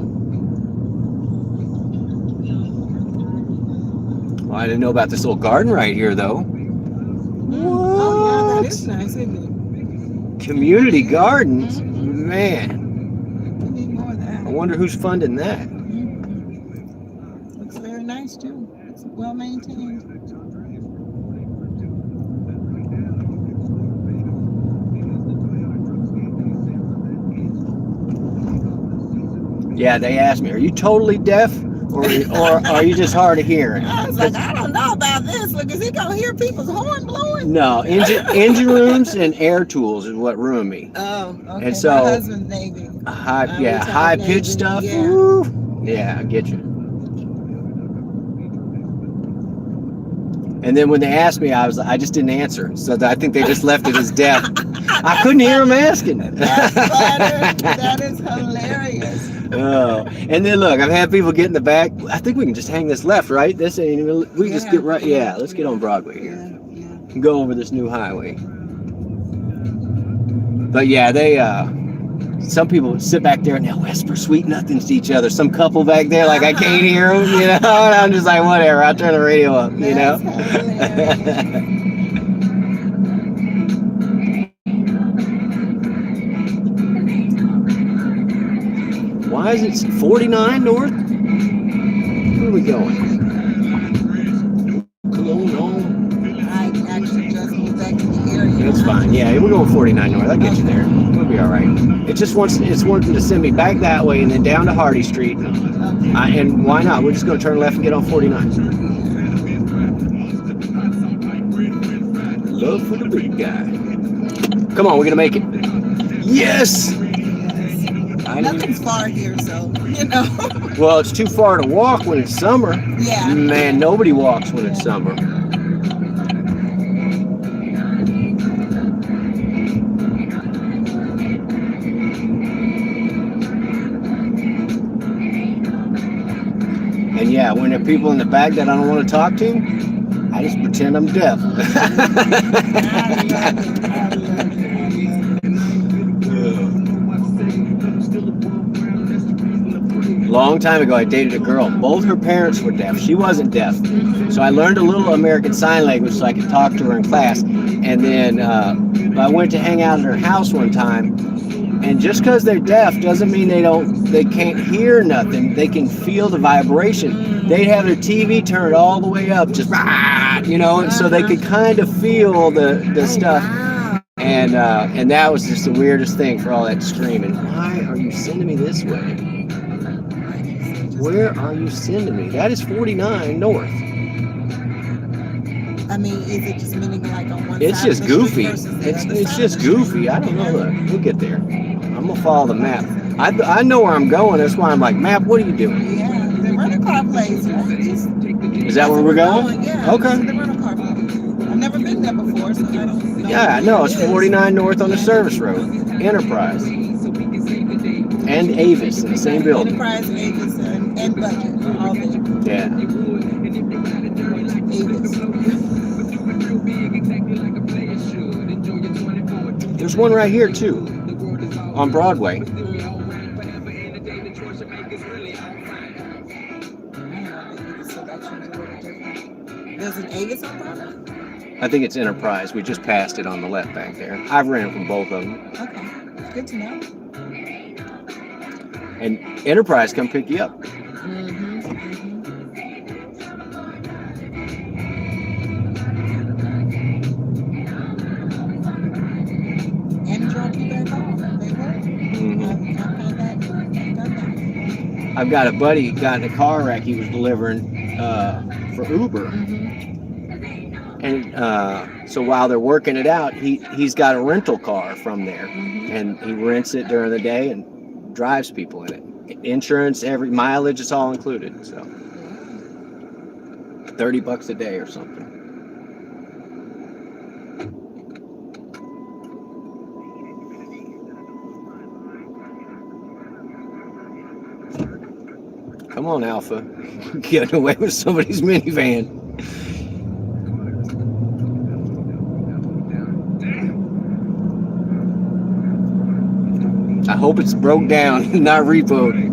well, I didn't know about this little garden right here, though. What? Oh, yeah, that is nice, isn't it? Community gardens, man. We need more of that. I wonder who's funding that. Looks very nice too. It's well maintained. Yeah, they asked me, "Are you totally deaf, or are you just hard of hearing?" I was like, I don't know about this. Look, is he gonna hear people's horn blowing? No, engine rooms and air tools is what ruined me. Oh, okay. And so, my husband's Navy. High pitched stuff. Yeah. Woo. Yeah, I get you. And then when they asked me, I just didn't answer. So I think they just left it as deaf. I couldn't hear them asking. That's funny. That is hilarious. Oh, and then look, I've had people get in the back. I think we can just hang this left, right? This ain't even. We just get right. Yeah, let's get on Broadway here. Yeah. Go over this new highway. But yeah, they. Some people sit back there and they'll whisper sweet nothings to each other. Some couple back there, like I can't hear them, you know. And I'm just like, whatever. I'll turn the radio up, you know. Why is it 49 north? Where are we going? I actually just moved back to the area. It's fine. Yeah, we're going 49 north. I'll get you there. We'll be all right. It's wanting to send me back that way and then down to Hardy Street. And why not? We're just going to turn left and get on 49. Love for the big guy. Come on, we're going to make it. Yes! Nothing's far here, so, you know. Well, it's too far to walk when it's summer. Yeah. Man, nobody walks when it's summer. And yeah, when there are people in the back that I don't want to talk to, I just pretend I'm deaf. Long time ago, I dated a girl. Both her parents were deaf. She wasn't deaf. So I learned a little American Sign Language so I could talk to her in class. And then I went to hang out at her house one time. And just because they're deaf doesn't mean they can't hear nothing. They can feel the vibration. They'd have their TV turned all the way up, just you know, and so they could kind of feel the stuff. And that was just the weirdest thing for all that screaming. Why are you sending me this way? Where are you sending me? That is 49 north. I mean, is it just meaning like on one It's side just of the street goofy. versus the other It's side? just goofy. I don't know. Look, we'll get there. I'm gonna follow the map. I know where I'm going. That's why I'm like, map. What are you doing? Yeah, the rental car place. Right? Is that where we're going? Yeah. Okay. The rental car place. I've never been there before, so I don't know. Yeah, no, it's 49 north on the service road. Enterprise. And Avis in the same building. Enterprise, Avis, and Budget, all there. Yeah. Avis. There's one right here too, on Broadway. There's an Avis on Broadway? I think it's Enterprise. We just passed it on the left back there. I've ran from both of them. Okay, good to know. And Enterprise come pick you up. And drop you back off. They will. I've had that I've got a buddy got in a car wreck. He was delivering for Uber, and so while they're working it out, he's got a rental car from there, and he rents it during the day and drives people in it. Insurance, every mileage, is all included. So $30 a day or something. Come on, Alpha. Getting away with somebody's minivan. I hope it's broke down, not repoed.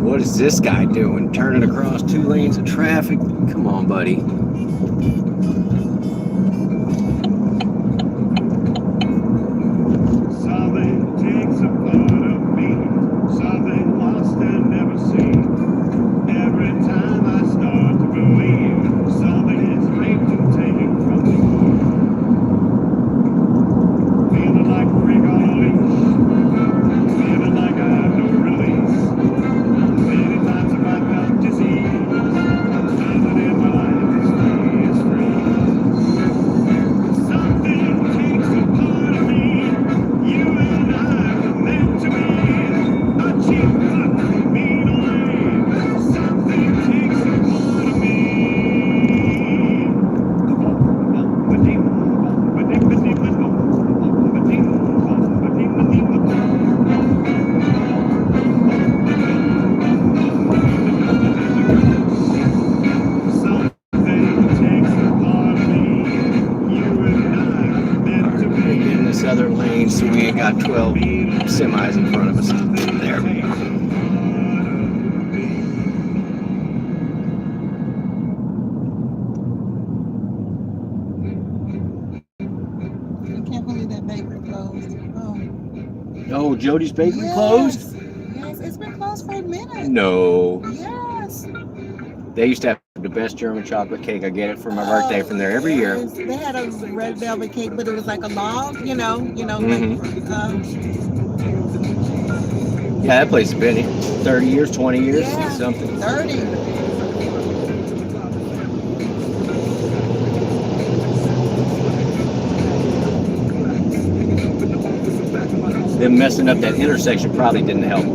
What is this guy doing? Turning across 2 lanes of traffic? Come on, buddy. Something takes a part of me, something lost and never seen. Every time I start to believe, something is raped and taken from me. Feeling like a rig on a leash, feeling like I have no release. Many times have I felt disease, nothing in my life is free. Something takes a part of me, you and I were meant to be. A cheap fuck mean away. Something takes a part of me. Get in this other lane so we ain't got 12 semis in front of us. There we go. I can't believe that bakery closed. Oh, Jody's Bakery Yes. closed? Yes, it's been closed for a minute. No. Yes. They used to have the best German chocolate cake. I get it for my birthday from there every year. Yes. They had a red velvet cake, but it was like a log, Mhm. like, Yeah, that place has been here 30 years, 20 years, Yeah. something. 30. Them messing up that intersection probably didn't help.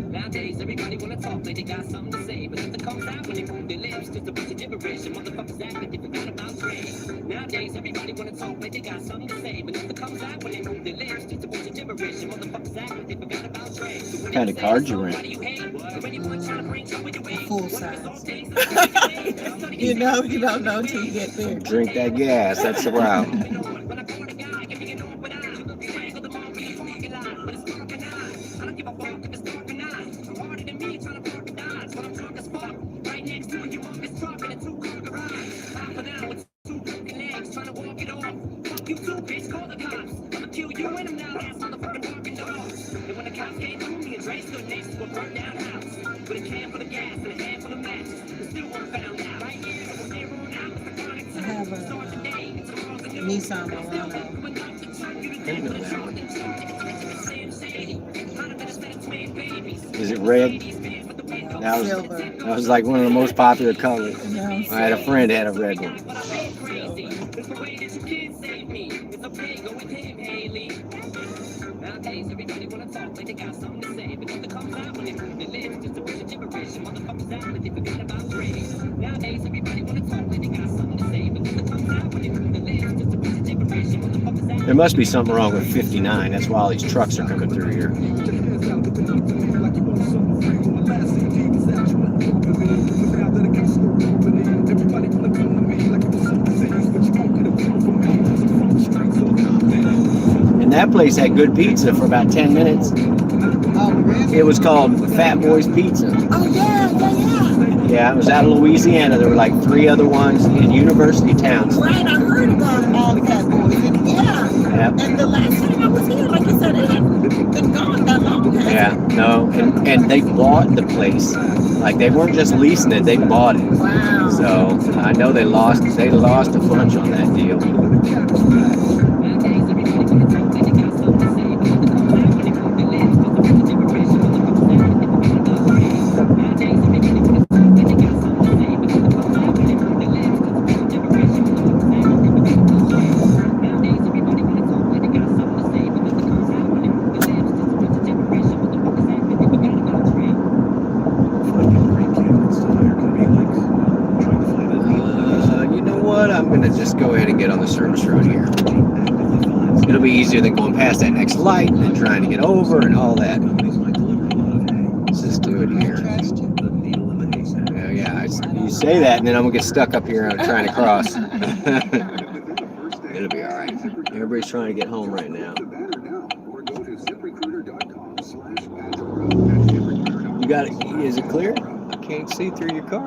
Nowadays, everybody wanna talk like they got something to say, but nothing comes out when they move their lips. Just a bunch of gibberish, and motherfuckers act like they forgot about trade. Nowadays, everybody wanna talk like they got something to say, but nothing comes out when they move their lips. Just a bunch of gibberish, and motherfuckers act like they forgot about trade. So What kind of cards you rent? Full size. You don't know until you get there. Drink that gas. That's the route. I have a Nissan Murano. Didn't know that one. Is it red? That Silver. was like one of the most popular colors. No, I had a friend that had a red one. Nowadays, everybody wanna talk like they got something to say, but nothing comes out when they move their lips. Just a bunch of gibberish, and motherfuckers act like they forgot about trade. Nowadays, everybody wanna talk like they got something to say, but nothing comes out when they move their lips. Just a bunch of gibberish. There must be something wrong with 59. That's why all these trucks are coming through here. And that place had good pizza for about 10 minutes. Oh, really? It was called Fat Boy's Pizza. Oh, yeah. Yeah, it was out of Louisiana. There were like 3 other ones in university towns. Right, I heard about all the Fat Boys. And Yep. And the last time I was here, like you said, it hadn't been gone that long. Yeah, no, and they bought the place. Like they weren't just leasing it; they bought it. Wow. So I know they lost a bunch on that deal. I'm gonna just go ahead and get on the service road here. It'll be easier than going past that next light and then trying to get over and all that. Let's just do it here. Yeah, you say that and then I'm gonna get stuck up here and I'm trying to cross. It'll be all right. Everybody's trying to get home right now. You got it? Is it clear? I can't see through your car.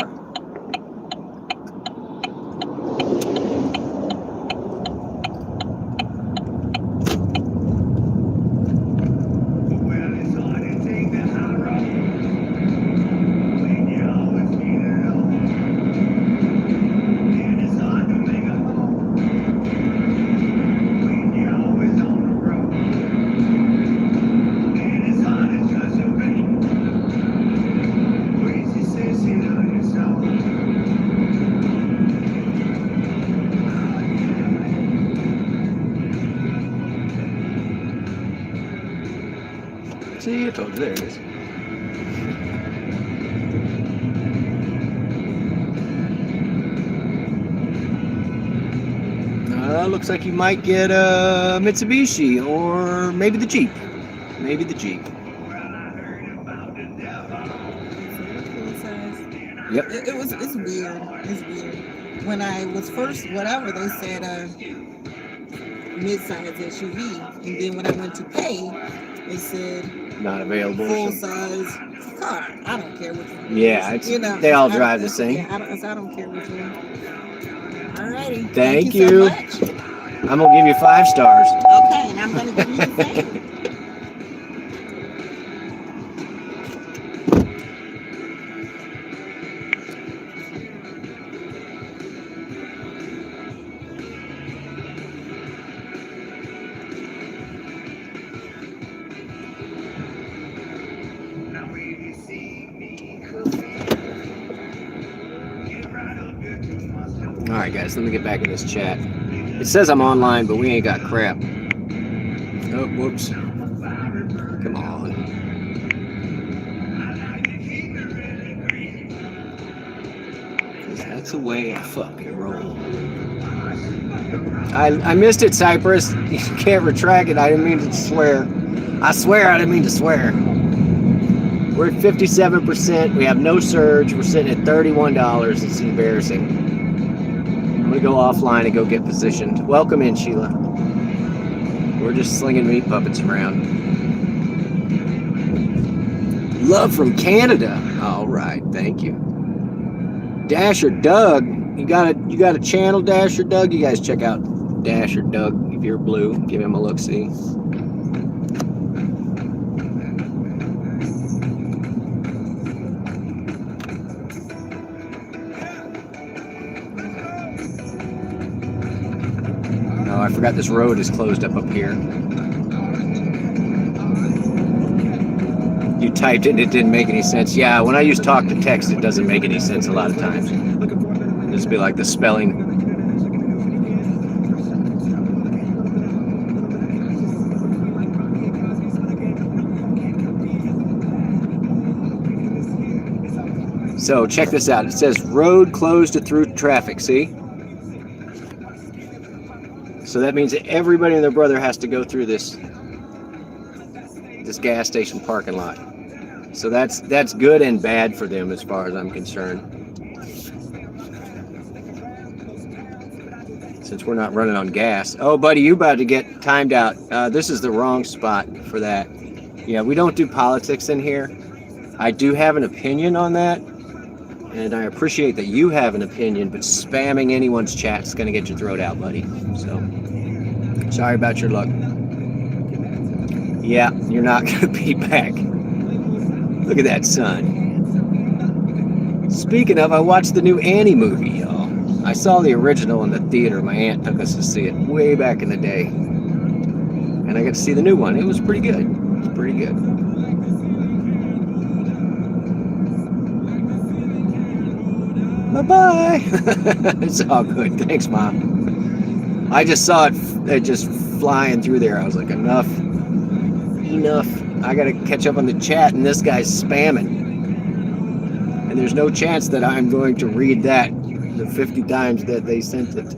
See, I told you, there it is. Looks like you might get a Mitsubishi or maybe the Jeep. Maybe the Jeep. Yep. It's weird. It's weird. When I was first, whatever, they said mid-size SUV. And then when I went to pay, they said not available. Full-size car. I don't care which one. Yeah, it's, they all drive the same. Yeah, I don't care which one. Alrighty. Thank you. So much. I'm going to give you 5 stars. Okay, and I'm going to give you the same. Alright guys, let me get back in this chat. It says I'm online, but we ain't got crap. Oh, whoops. Come on. That's the way I fucking roll. I missed it, Cypress. You can't retract it. I didn't mean to swear. I swear I didn't mean to swear. We're at 57%. We have no surge. We're sitting at $31. It's embarrassing. I'm going to go offline and go get positioned. Welcome in, Sheila. We're just slinging meat puppets around. Love from Canada. All right, thank you. Dasher Doug. You got a channel, Dasher Doug? You guys check out Dasher Doug if you're blue. Give him a look-see. I forgot this road is closed up here. You typed it and it didn't make any sense. Yeah, when I use talk to text, it doesn't make any sense a lot of times. It'll just be like the spelling. So check this out. It says road closed to through traffic. See? So that means that everybody and their brother has to go through this gas station parking lot. So that's good and bad for them as far as I'm concerned. Since we're not running on gas. Oh, buddy, you about to get timed out. This is the wrong spot for that. Yeah, we don't do politics in here. I do have an opinion on that, and I appreciate that you have an opinion, but spamming anyone's chat is going to get your throat out, buddy. So, sorry about your luck. Yeah, you're not going to be back. Look at that sun. Speaking of, I watched the new Annie movie, y'all. I saw the original in the theater. My aunt took us to see it way back in the day. And I got to see the new one. It was pretty good. It was pretty good. Bye-bye. It's all good. Thanks, Mom. I just saw it just flying through there. I was like, enough. I got to catch up on the chat, and this guy's spamming. And there's no chance that I'm going to read that the 50 times that they sent it.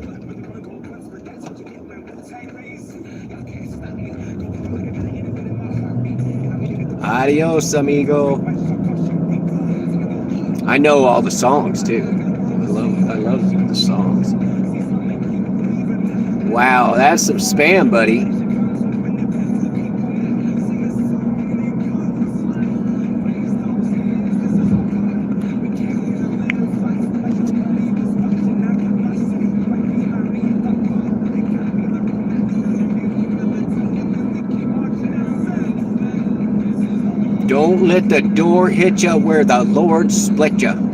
Adios, amigo. I know all the songs too. I love the songs. Wow, that's some spam, buddy. Don't let the door hit you where the Lord split you.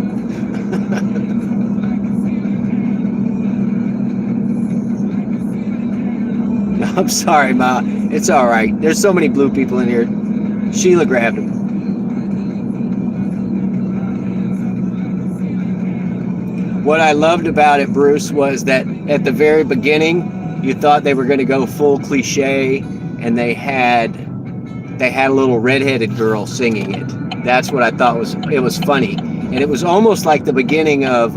I'm sorry, Ma. It's all right. There's so many blue people in here. Sheila grabbed him. What I loved about it, Bruce, was that at the very beginning, you thought they were going to go full cliche, and they had a little redheaded girl singing it. That's what I thought was funny. And it was almost like the beginning of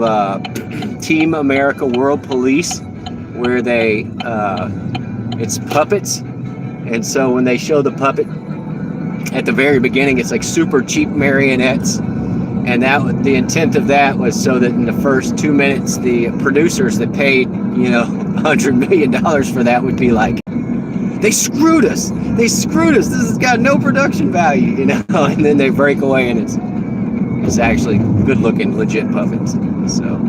Team America World Police, where it's puppets. And so when they show the puppet at the very beginning, it's like super cheap marionettes. And the intent of that was so that in the first 2 minutes, the producers that paid, $100 million for that would be like, they screwed us. This has got no production value, And then they break away, and it's actually good-looking, legit puppets. So.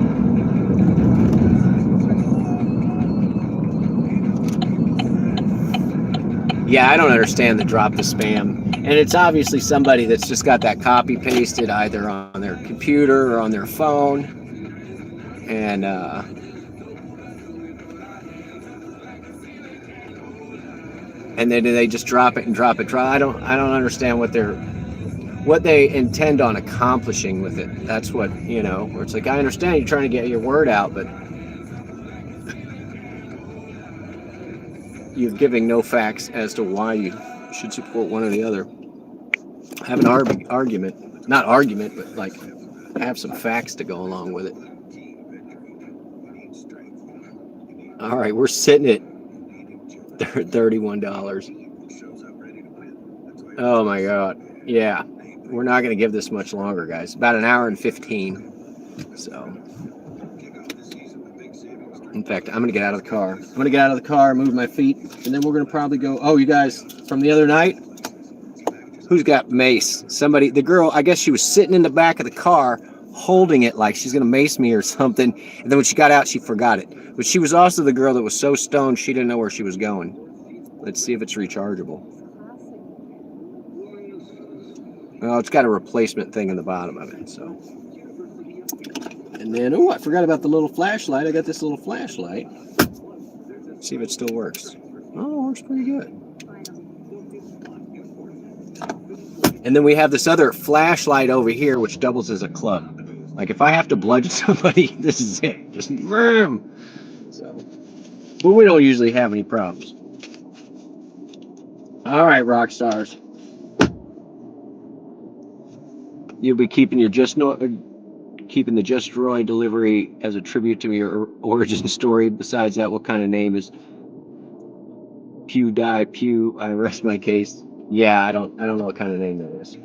Yeah, I don't understand the drop the spam. And it's obviously somebody that's just got that copy pasted either on their computer or on their phone. And then they just drop it. I don't understand what they intend on accomplishing with it. That's what, where it's like, I understand you're trying to get your word out, but you're giving no facts as to why you should support one or the other. Have an argument. Not argument, but like have some facts to go along with it. All right, we're sitting at $31. Oh my God. Yeah. We're not going to give this much longer, guys. About an hour and 15. So, in fact, I'm going to get out of the car. Move my feet, and then we're going to probably go. Oh, you guys, from the other night, who's got mace? Somebody, the girl, I guess she was sitting in the back of the car holding it like she's going to mace me or something. And then when she got out, she forgot it. But she was also the girl that was so stoned she didn't know where she was going. Let's see if it's rechargeable. Oh, it's got a replacement thing in the bottom of it. So, and then, I forgot about the little flashlight. I got this little flashlight. Let's see if it still works. Oh, it works pretty good. And then we have this other flashlight over here, which doubles as a club. Like if I have to bludgeon somebody, this is it. Just boom. So, but we don't usually have any problems. All right, rock stars. You'll be keeping the Just Droid delivery as a tribute to your origin story. Besides that, what kind of name is Pew die, pew. I rest my case. Yeah, I don't know what kind of name that is.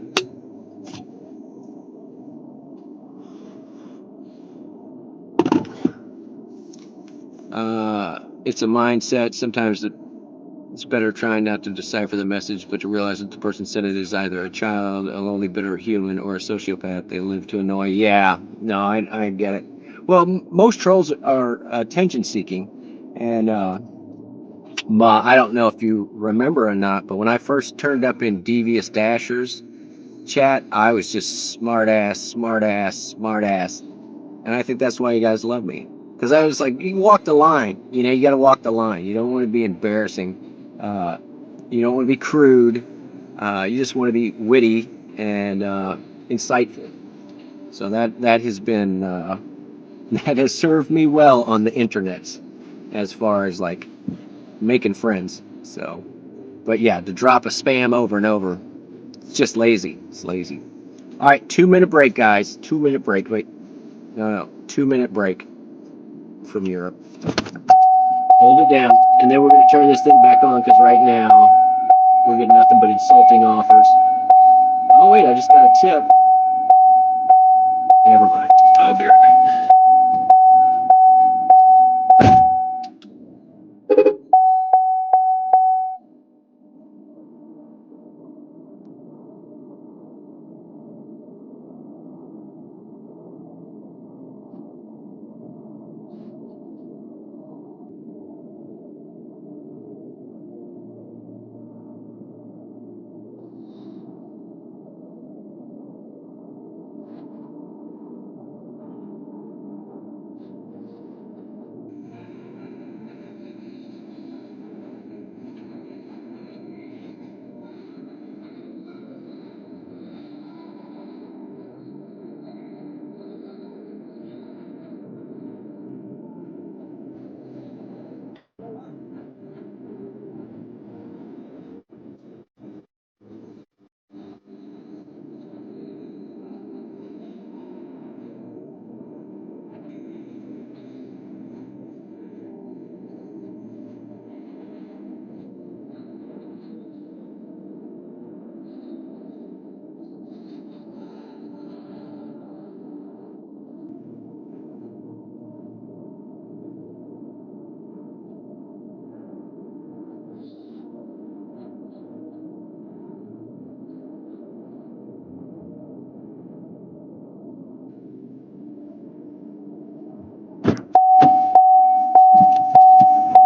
It's a mindset. Sometimes it's better trying not to decipher the message, but to realize that the person said it is either a child, a lonely, bitter human, or a sociopath. They live to annoy. Yeah, no, I get it. Well, most trolls are attention seeking, and I don't know if you remember or not, but when I first turned up in Devious Dashers chat, I was just smart ass, smart ass, smart ass. And I think that's why you guys love me. Because I was like, you walk the line. You know, you got to walk the line. You don't want to be embarrassing. You don't want to be crude. You just want to be witty and insightful. So that has been that has served me well on the internet, as far as like making friends. So, but yeah, to drop a spam over and over, it's just lazy. It's lazy. All right, 2 minute break, guys. 2 minute break. Wait, no, 2 minute break from Europe. Hold it down, and then we're going to turn this thing back on because right now we're getting nothing but insulting offers. Oh wait, I just got a tip. Never mind. I'll be right back.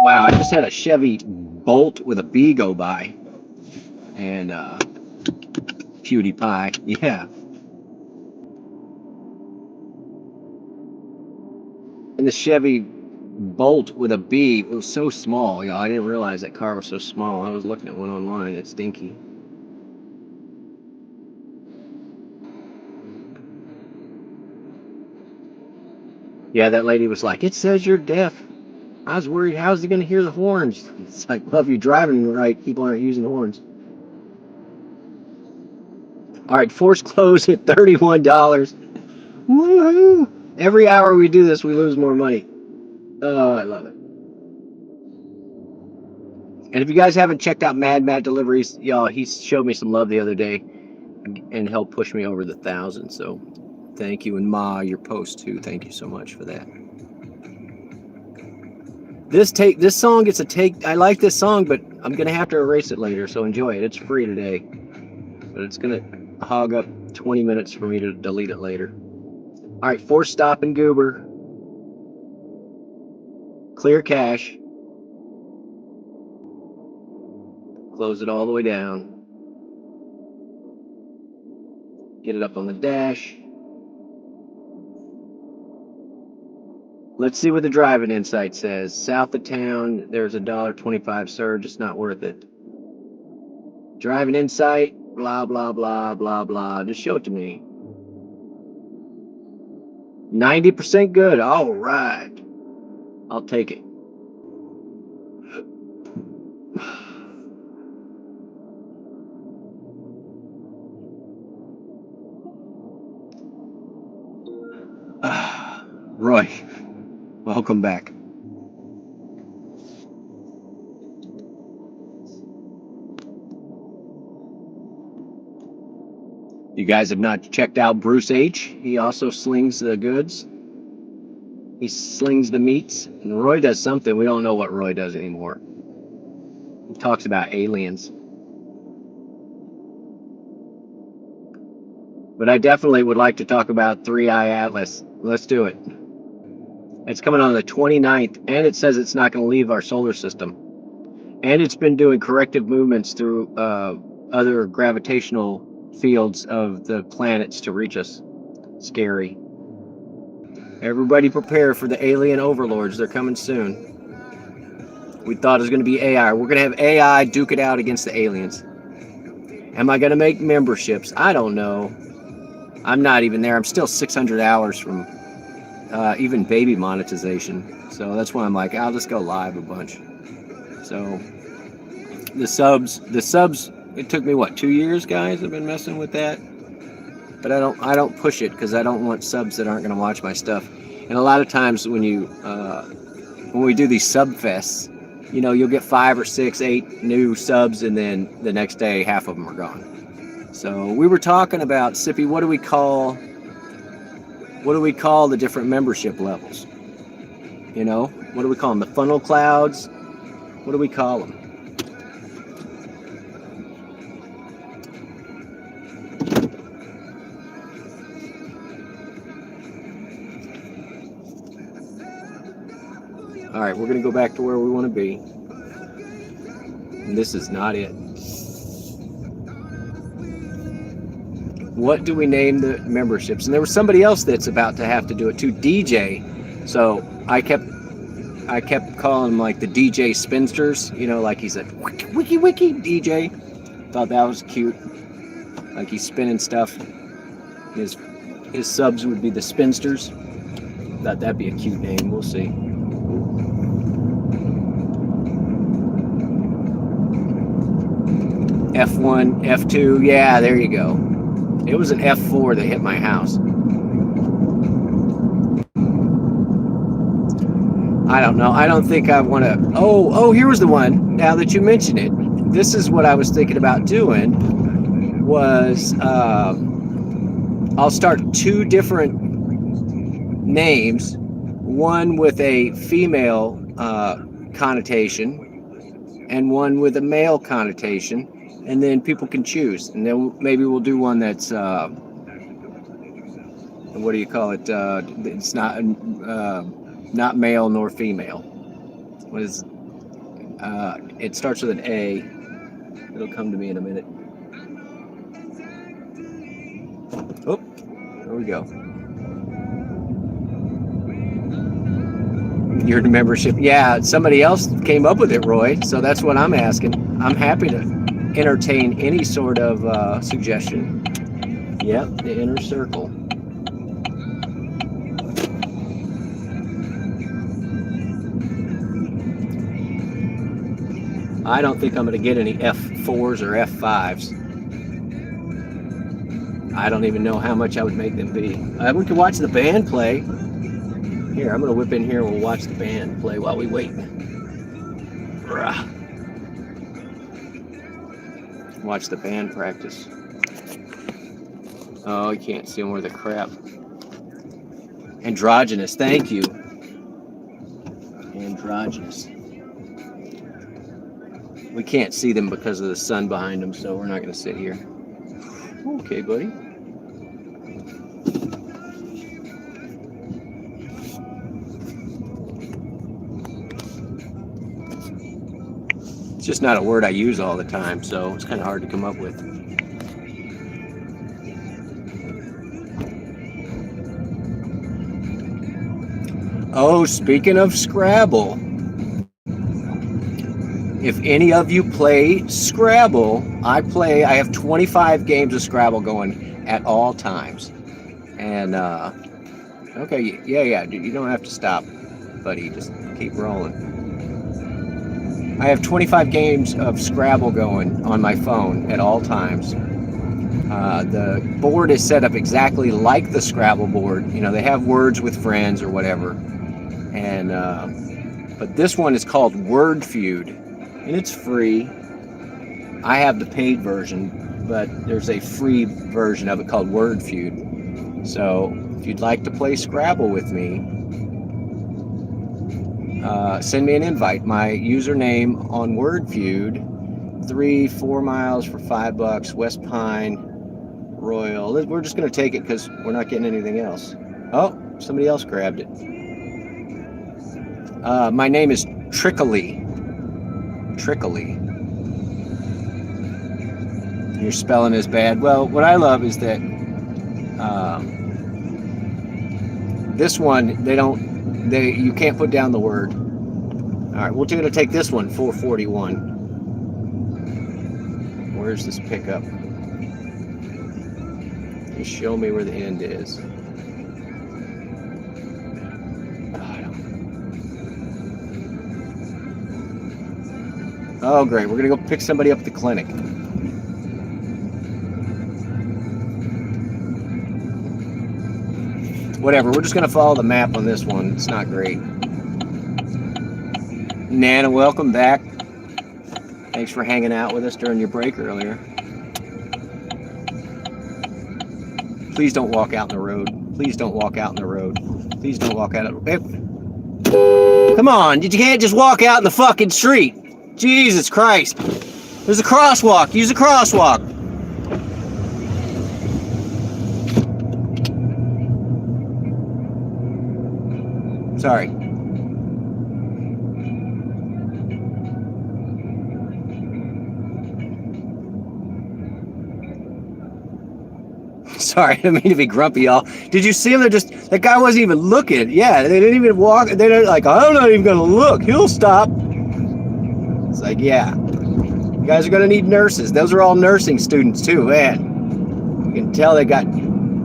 Wow, I just had a Chevy Bolt with a B go by, and PewDiePie, yeah, and the Chevy Bolt with a B, it was so small. I didn't realize that car was so small. I was looking at one online. It's dinky. Yeah, that lady was like, "It says you're deaf." I was worried, how's he going to hear the horns? It's like, well, if you're driving right, people aren't using the horns. All right, force close at $31. Woohoo! Every hour we do this, we lose more money. Oh, I love it. And if you guys haven't checked out Mad Matt Deliveries, y'all, he showed me some love the other day and helped push me over the 1,000. So thank you. And Ma, your post too. Thank you so much for that. This song gets a take. I like this song, but I'm gonna have to erase it later. So enjoy it. It's free today, but it's gonna hog up 20 minutes for me to delete it later. All right, force stop and goober. Clear cache. Close it all the way down. Get it up on the dash. Let's see what the driving insight says. South of town, there's $1.25 surge. It's not worth it. Driving insight, blah, blah, blah, blah, blah. Just show it to me. 90% good. All right. I'll take it. Roy, welcome back. You guys have not checked out Bruce H. He also slings the goods. He slings the meats. And Roy does something. We don't know what Roy does anymore. He talks about aliens. But I definitely would like to talk about 3i Atlas. Let's do it. It's coming on the 29th, and it says it's not going to leave our solar system. And it's been doing corrective movements through other gravitational fields of the planets to reach us. Scary. Everybody prepare for the alien overlords. They're coming soon. We thought it was going to be AI. We're going to have AI duke it out against the aliens. Am I going to make memberships? I don't know. I'm not even there. I'm still 600 hours from even baby monetization. So that's why I'm like, I'll just go live a bunch. So the subs, it took me what, 2 years, guys? I've been messing with that. But I don't push it because I don't want subs that aren't going to watch my stuff. And a lot of times when we do these sub fests, you know, you'll get 5 or 6, 8 new subs, and then the next day half of them are gone. So we were talking about, Sippy, what do we call the different membership levels? You know, what do we call them? The funnel clouds? What do we call them? All right, we're going to go back to where we want to be. And this is not it. What do we name the memberships? And there was somebody else that's about to have to do it too, DJ. So I kept calling him like the DJ Spinsters, you know, like he's a wiki DJ. Thought that was cute. Like he's spinning stuff. His subs would be the Spinsters. Thought that'd be a cute name. We'll see. F1, F2, yeah, there you go. It was an F4 that hit my house. I don't know. I don't think I want to. Oh, here was the one. Now that you mention it, this is what I was thinking about doing. Was I'll start 2 different names, one with a female connotation, and one with a male connotation. And then people can choose, and then maybe we'll do one that's what do you call it? It's not male nor female. What is? It starts with an A. It'll come to me in a minute. Oh, there we go. Your membership, yeah. Somebody else came up with it, Roy. So that's what I'm asking. I'm happy to entertain any sort of suggestion. Yep, the inner circle. I don't think I'm going to get any F4s or F5s. I don't even know how much I would make them be. We could watch the band play. Here, I'm going to whip in here and we'll watch the band play while we wait. Rah. Watch the band practice. Oh, you can't see them worth a crap. Androgynous, thank you. Androgynous. We can't see them because of the sun behind them, so we're not going to sit here. Okay, buddy. It's just not a word I use all the time, so it's kind of hard to come up with. Oh, speaking of Scrabble, if any of you play Scrabble, I have 25 games of Scrabble going at all times. And, okay, yeah, dude, you don't have to stop, buddy, just keep rolling. I have 25 games of Scrabble going on my phone at all times. The board is set up exactly like the Scrabble board. You know, they have words with friends or whatever. And but this one is called Word Feud, and it's free. I have the paid version, but there's a free version of it called Word Feud. So if you'd like to play Scrabble with me, send me an invite. My username on Word Feud, 4 miles for $5, West Pine, Royal. We're just going to take it because we're not getting anything else. Oh, somebody else grabbed it. My name is Trickly. Your spelling is bad. Well, what I love is that this one, you can't put down the word. All right, we're going to take this one, 441. Where's this pickup? Just show me where the end is. Oh, great. We're going to go pick somebody up at the clinic. Whatever. We're just going to follow the map on this one. It's not great. Nana, welcome back. Thanks for hanging out with us during your break earlier. Please don't walk out in the road. Please don't walk out in the road. Please don't walk out. Come on. You can't just walk out in the fucking street. Jesus Christ. There's a crosswalk. Use a crosswalk. Sorry. Sorry, I didn't mean to be grumpy, y'all. Did you see him? That guy wasn't even looking. Yeah, they didn't even walk. They're like, I'm not even going to look. He'll stop. It's like, yeah. You guys are going to need nurses. Those are all nursing students, too, man. You can tell they got...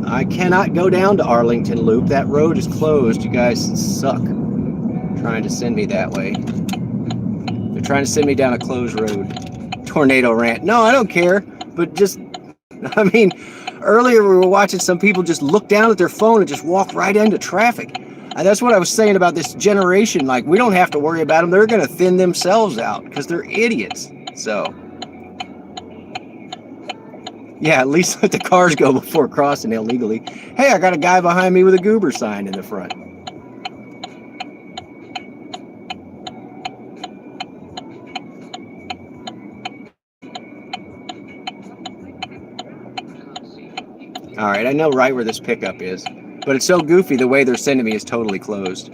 I cannot go down to Arlington Loop. That road is closed. You guys suck. Trying to send me that way. They're trying to send me down a closed road. Tornado rant. No, I don't care. But just... I mean... Earlier, we were watching some people just look down at their phone and just walk right into traffic. And that's what I was saying about this generation. Like, we don't have to worry about them. They're going to thin themselves out because they're idiots. So, yeah, at least let the cars go before crossing illegally. Hey, I got a guy behind me with a goober sign in the front. All right, I know right where this pickup is, but it's so goofy the way they're sending me is totally closed.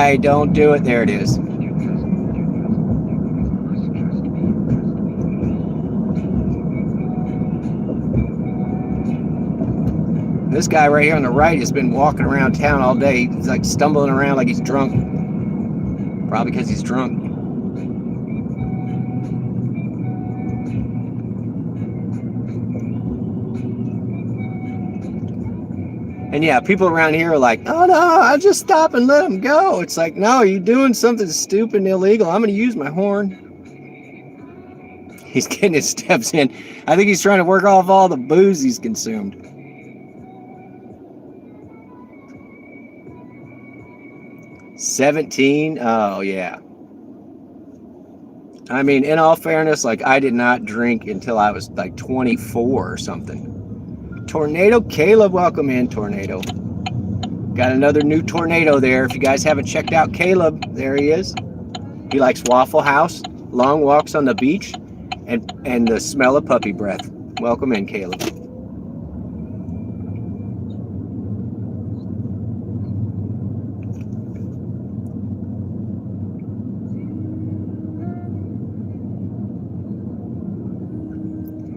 I don't do it. There it is. This guy right here on the right has been walking around town all day. He's like stumbling around like he's drunk. Probably because he's drunk. And yeah, people around here are like, oh no, I'll just stop and let him go. It's like, no, you're doing something stupid and illegal. I'm going to use my horn. He's getting his steps in. I think he's trying to work off all the booze he's consumed. $17? Oh, yeah. I mean, in all fairness, like, I did not drink until I was like 24 or something. Tornado Caleb, welcome in, Tornado. Got another new tornado there. If you guys haven't checked out Caleb, there he is. He likes Waffle House, long walks on the beach, and the smell of puppy breath. Welcome in, Caleb.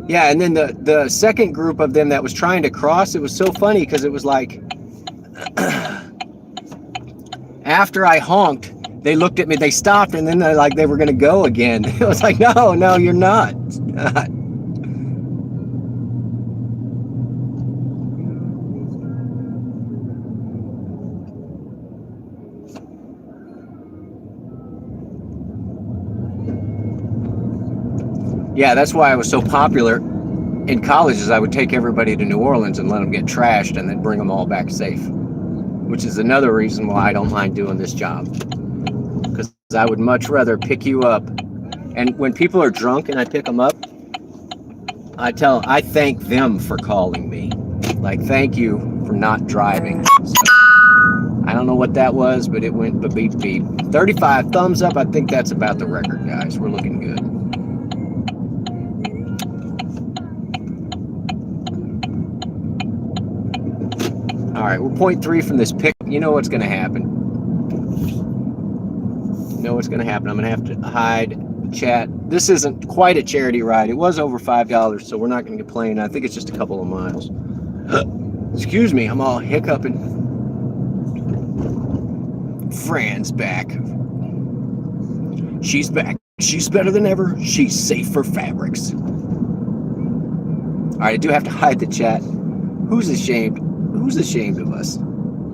Yeah, and then the second group of them that was trying to cross, it was so funny because it was like, after I honked, they looked at me, they stopped, and then they were going to go again. It was like, no, you're not. Yeah, that's why I was so popular in college, is I would take everybody to New Orleans and let them get trashed and then bring them all back safe, which is another reason why I don't mind doing this job, because I would much rather pick you up. And when people are drunk and I pick them up, I thank them for calling me. Like, thank you for not driving. So, I don't know what that was, but it went beep beep. 35 thumbs up. I think that's about the record, guys. We're looking good. All right, we're 0.3 from this pick. You know what's going to happen. You know what's going to happen. I'm going to have to hide chat. This isn't quite a charity ride. It was over $5, so we're not going to complain. I think it's just a couple of miles. Excuse me, I'm all hiccuping. Fran's back. She's back. She's better than ever. She's safe for fabrics. All right, I do have to hide the chat. Who's ashamed? Who's ashamed of us?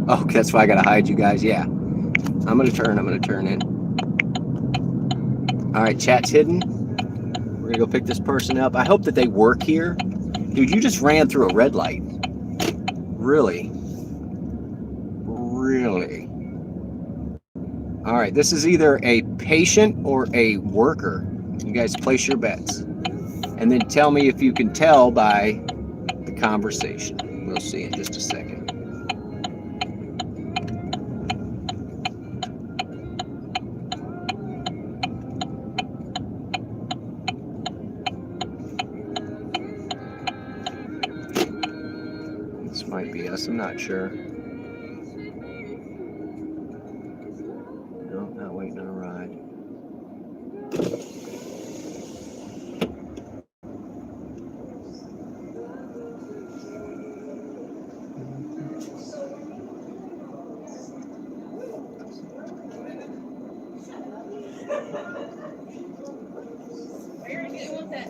Oh, that's why I got to hide you guys. Yeah. I'm going to turn in. All right, chat's hidden. We're going to go pick this person up. I hope that they work here. Dude, you just ran through a red light. Really? Really? All right, this is either a patient or a worker. You guys place your bets. And then tell me if you can tell by the conversation. We'll see in just a second. This might be us, I'm not sure. No, not waiting on a ride.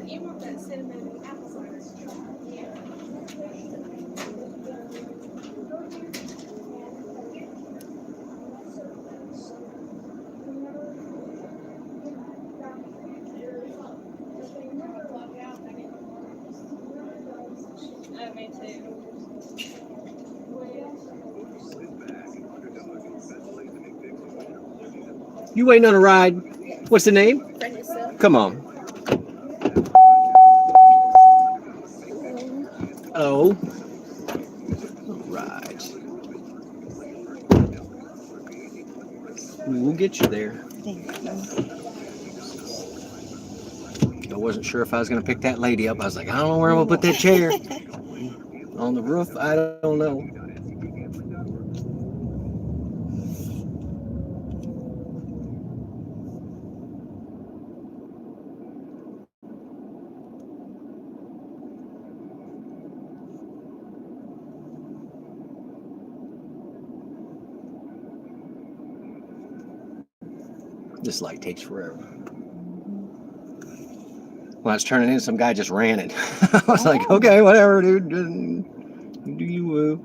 You want that cinnamon apple cider? Yeah. Me too. You waiting on a ride? What's the name? Come on. Oh. All right. We'll get you there. I wasn't sure if I was going to pick that lady up. I was like, I don't know where I'm going to put that chair. On the roof? I don't know. This light takes forever. When I was turning in, some guy just ran it. I was like, okay, whatever, dude. Do you woo.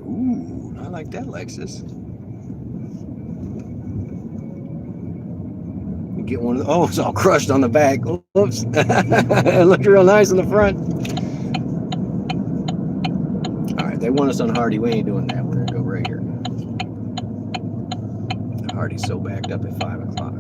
Ooh, I like that Lexus. Get one of the, oh, it's all crushed on the back. Oops. It looked real nice in the front. All right, they want us on Hardy. We ain't doing that. We're gonna go right here. Hardy's so backed up at 5 o'clock.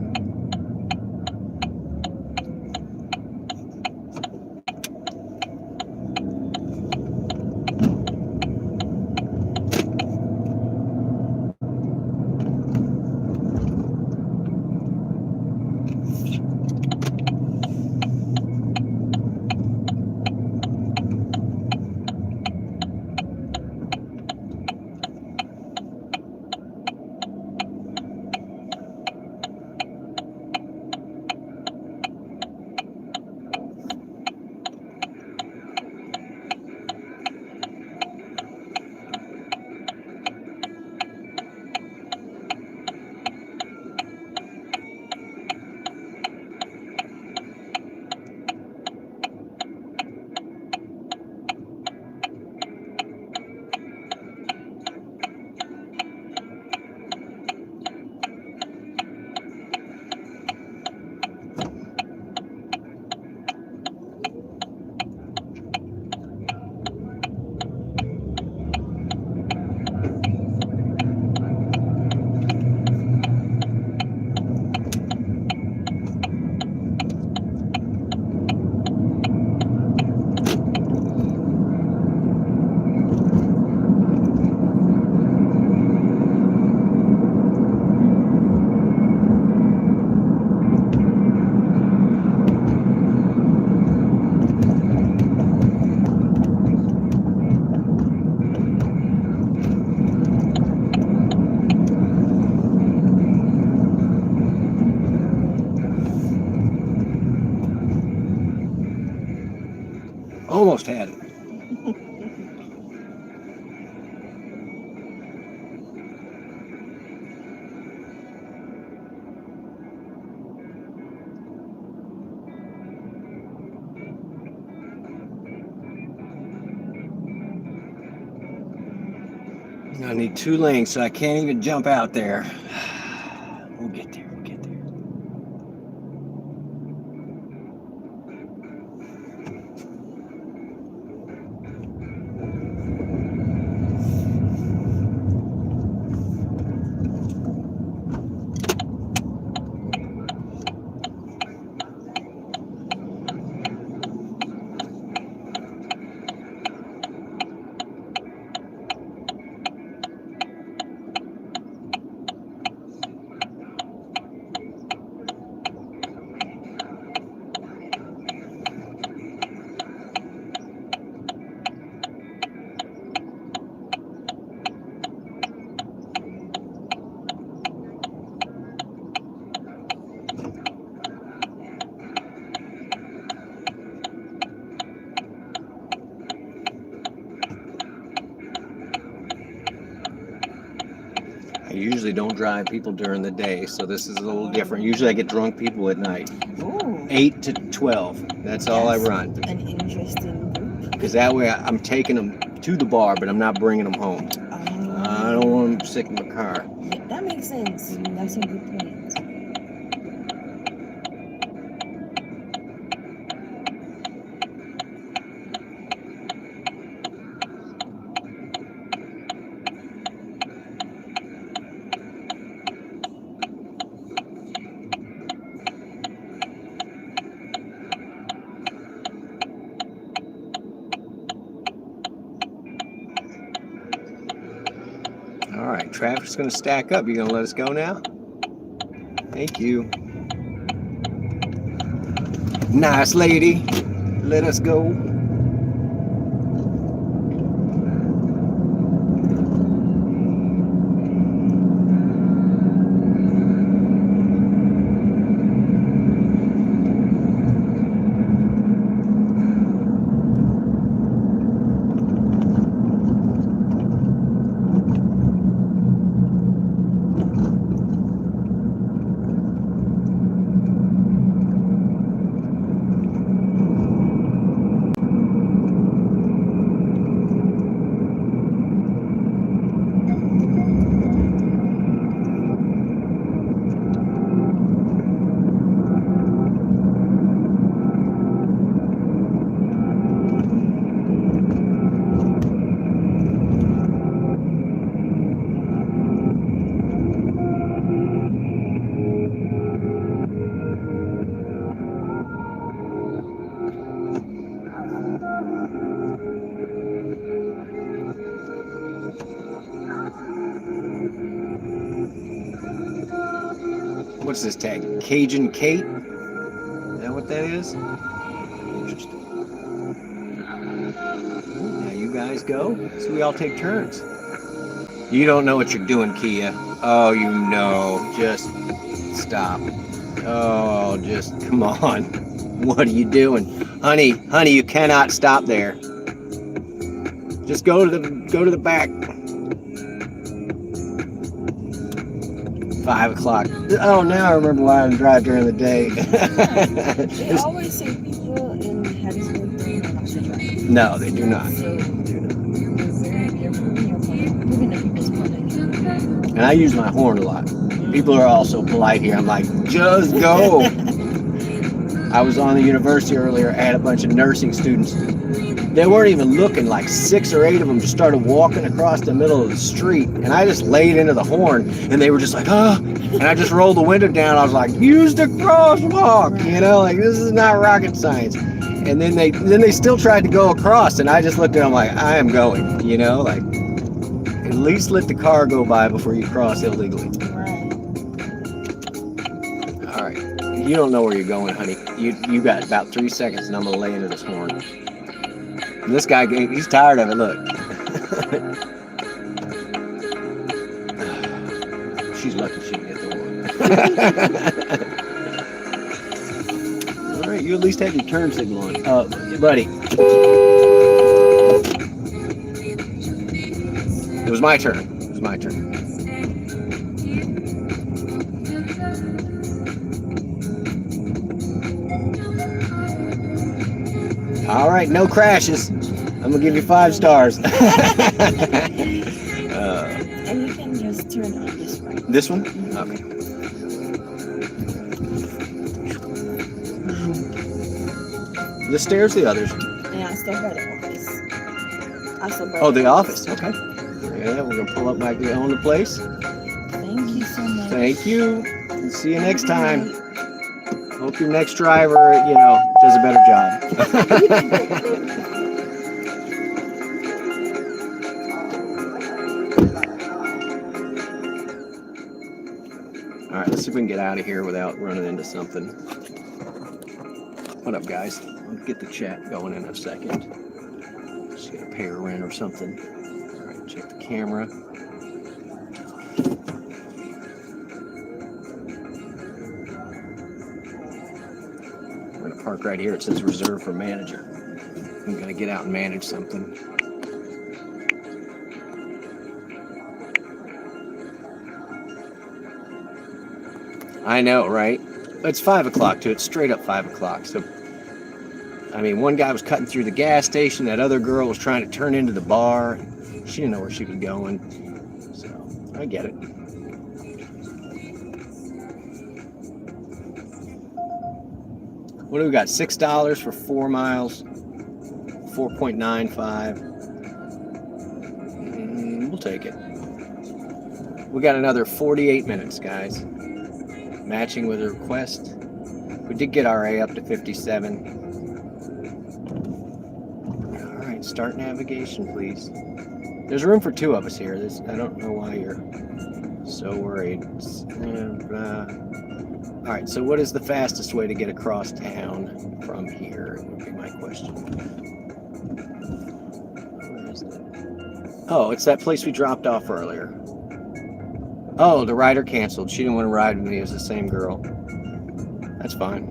had it. I need 2 lanes, so I can't even jump out there. We'll get there. We'll get there. I usually don't drive people during the day, so this is a little different. Usually I get drunk people at night. Oh, 8 to 12. That's all I Yes. run. an interesting group. Because that way I'm taking them to the bar, but I'm not bringing them home. I don't want them sick in the car. Yeah, that makes sense. That's a good point. All right, traffic's going to stack up. You going to let us go now? Thank you. Nice lady. Let us go. What's this tag? Cajun Kate? Is that what that is? Interesting. Now you guys go. So we all take turns. You don't know what you're doing, Kia. Oh, you know. Just stop. Oh, just come on. What are you doing? Honey, you cannot stop there. Just go to the back. 5 o'clock. Oh, now I remember why I drive during the day. They always say people in Hattiesburg don't know how to drive. No, they do not. So you're very careful when you're moving to people's corner. And I use my horn a lot. People are also polite here. I'm like, just go. I was on the university earlier. I had a bunch of nursing students. They weren't even looking. Like 6 or 8 of them just started walking across the middle of the street, and I just laid into the horn, and they were just like, ah. And I just rolled the window down. I was like, use the crosswalk, you know, like this is not rocket science. And then they still tried to go across, and I just looked at them like, I am going, you know, like at least let the car go by before you cross illegally. Right. All right, you don't know where you're going, honey. You got about 3 seconds, and I'm gonna lay into this horn. And this guy, he's tired of it. Look. She's lucky she didn't hit the horn. All right, you at least have your turn signal on. Buddy. was my turn. It was my turn. All right, no crashes. I'm gonna give you 5 stars. And you can just turn on this one. This one? Okay. The stairs, the others. Yeah, stay by the office. Also by Oh, the office. Okay. Yeah, we're gonna pull up back on the place. Thank you so much. Thank you. See you next time. Hope your next driver, you know, does a better job. All right, let's see if we can get out of here without running into something. What up, guys? I'll get the chat going in a second. Just get a pay or rent or something. All right, check the camera. We're gonna park right here. It says reserved for manager. I'm gonna get out and manage something. I know, right? It's 5 o'clock too. It's straight up 5 o'clock. So, I mean, one guy was cutting through the gas station. That other girl was trying to turn into the bar. She didn't know where she was going. So, I get it. What do we got? $6 for 4 miles. 4.95. We'll take it. We got another 48 minutes, guys. Matching with a request. We did get RA up to 57. All right, start navigation, please. There's room for 2 of us here. I don't know why you're so worried. All right, so what is the fastest way to get across town from here? Would be my question. Where is that? Oh, it's that place we dropped off earlier. Oh, the rider canceled. She didn't want to ride with me. It was the same girl. That's fine.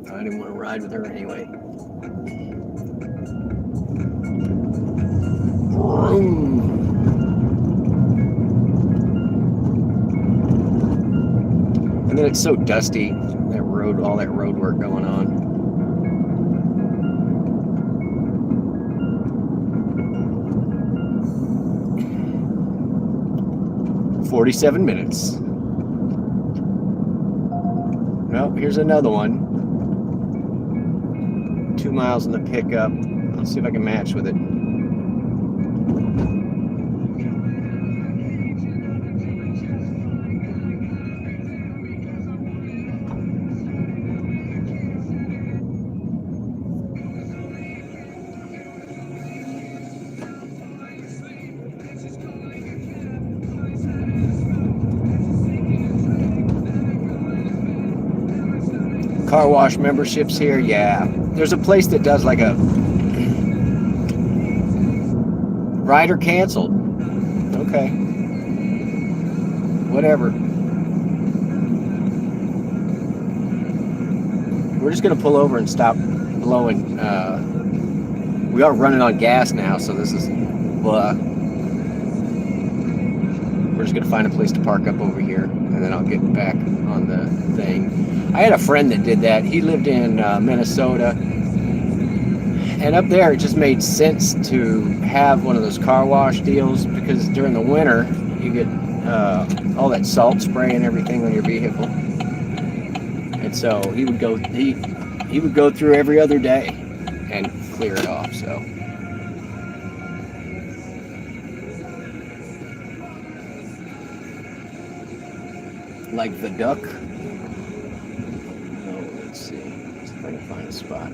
I didn't want to ride with her anyway. And then it's so dusty, that road, all that road work going on. 47 minutes. Well, here's another one. 2 miles in the pickup. Let's see if I can match with it. Car wash memberships here, yeah. There's a place that does like a rider canceled. Okay. Whatever. We're just gonna pull over and stop blowing. We are running on gas now, so this is blah. We're just gonna find a place to park up over here, and then I'll get back on the thing. I had a friend that did that. He lived in Minnesota, and up there it just made sense to have one of those car wash deals, because during the winter you get all that salt spray and everything on your vehicle, and so he would go through every other day and clear it off. So like the duck. Let's see if I can find a spot.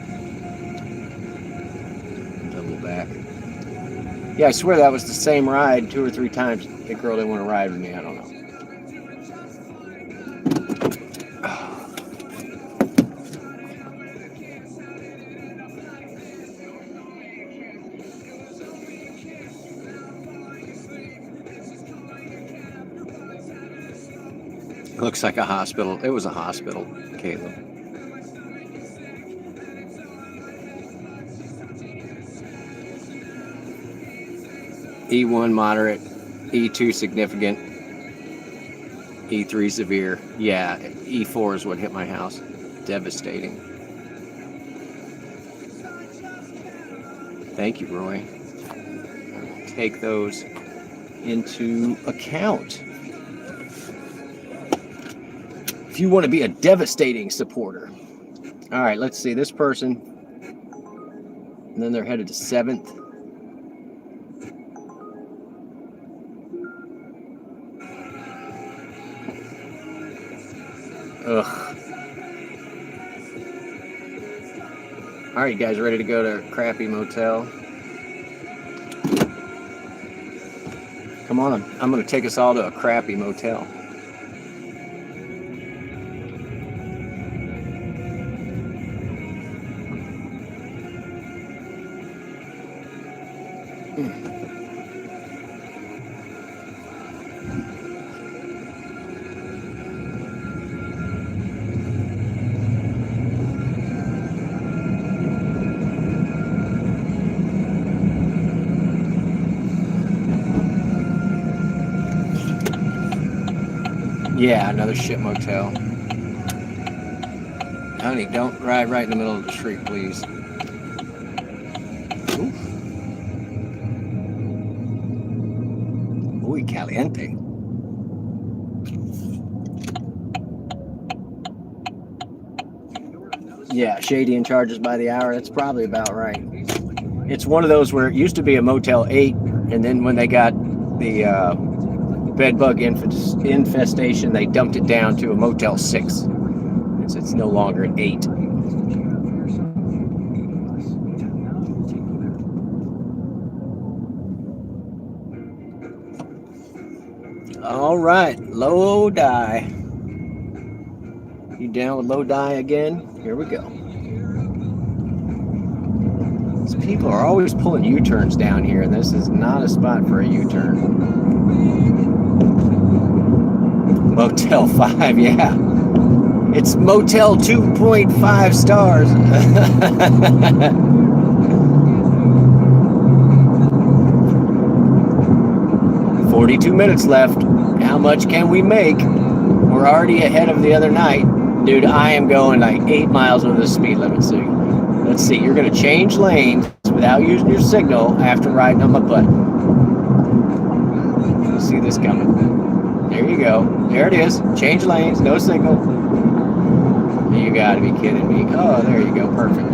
Double back. Yeah, I swear that was the same ride 2 or 3 times. The girl didn't want to ride with me. I don't know. Looks like a hospital. It was a hospital, Caleb. E1 moderate, E2 significant, E3 severe. Yeah, E4 is what hit my house. Devastating. Thank you, Roy. Take those into account. If you want to be a devastating supporter. All right, let's see this person. And then they're headed to 7th. Ugh. All right, you guys ready to go to a crappy motel? Come on, I'm going to take us all to a crappy motel. Yeah, another shit motel. Honey, don't ride right in the middle of the street, please. Oof. Muy caliente. Yeah, shady and charges by the hour. That's probably about right. It's one of those where it used to be a Motel 8, and then when they got the bed bug infestation, they dumped it down to a Motel 6. It's no longer an 8. All right, low die. You down with low die again? Here we go. These people are always pulling U-turns down here, and this is not a spot for a U-turn. Motel 5, yeah. It's Motel 2.5 stars. 42 minutes left. How much can we make? We're already ahead of the other night. Dude, I am going like 8 miles over the speed limit soon. Let's see, you're going to change lanes without using your signal after riding on my butt. Let's see this coming. There you go. There it is. Change lanes, no signal. You got to be kidding me. Oh, there you go. Perfect.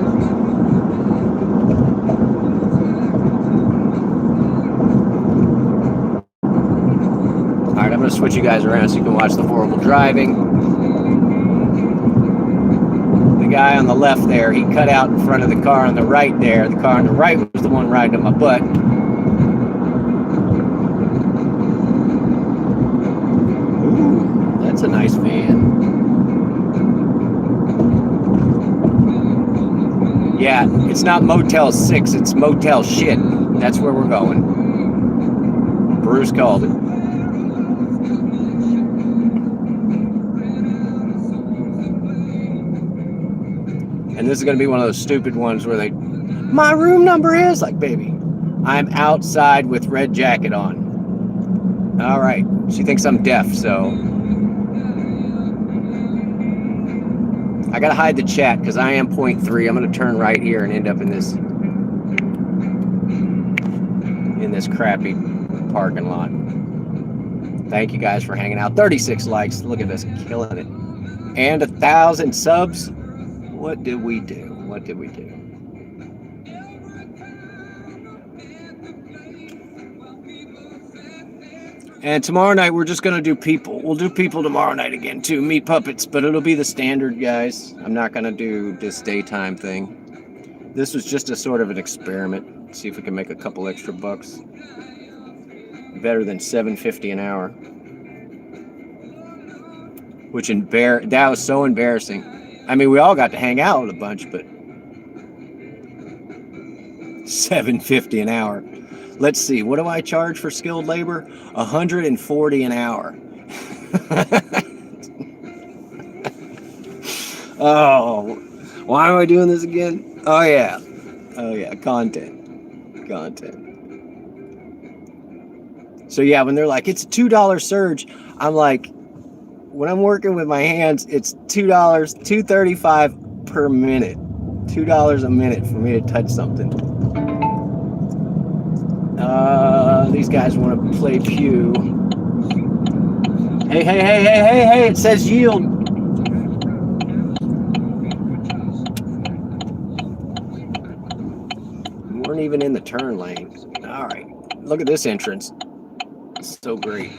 All right, I'm going to switch you guys around so you can watch the horrible driving. The guy on the left there, he cut out in front of the car on the right there. The car on the right was the one riding up my butt. Ooh, that's a nice van. Yeah, it's not Motel 6, it's Motel shit. That's where we're going. Bruce called it. And this is going to be one of those stupid ones where they, my room number is, like, baby, I'm outside with red jacket on. All right, she thinks I'm deaf, so I got to hide the chat because I am 0.3. I'm going to turn right here and end up in this crappy parking lot. Thank you guys for hanging out. 36 likes. Look at this, killing it. And 1,000 subs. What did we do? What did we do? And tomorrow night, we're just going to do people. We'll do people tomorrow night again, too. Meatpuppets, but it'll be the standard, guys. I'm not going to do this daytime thing. This was just a sort of an experiment. See if we can make a couple extra bucks. Better than $7.50 an hour. Which that was so embarrassing. I mean, we all got to hang out with a bunch, but $7.50 an hour. Let's see, what do I charge for skilled labor? $140 an hour. Oh, why am I doing this again? Oh yeah, content. So yeah, when they're like, it's a $2 surge, I'm like, when I'm working with my hands, it's $2, $2.35 per minute. $2 a minute for me to touch something. These guys want to play pew. Hey, it says yield. We weren't even in the turn lane. All right, look at this entrance. It's so great.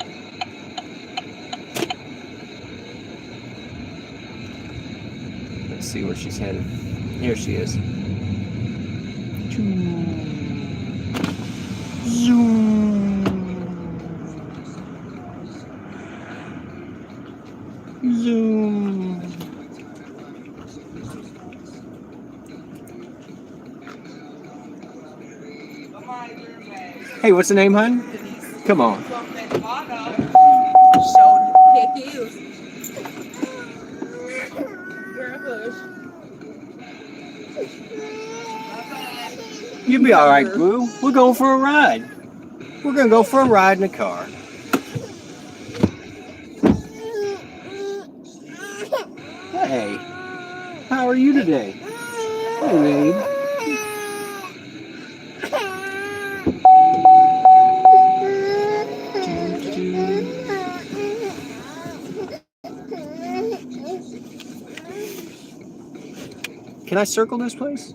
Let's see where she's headed. Here she is. Zoom. Zoom. Hey, what's the name, hon? Come on. You'll be all right, Boo. We're going for a ride. We're going to go for a ride in the car. Hey, how are you today? Hey, babe. Can I circle this place?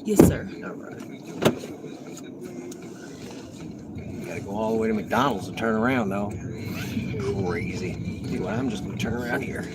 Yes, sir. All right. Gotta go all the way to McDonald's to turn around, though. Crazy. Anyway, I'm just gonna turn around here.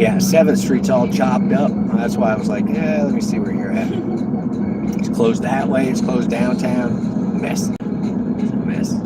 Yeah, 7th Street's all chopped up. That's why I was like, yeah, let me see where you're at. It's closed that way. It's closed downtown. Mess. It's a mess.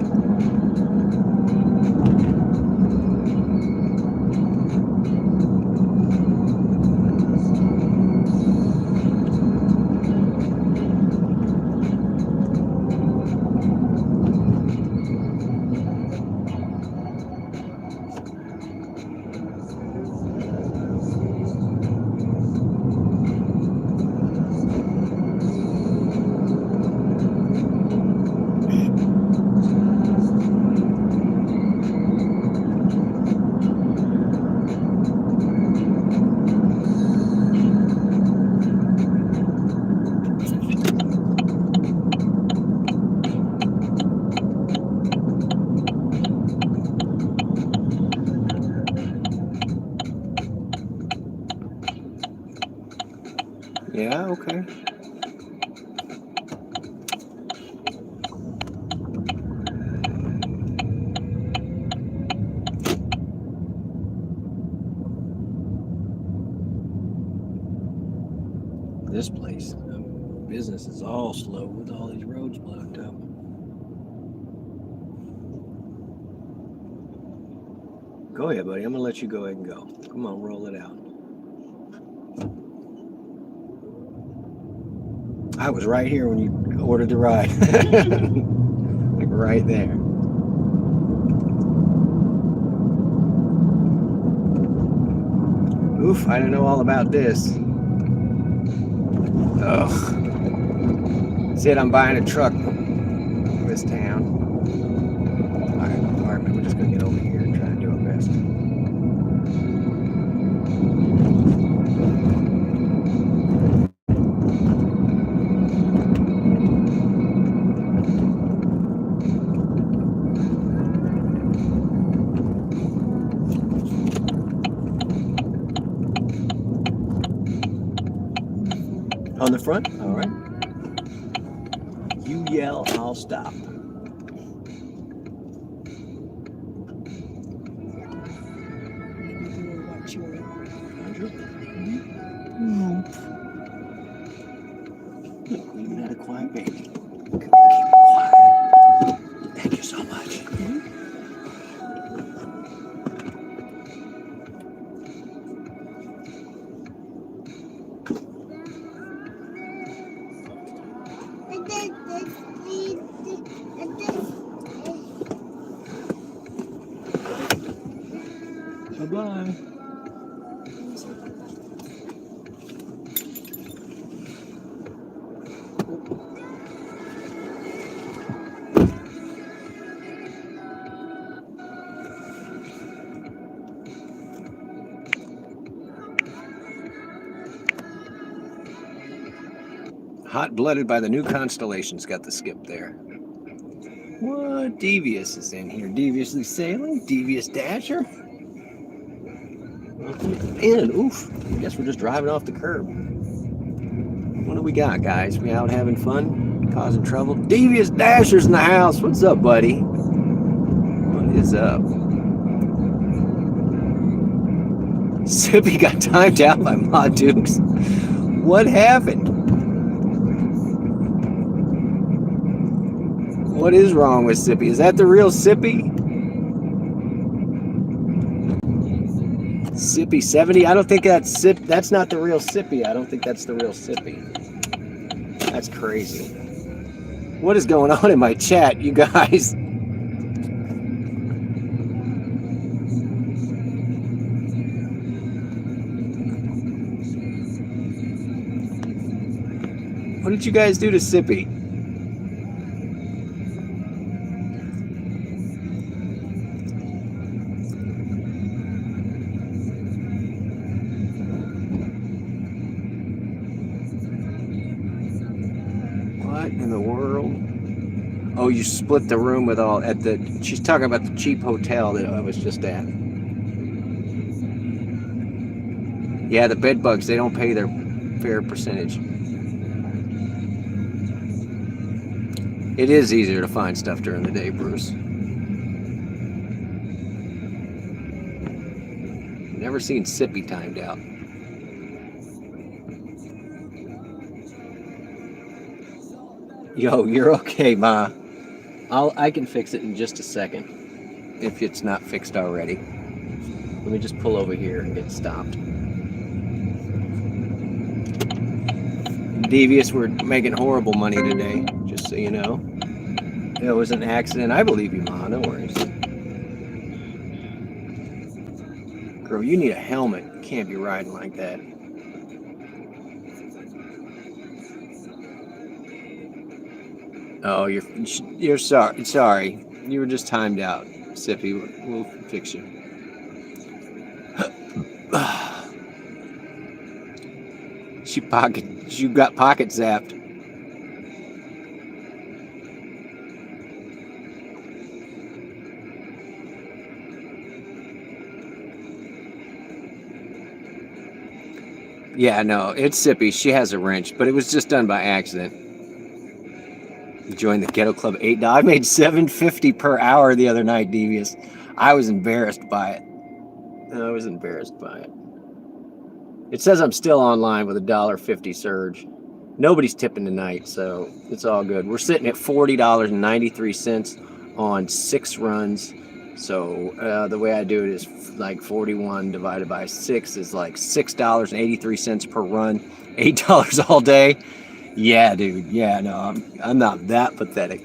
Yeah, okay. This place, business is all slow with all these roads blocked up. Go ahead, buddy. I'm gonna let you go ahead and go. Come on, roll it out. I was right here when you ordered the ride. Like right there. Oof, I didn't know all about this. Ugh. Said I'm buying a truck this town. Alright, apartment. We're just gonna get over here and try and do our best. On the front? All right. You yell, I'll stop. No. Look, we even had a quiet baby. Keep it quiet. Thank you so much. Bye-bye. Hot-blooded by the new constellations got the skip there. What? Devious is in here. Deviously sailing? Devious Dasher? In. Oof. I guess we're just driving off the curb. What do we got, guys? We out having fun? Causing trouble? Devious Dasher's in the house. What's up, buddy? What is up? Sippy got timed out by Ma Dukes. What happened? What is wrong with Sippy? Is that the real Sippy? Sippy 70? I don't think that's Sip. That's not the real Sippy. I don't think that's the real Sippy. That's crazy. What is going on in my chat, you guys? What did you guys do to Sippy? What in the world? Oh, you split the room with all at the. She's talking about the cheap hotel that I was just at. Yeah, the bed bugs, they don't pay their fair percentage. It is easier to find stuff during the day, Bruce. Never seen Sippy timed out. Yo, you're okay, Ma. I can fix it in just a second if it's not fixed already. Let me just pull over here and get stopped. Devious, we're making horrible money today, just so you know. It was an accident. I believe you, Ma. No worries. Girl, you need a helmet. You can't be riding like that. Oh, you're sorry. Sorry, you were just timed out, Sippy. We'll fix you. She got pocket zapped. Yeah, no, it's Sippy. She has a wrench, but it was just done by accident. Joined the Ghetto Club $8. I made $7.50 per hour the other night, Devious. I was embarrassed by it. It says I'm still online with a $1.50 surge. Nobody's tipping tonight, so it's all good. We're sitting at $40.93 on 6 runs. So the way I do it is like 41 divided by 6 is like $6.83 per run, $8 all day. Yeah, dude. Yeah, no, I'm not that pathetic.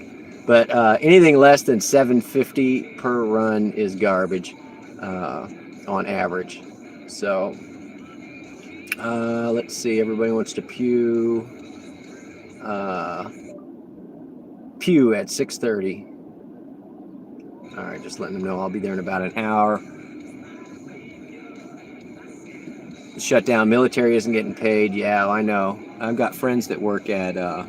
But anything less than $7.50 per run is garbage on average. So let's see. Everybody wants to pew. Pew at 6:30. All right, just letting them know I'll be there in about an hour. Shutdown. Military isn't getting paid. Yeah, I know. I've got friends that work at a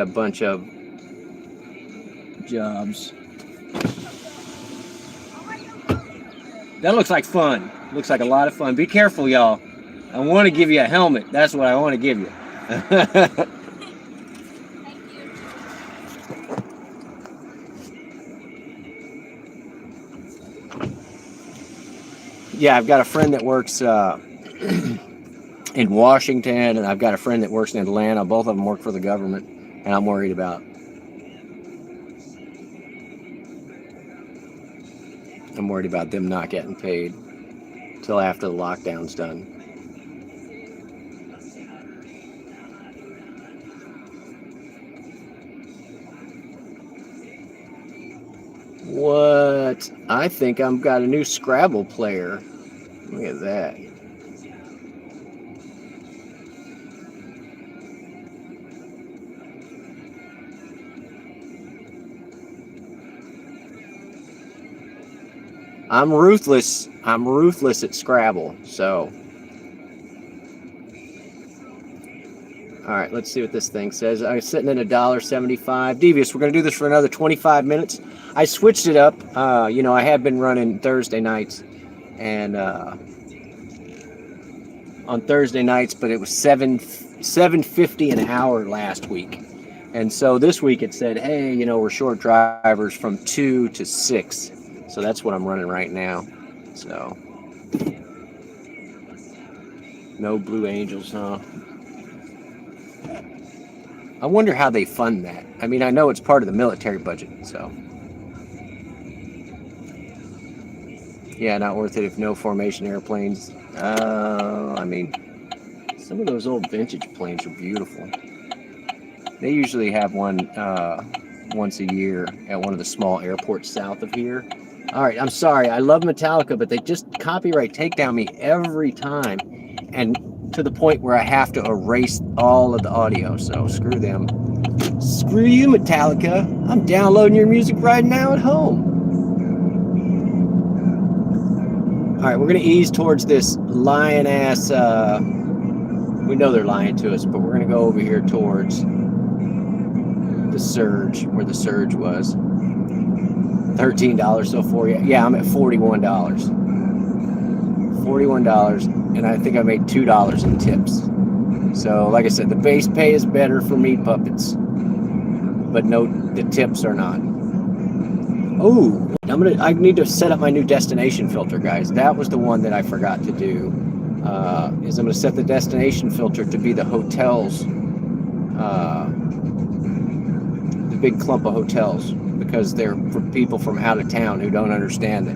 bunch of jobs. That looks like fun. Looks like a lot of fun. Be careful, y'all. I want to give you a helmet. That's what I want to give you. Yeah, I've got a friend that works in Washington, and I've got a friend that works in Atlanta. Both of them work for the government, and I'm worried about them not getting paid till after the lockdown's done. What? I think I've got a new Scrabble player. Look at that. I'm ruthless. I'm ruthless at Scrabble, so. All right, let's see what this thing says. I'm sitting at $1.75. Devious, we're going to do this for another 25 minutes. I switched it up. You know, I have been running Thursday nights, and on Thursday nights, but it was $7.50 an hour last week. And so this week it said, hey, you know, we're short drivers from 2 to 6. So that's what I'm running right now. So no Blue Angels, huh? I wonder how they fund that. I mean, I know it's part of the military budget, so. Yeah, not worth it if no formation airplanes. I mean, some of those old vintage planes are beautiful. They usually have one once a year at one of the small airports south of here. All right, I'm sorry. I love Metallica, but they just copyright takedown me every time, and to the point where I have to erase all of the audio. So screw them. Screw you, Metallica. I'm downloading your music right now at home. All right, we're going to ease towards this lion-ass, we know they're lying to us, but we're going to go over here towards the surge, where the surge was. $13 so far. Yeah, I'm at $41. $41, and I think I made $2 in tips. So, like I said, the base pay is better for Meatpuppets, but no, the tips are not. Oh, I need to set up my new destination filter, guys. That was the one that I forgot to do. Is I'm gonna set the destination filter to be the hotels, the big clump of hotels, because they're for people from out of town who don't understand that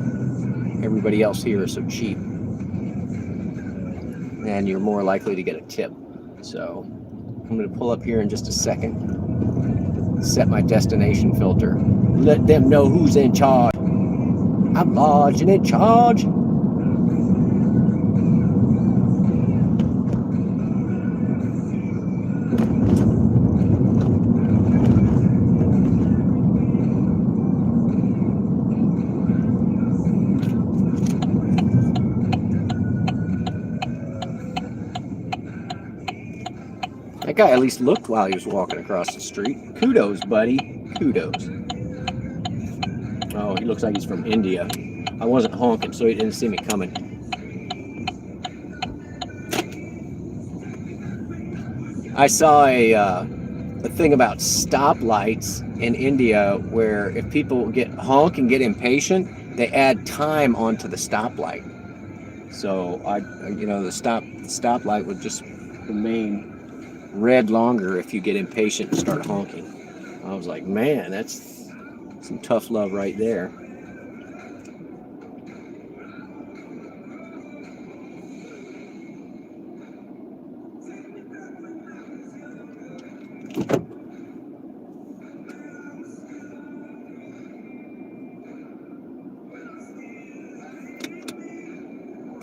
everybody else here is so cheap, and you're more likely to get a tip. So I'm gonna pull up here in just a second, set my destination filter, let them know who's in charge. I'm large and in charge. That guy at least looked while he was walking across the street. Kudos, buddy. Kudos. Oh, he looks like he's from India. I wasn't honking, so he didn't see me coming. I saw a thing about stoplights in India where if people get honk and get impatient, they add time onto the stoplight. So the stoplight would just remain red longer if you get impatient and start honking. I was like, man, that's some tough love right there.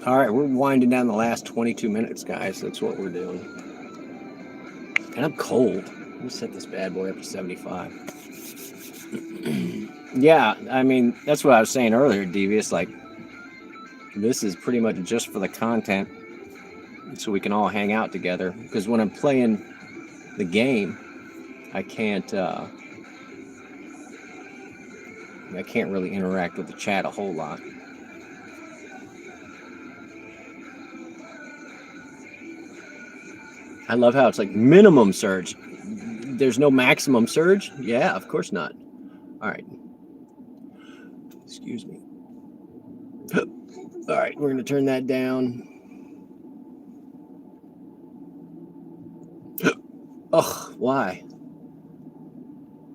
All right, we're winding down the last 22 minutes, guys. That's what we're doing. And I'm cold. Let me set this bad boy up to 75. Yeah, I mean, that's what I was saying earlier, Devious. Like, this is pretty much just for the content, so we can all hang out together. Because when I'm playing the game, I can't really interact with the chat a whole lot. I love how it's like minimum surge. There's no maximum surge? Yeah, of course not. All right. Excuse me. All right, we're going to turn that down. Ugh, why?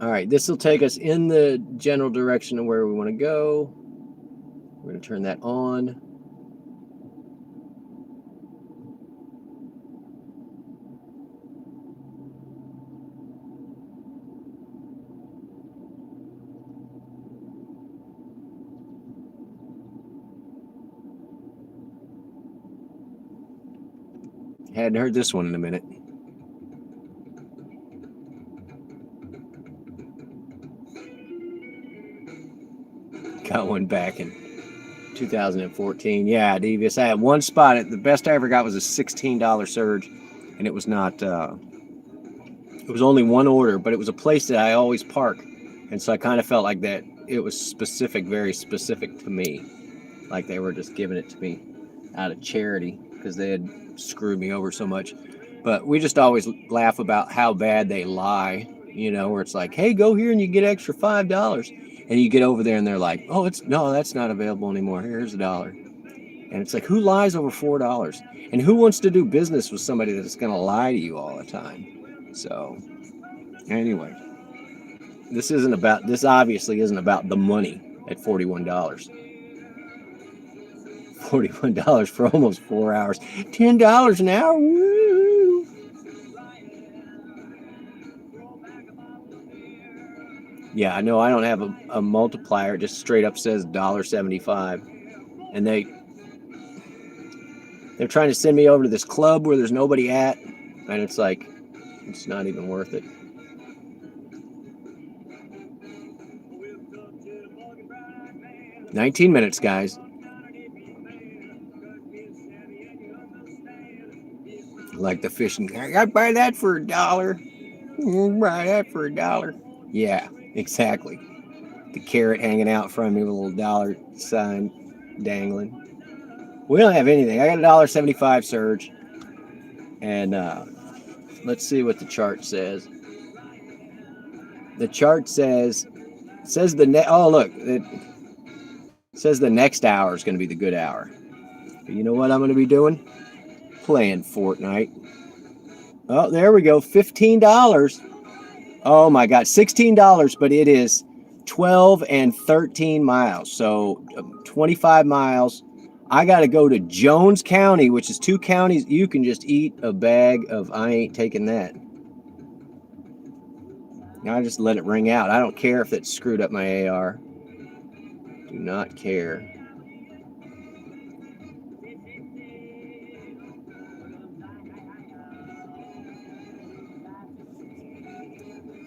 All right, this will take us in the general direction of where we want to go. We're going to turn that on. Hadn't heard this one in a minute. Got one back in 2014. Yeah, Devious. I had one spot. The best I ever got was a $16 surge, and it was not. It was only one order, but it was a place that I always park, and so I kind of felt like that it was specific, very specific to me, like they were just giving it to me out of charity because they had screwed me over so much. But we just always laugh about how bad they lie, where it's like, hey, go here and you get extra $5. And you get over there and they're like, oh, that's not available anymore. Here's $1. And it's like, who lies over $4? And who wants to do business with somebody that's going to lie to you all the time? So anyway, this obviously isn't about the money at $41. $41 for almost 4 hours. $10 an hour. Woo! Yeah, I know I don't have a multiplier. It just straight up says $1.75. And they're trying to send me over to this club where there's nobody at. And it's like, it's not even worth it. "19 minutes, guys." Like the fishing. I got to buy that for $1. Buy that for $1. Yeah, exactly. The carrot hanging out from me with a little dollar sign dangling. We don't have anything. I got a $1.75 surge. And let's see what the chart says. The chart says says oh look, it says the next hour is going to be the good hour. But you know what I'm going to be doing? Playing Fortnite. Oh, there we go. $15. Oh my God, $16, but it is 12 and 13 miles. So 25 miles. I got to go to Jones County, which is 2 counties. You can just eat a bag of, I ain't taking that. I just let it ring out. I don't care if it screwed up my AR. Do not care.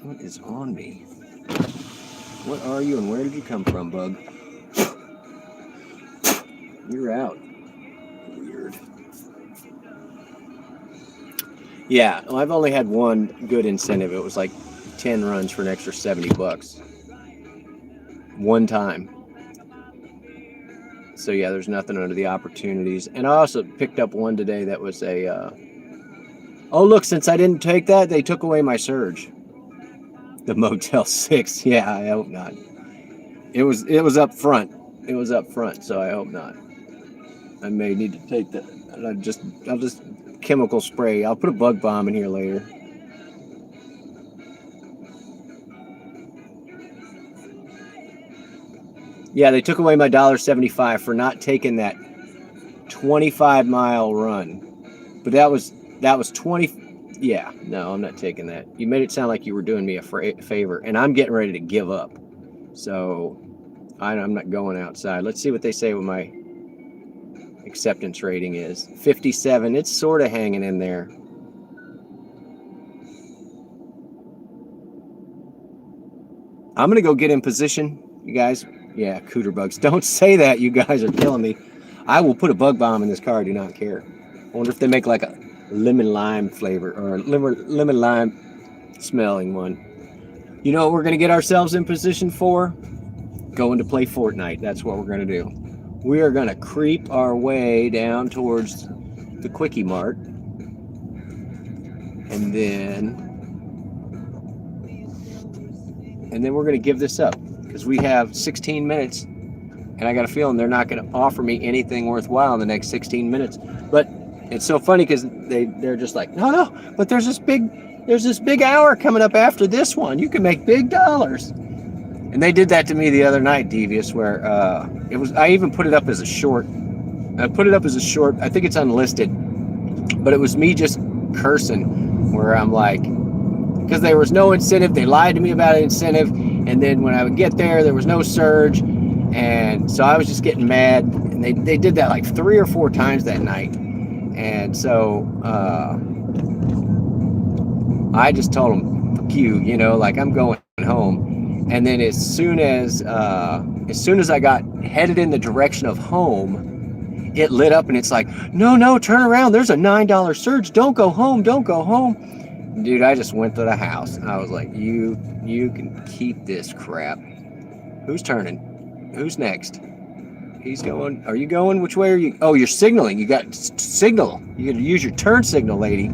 What is on me? What are you and where did you come from, bug? You're out. Weird. Yeah, well, I've only had one good incentive. It was like 10 runs for an extra $70. One time. So yeah, there's nothing under the opportunities. And I also picked up one today that was a... oh, look, since I didn't take that, they took away my surge. The Motel 6. Yeah, I hope not. It was up front. It was up front, so I hope not. I may need to take that. I'll just chemical spray. I'll put a bug bomb in here later. Yeah, they took away my $1.75 for not taking that 25-mile run. But that was 20. Yeah, no, I'm not taking that. You made it sound like you were doing me a favor, and I'm getting ready to give up. So I'm not going outside. Let's see what they say with my acceptance rating is. 57. It's sort of hanging in there. I'm going to go get in position, you guys. Yeah, cooter bugs. Don't say that. You guys are killing me. I will put a bug bomb in this car. I do not care. I wonder if they make like a lemon lime flavor or lemon lime smelling one. You know what we're going to get ourselves in position for? Going to play Fortnite. That's what we're going to do. We are going to creep our way down towards the Quickie Mart. And then we're going to give this up because we have 16 minutes and I got a feeling they're not going to offer me anything worthwhile in the next 16 minutes. But it's so funny because they're just like, no, but there's this big hour coming up after this one. You can make big dollars. And they did that to me the other night, Devious, where I even put it up as a short. I put it up as a short. I think it's unlisted, but it was me just cursing where I'm like, because there was no incentive. They lied to me about an incentive. And then when I would get there was no surge. And so I was just getting mad. And they did that like 3 or 4 times that night. And so I just told them, fuck you, like I'm going home. And then as soon as I got headed in the direction of home, it lit up and it's like, no, turn around. There's a $9 surge. Don't go home. Dude, I just went to the house. I was like, you can keep this crap. Who's turning? Who's next? He's going. Are you going? Which way are you? Oh, you're signaling. You got signal. You got to use your turn signal, lady.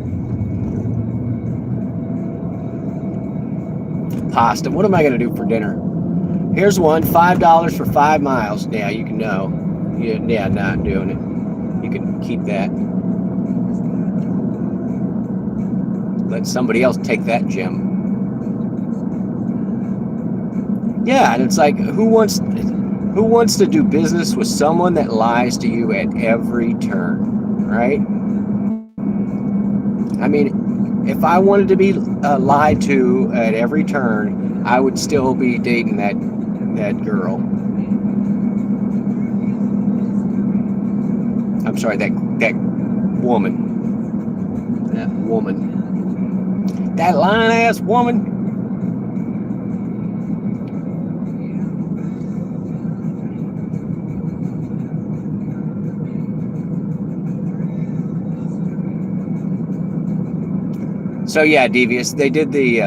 Pasta. What am I going to do for dinner? Here's one. $5 for 5 miles. Yeah, you can know. Yeah, not doing it. You can keep that. Let somebody else take that gem. Yeah, and it's like, who wants to do business with someone that lies to you at every turn, right? I mean, if I wanted to be lied to at every turn, I would still be dating that girl. I'm sorry, that woman. That woman. That lying-ass woman. So yeah, Devious, they did the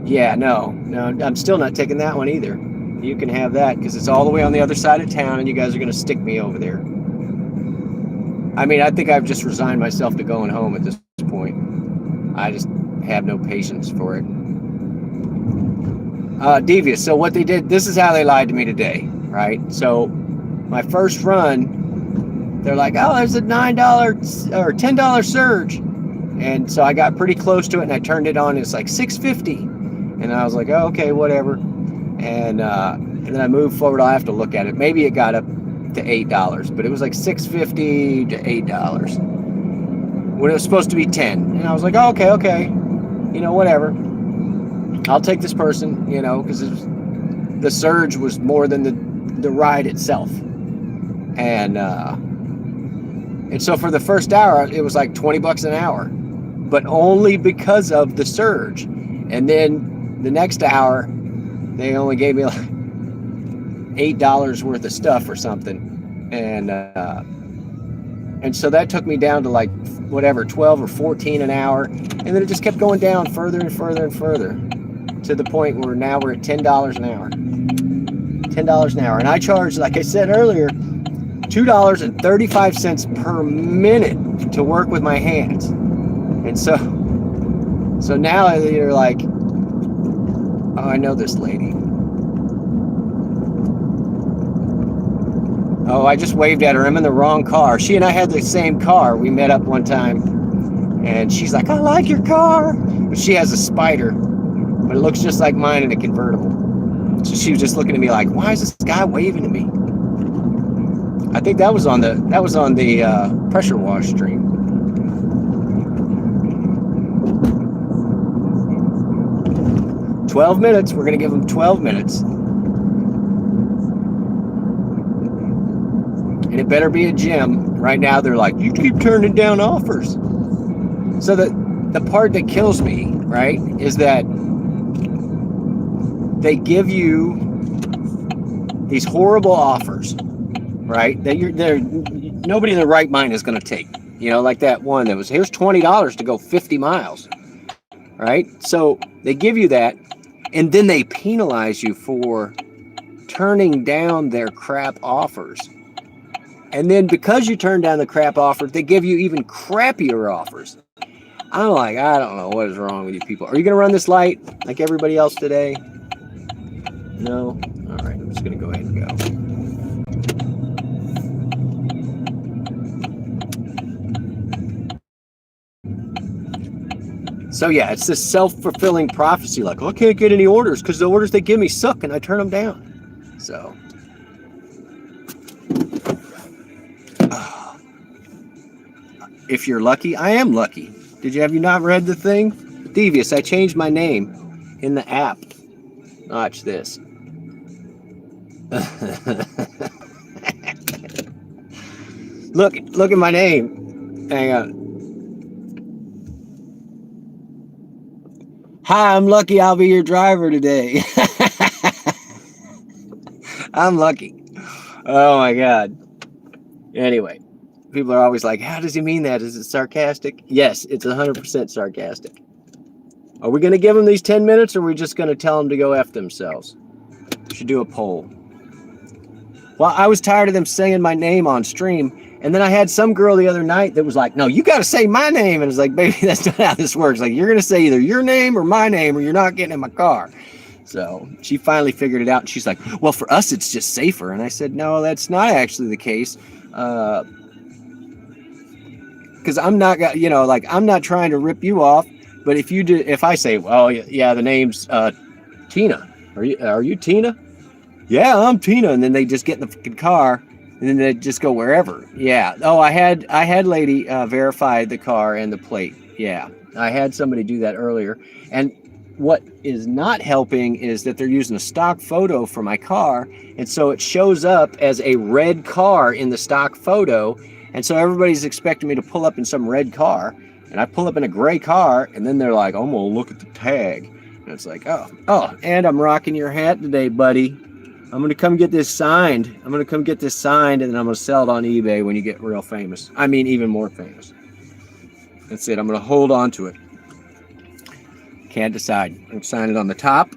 yeah, no, I'm still not taking that one either. You can have that because it's all the way on the other side of town and you guys are going to stick me over there. I mean, I think I've just resigned myself to going home at this point. have no patience for it. Devious. So what they did, this is how they lied to me today, right? So my first run, they're like, oh, there's a $9 or $10 surge. And so I got pretty close to it and I turned it on. It's like $6.50. And I was like, oh, okay, whatever. And then I moved forward. I'll have to look at it. Maybe it got up to $8, but it was like $6.50 to $8 when it was supposed to be 10. And I was like, oh, okay, you know, whatever. I'll take this person, you know, because the surge was more than the ride itself. And so for the first hour, it was like $20 an hour, but only because of the surge. And then the next hour, they only gave me like $8 worth of stuff or something. And so that took me down to like whatever, 12 or 14 an hour. And then it just kept going down further and further and further to the point where now we're at $10 an hour. $10 an hour. And I charge, like I said earlier, $2.35 per minute to work with my hands. And so now you're like, oh, I know this lady. Oh, I just waved at her. I'm in the wrong car. She and I had the same car. We met up one time. And she's like, I like your car. But she has a Spider. But it looks just like mine in a convertible. So she was just looking at me like, why is this guy waving at me? I think that was on the pressure wash stream. $12 minutes. We're going to give them 12 minutes. And it better be a gym. Right now, they're like, you keep turning down offers. So the part that kills me, right, is that they give you these horrible offers, right, that nobody in their right mind is going to take. You know, like that one that was, here's $20 to go 50 miles, right? So they give you that, and then they penalize you for turning down their crap offers. And then because you turn down the crap offers, they give you even crappier offers. I'm like, I don't know what is wrong with you people. Are you going to run this light like everybody else today? No? All right, I'm just going to go ahead and go. So yeah, it's this self-fulfilling prophecy. Like, oh, I can't get any orders because the orders they give me suck and I turn them down. So... if you're lucky, I am lucky. Have you not read the thing? Devious, I changed my name in the app. Watch this. Look at my name. Hang on. Hi, I'm lucky I'll be your driver today. I'm lucky. Oh my God. Anyway. People are always like, how does he mean that? Is it sarcastic? Yes, it's 100% sarcastic. Are we going to give them these 10 minutes or are we just going to tell them to go F themselves? We should do a poll. Well, I was tired of them saying my name on stream. And then I had some girl the other night that was like, no, you got to say my name. And it's like, baby, that's not how this works. Like, you're going to say either your name or my name or you're not getting in my car. So she finally figured it out. And she's like, well, for us, it's just safer. And I said, no, that's not actually the case. Because I'm not, you know, like, I'm not trying to rip you off, but if I say, well, yeah, the name's Tina. Are you Tina? Yeah, I'm Tina. And then they just get in the fucking car and then they just go wherever. Yeah. Oh, I had lady verify the car and the plate. Yeah. I had somebody do that earlier. And what is not helping is that they're using a stock photo for my car. And so it shows up as a red car in the stock photo. And so everybody's expecting me to pull up in some red car, and I pull up in a gray car, and then they're like, oh, I'm going to look at the tag. And it's like, oh, and I'm rocking your hat today, buddy. I'm going to come get this signed. And then I'm going to sell it on eBay when you get real famous. I mean, even more famous. That's it. I'm going to hold on to it. Can't decide. I'm signing it on the top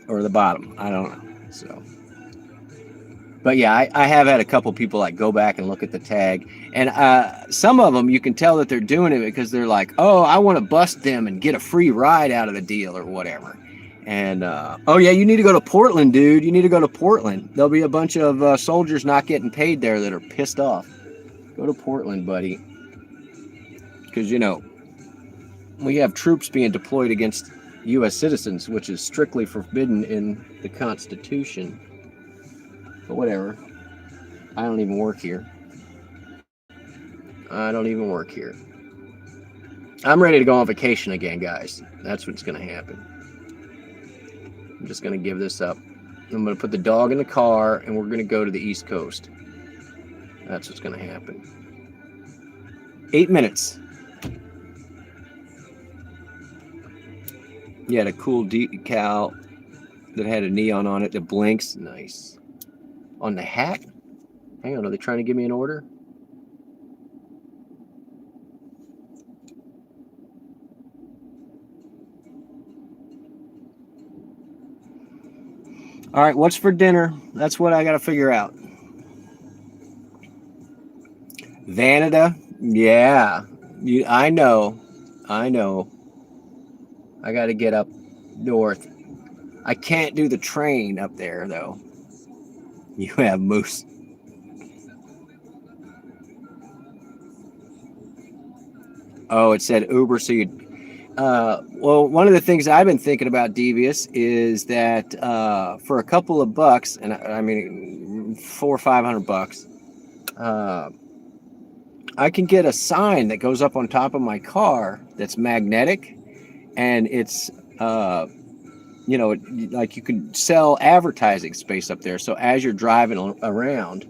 or the bottom. I don't know. So But yeah, I have had a couple people like go back and look at the tag, and some of them you can tell that they're doing it because they're like, oh, I want to bust them and get a free ride out of the deal or whatever. And oh yeah, you need to go to Portland, dude. You need to go to Portland. There'll be a bunch of soldiers not getting paid there that are pissed off. Go to Portland, buddy, because you know we have troops being deployed against U.S. citizens, which is strictly forbidden in the Constitution. But whatever. I don't even work here. I don't even work here. I'm ready to go on vacation again, guys. That's what's going to happen. I'm just going to give this up. I'm going to put the dog in the car, and we're going to go to the East Coast. That's what's going to happen. 8 minutes. You had a cool decal that had a neon on it that blinks. Nice. On the hat? Hang on, are they trying to give me an order? All right, what's for dinner? That's what I got to figure out. Vanada? Yeah. I know. I got to get up north. I can't do the train up there, though. You have moose. Oh, it said Uber, so you. Well, one of the things I've been thinking about, Devious, is that for a couple of bucks, and I mean $400 or $500, I can get a sign that goes up on top of my car that's magnetic, and it's you know, like you can sell advertising space up there. So as you're driving around,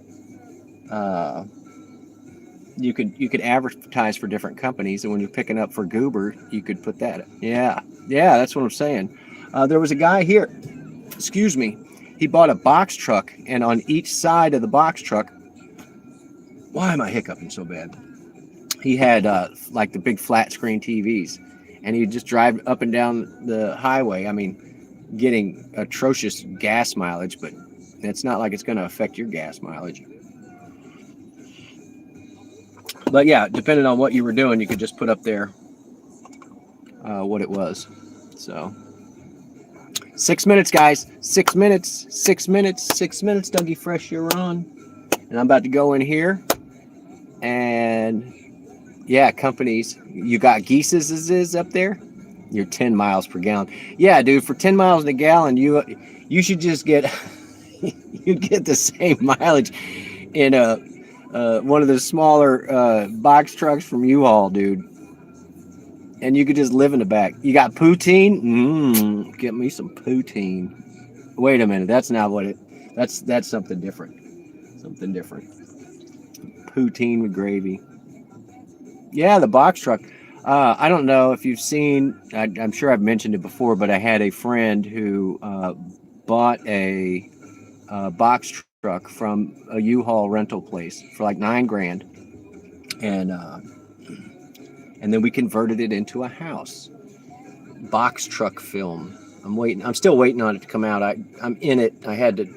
you could advertise for different companies, and when you're picking up for Goober, you could put that. Yeah, that's what I'm saying. There was a guy here. Excuse me. He bought a box truck, and on each side of the box truck, why am I hiccuping so bad? He had like the big flat screen TVs, and he'd just drive up and down the highway. I mean, getting atrocious gas mileage, but it's not like it's going to affect your gas mileage. But yeah, depending on what you were doing, you could just put up there what it was. So 6 minutes, guys. 6 minutes. 6 minutes. 6 minutes. Dougie Fresh, you're on. And I'm about to go in here. And yeah, companies. You got Geese's is up there. You're 10 miles per gallon. Yeah, dude. For 10 miles a gallon, you should just get you get the same mileage in a one of the smaller box trucks from U-Haul, dude. And you could just live in the back. You got poutine? Get me some poutine. Wait a minute, that's not what it. That's something different. Something different. Poutine with gravy. Yeah, the box truck. I don't know if you've seen. I'm sure I've mentioned it before, but I had a friend who bought a box truck from a U-Haul rental place for like $9,000, and then we converted it into a house. Box truck film. I'm still waiting on it to come out. I'm in it. I had to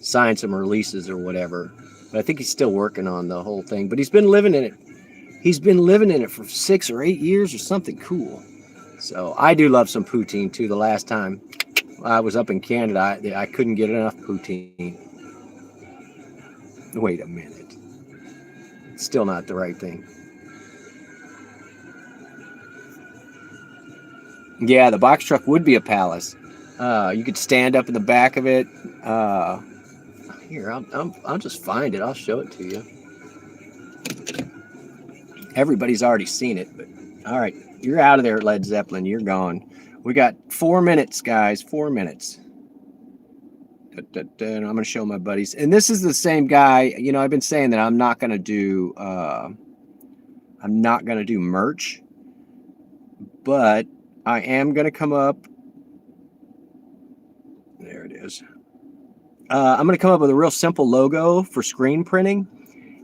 sign some releases or whatever, but I think he's still working on the whole thing. But he's been living in it. He's been living in it for 6 or 8 years or something cool. So I do love some poutine too. The last time I was up in Canada, I couldn't get enough poutine. Wait a minute. Still not the right thing. Yeah, the box truck would be a palace. You could stand up in the back of it. Here, I'll just find it. I'll show it to you. Everybody's already seen it, but all right, you're out of there, Led Zeppelin. You're gone. We got 4 minutes, guys. 4 minutes. And I'm going to show my buddies. And this is the same guy. You know, I've been saying that I'm not going to do merch, but I am going to come up. There it is. I'm going to come up with a real simple logo for screen printing.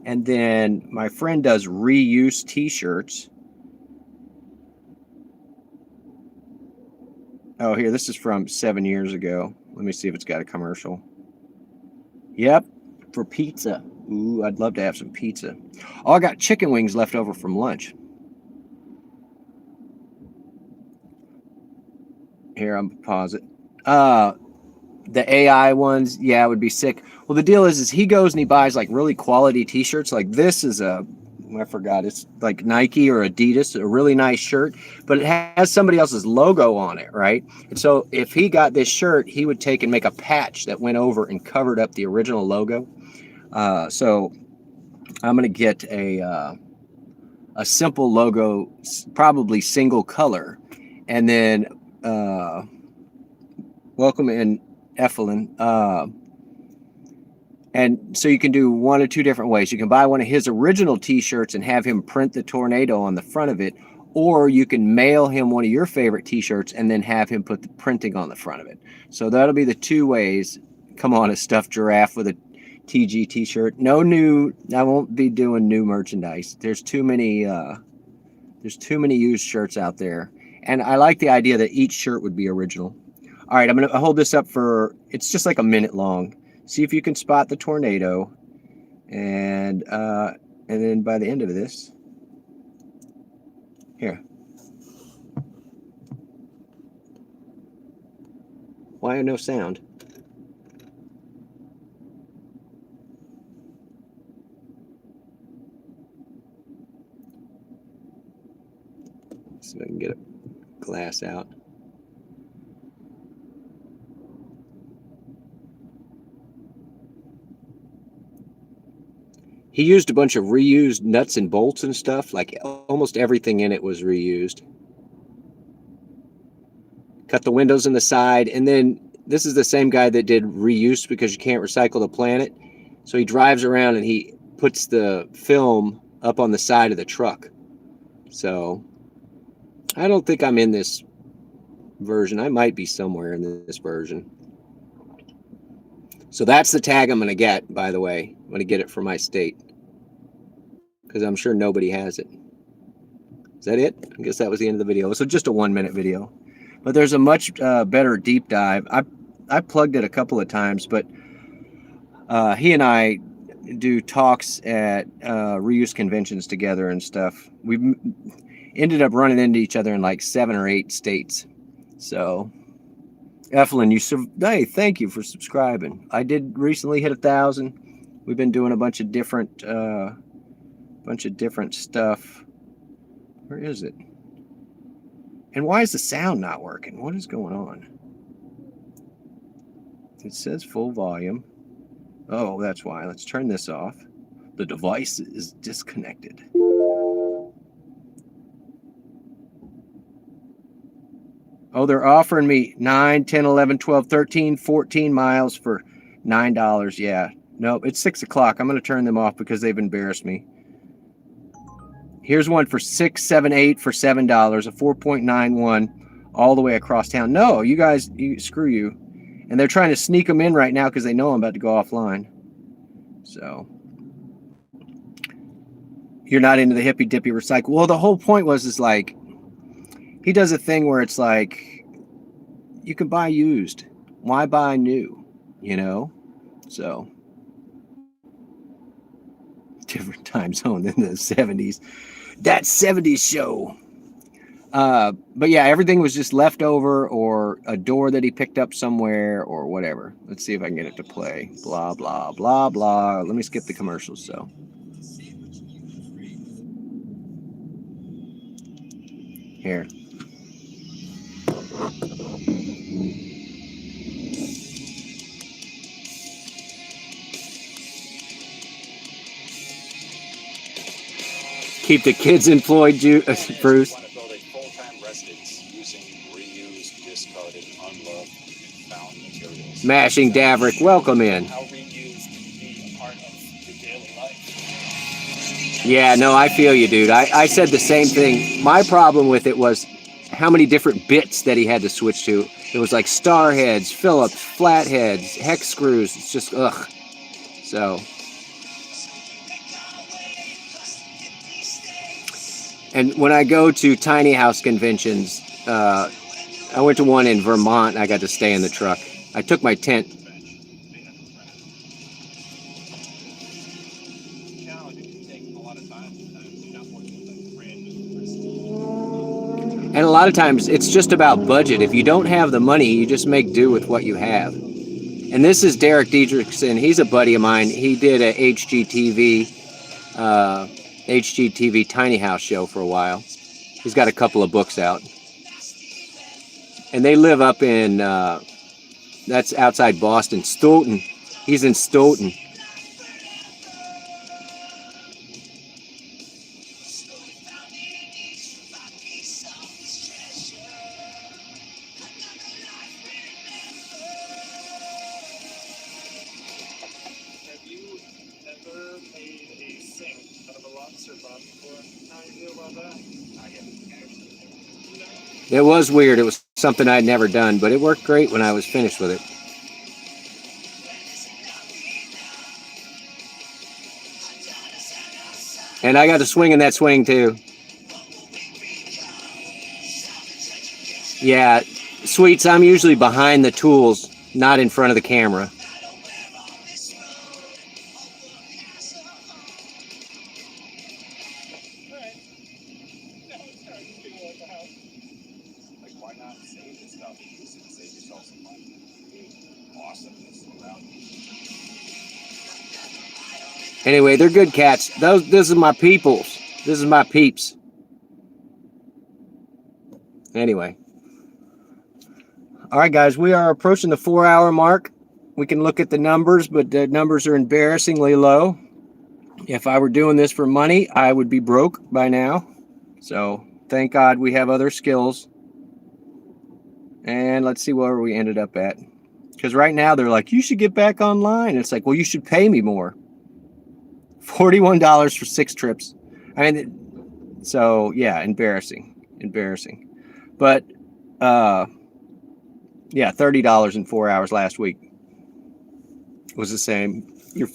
And then my friend does reuse t-shirts. Oh, here, this is from 7 years ago. Let me see if it's got a commercial. Yep, for pizza. Ooh, I'd love to have some pizza. Oh, I got chicken wings left over from lunch. Here, I'm pause it. The AI ones, yeah, would be sick. Well, the deal is he goes and he buys like really quality T-shirts. Like this is I forgot, it's like Nike or Adidas, a really nice shirt, but it has somebody else's logo on it, right? And so if he got this shirt, he would take and make a patch that went over and covered up the original logo. So I'm gonna get a simple logo, probably single color, and then welcome in Effelin. And so you can do one or two different ways. You can buy one of his original T-shirts and have him print the tornado on the front of it, or you can mail him one of your favorite T-shirts and then have him put the printing on the front of it. So that'll be the two ways. Come on, a stuffed giraffe with a TG T-shirt. No new. I won't be doing new merchandise. There's too many. There's too many used shirts out there, and I like the idea that each shirt would be original. All right, I'm gonna hold this up for. It's just like a minute long. See if you can spot the tornado, and then by the end of this, here. Why no sound? So I can get a glass out. He used a bunch of reused nuts and bolts and stuff. Like almost everything in it was reused. Cut the windows in the side. And then this is the same guy that did reuse because you can't recycle the planet. So he drives around and he puts the film up on the side of the truck. So I don't think I'm in this version. I might be somewhere in this version. So that's the tag I'm going to get, by the way. I'm going to get it for my state, because I'm sure nobody has it. Is that it? I guess that was the end of the video. So just a 1-minute video. But there's a much better deep dive. I plugged it a couple of times, but he and I do talks at reuse conventions together and stuff. We've ended up running into each other in like 7 or 8 states. So Effelin, hey, thank you for subscribing. I did recently hit 1,000. We've been doing a bunch of different stuff. Where is it? And why is the sound not working? What is going on? It says full volume. Oh, that's why. Let's turn this off. The device is disconnected. Oh, they're offering me 9, 10, 11, 12, 13, 14 miles for $9. Yeah. Nope, it's 6 o'clock. I'm going to turn them off because they've embarrassed me. Here's one for 6, 7, 8 for $7, a 4.91 all the way across town. No, you guys, screw you. And they're trying to sneak them in right now because they know I'm about to go offline. So you're not into the hippy dippy recycle. Well, the whole point is like, he does a thing where it's like, you can buy used. Why buy new? You know? So different time zone than the 70s. That 70s show. But yeah, everything was just left over or a door that he picked up somewhere or whatever. Let's see if I can get it to play. Blah, blah, blah, blah. Let me skip the commercials. So here. Keep the kids employed, Bruce. Want to build a full-time residence using reused, discarded, unloved, and found materials. Mashing Davrick, welcome in. How reuse can be a part of your daily life. Yeah, no, I feel you, dude. I said the same thing. My problem with it was how many different bits that he had to switch to. It was like star heads, Phillips, flatheads, hex screws. It's just, ugh. So. And when I go to tiny house conventions, I went to one in Vermont. I got to stay in the truck. I took my tent. And a lot of times it's just about budget. If you don't have the money, you just make do with what you have. And this is Derek Diedrichson. He's a buddy of mine. He did a HGTV Tiny House show for a while. He's got a couple of books out. And they live up in, that's outside Boston, Stoughton. He's in Stoughton. Have you ever made a sink out of a lobster pot before? How do you feel about that? I haven't actually. It was weird. It was something I'd never done, but it worked great when I was finished with it. And I got to swing in that swing too. Yeah, Sweets, I'm usually behind the tools, not in front of the camera. Alright. Now it's starting to feel like a house. Like, why not save this stuff and use it to save yourself some money? Awesomeness around you. Anyway, they're good cats. This is my peoples. This is my peeps. Anyway. All right, guys, we are approaching the 4-hour mark. We can look at the numbers, but the numbers are embarrassingly low. If I were doing this for money, I would be broke by now. So thank God we have other skills. And let's see where we ended up at. Because right now they're like, you should get back online. It's like, well, you should pay me more. $41 for 6 trips. I mean, so yeah, embarrassing. But yeah, $30 in 4 hours last week was the same. Your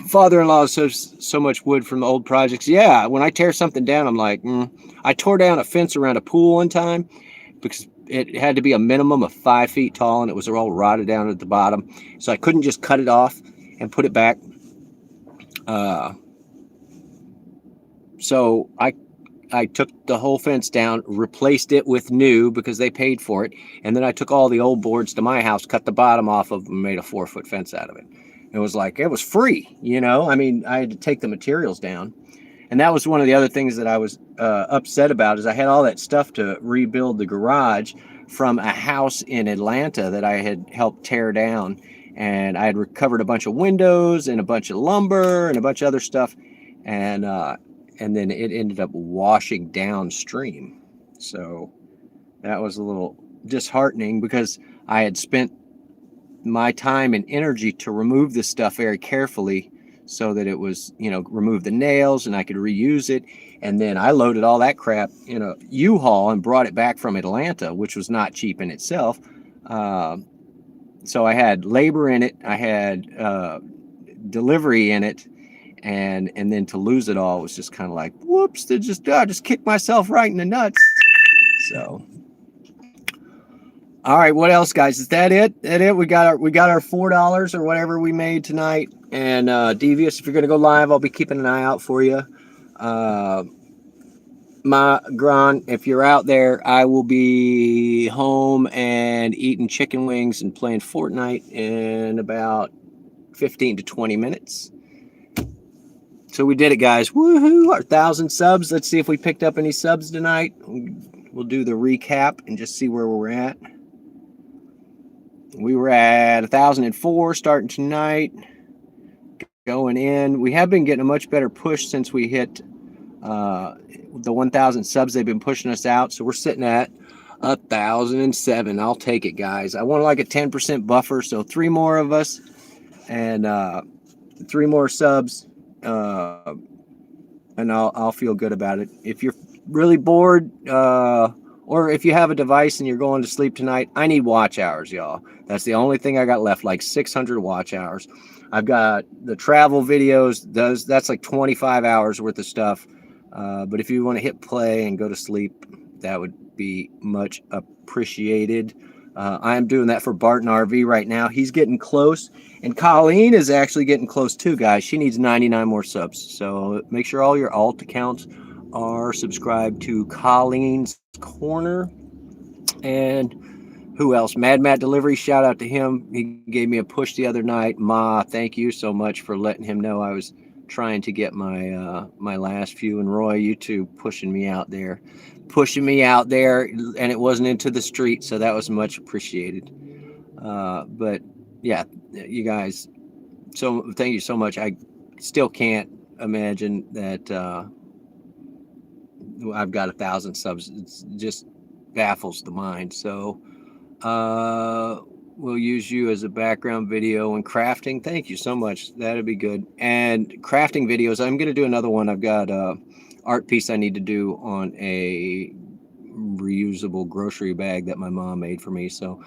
father-in-law says so much wood from the old projects. Yeah, when I tear something down, I'm like, I tore down a fence around a pool one time because it had to be a minimum of 5 feet tall and it was all rotted down at the bottom. So I couldn't just cut it off and put it back. So I took the whole fence down, replaced it with new because they paid for it. And then I took all the old boards to my house, cut the bottom off of them, and made a 4-foot fence out of it. It was like, it was free, you know? I mean, I had to take the materials down. And that was one of the other things that I was upset about is I had all that stuff to rebuild the garage from a house in Atlanta that I had helped tear down. And I had recovered a bunch of windows and a bunch of lumber and a bunch of other stuff. And then it ended up washing downstream. So that was a little disheartening because I had spent my time and energy to remove this stuff very carefully so that it was, you know, remove the nails and I could reuse it. And then I loaded all that crap in a U-Haul and brought it back from Atlanta, which was not cheap in itself. So I had labor in it. I had delivery in it. And then to lose it all was just kind of like, whoops, I just kicked myself right in the nuts. So, all right, what else, guys? Is that it? We got our $4 or whatever we made tonight. And Devious, if you're gonna go live, I'll be keeping an eye out for you. My Gran, if you're out there, I will be home and eating chicken wings and playing Fortnite in about 15 to 20 minutes. So we did it, guys. Woohoo! Our 1,000 subs. Let's see if we picked up any subs tonight. We'll do the recap and just see where we're at. We were at 1,004 starting tonight. Going in. We have been getting a much better push since we hit the 1,000 subs. They've been pushing us out. So we're sitting at 1,007. I'll take it, guys. I want like a 10% buffer. So 3 more of us and 3 more subs. And I'll feel good about it. If you're really bored, or if you have a device and you're going to sleep tonight, I need watch hours, y'all. That's the only thing I got left, like 600 watch hours. I've got the travel videos. That's like 25 hours worth of stuff. But if you want to hit play and go to sleep, that would be much appreciated. I am doing that for Barton RV right now. He's getting close. And Colleen is actually getting close too, guys. She needs 99 more subs. So make sure all your alt accounts are subscribed to Colleen's Corner. And who else? Mad Matt Delivery, shout out to him. He gave me a push the other night. Ma, thank you so much for letting him know I was trying to get my my last few. And Roy, you too, pushing me out there, and it wasn't into the street, so that was much appreciated. But yeah, you guys, so thank you so much. I still can't imagine that I've got 1,000 subs. It just baffles the mind. So we'll use you as a background video and crafting. Thank you so much. That'd be good. And crafting videos, I'm going to do another one. I've got a art piece I need to do on a reusable grocery bag that my mom made for me. So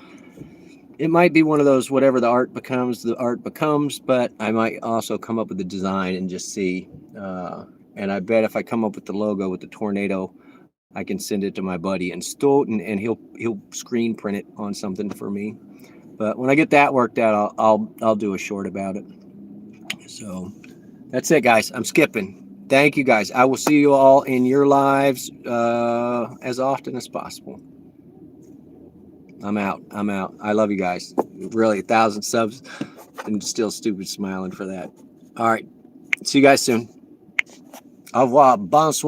it might be one of those, whatever the art becomes, but I might also come up with the design and just see. And I bet if I come up with the logo with the tornado, I can send it to my buddy and Stoughton, and he'll screen print it on something for me. But when I get that worked out, I'll do a short about it. So that's it, guys. I'm skipping. Thank you, guys. I will see you all in your lives as often as possible. I'm out. I love you guys. Really, 1,000 subs. I'm still stupid smiling for that. All right. See you guys soon. Au revoir. Bonsoir.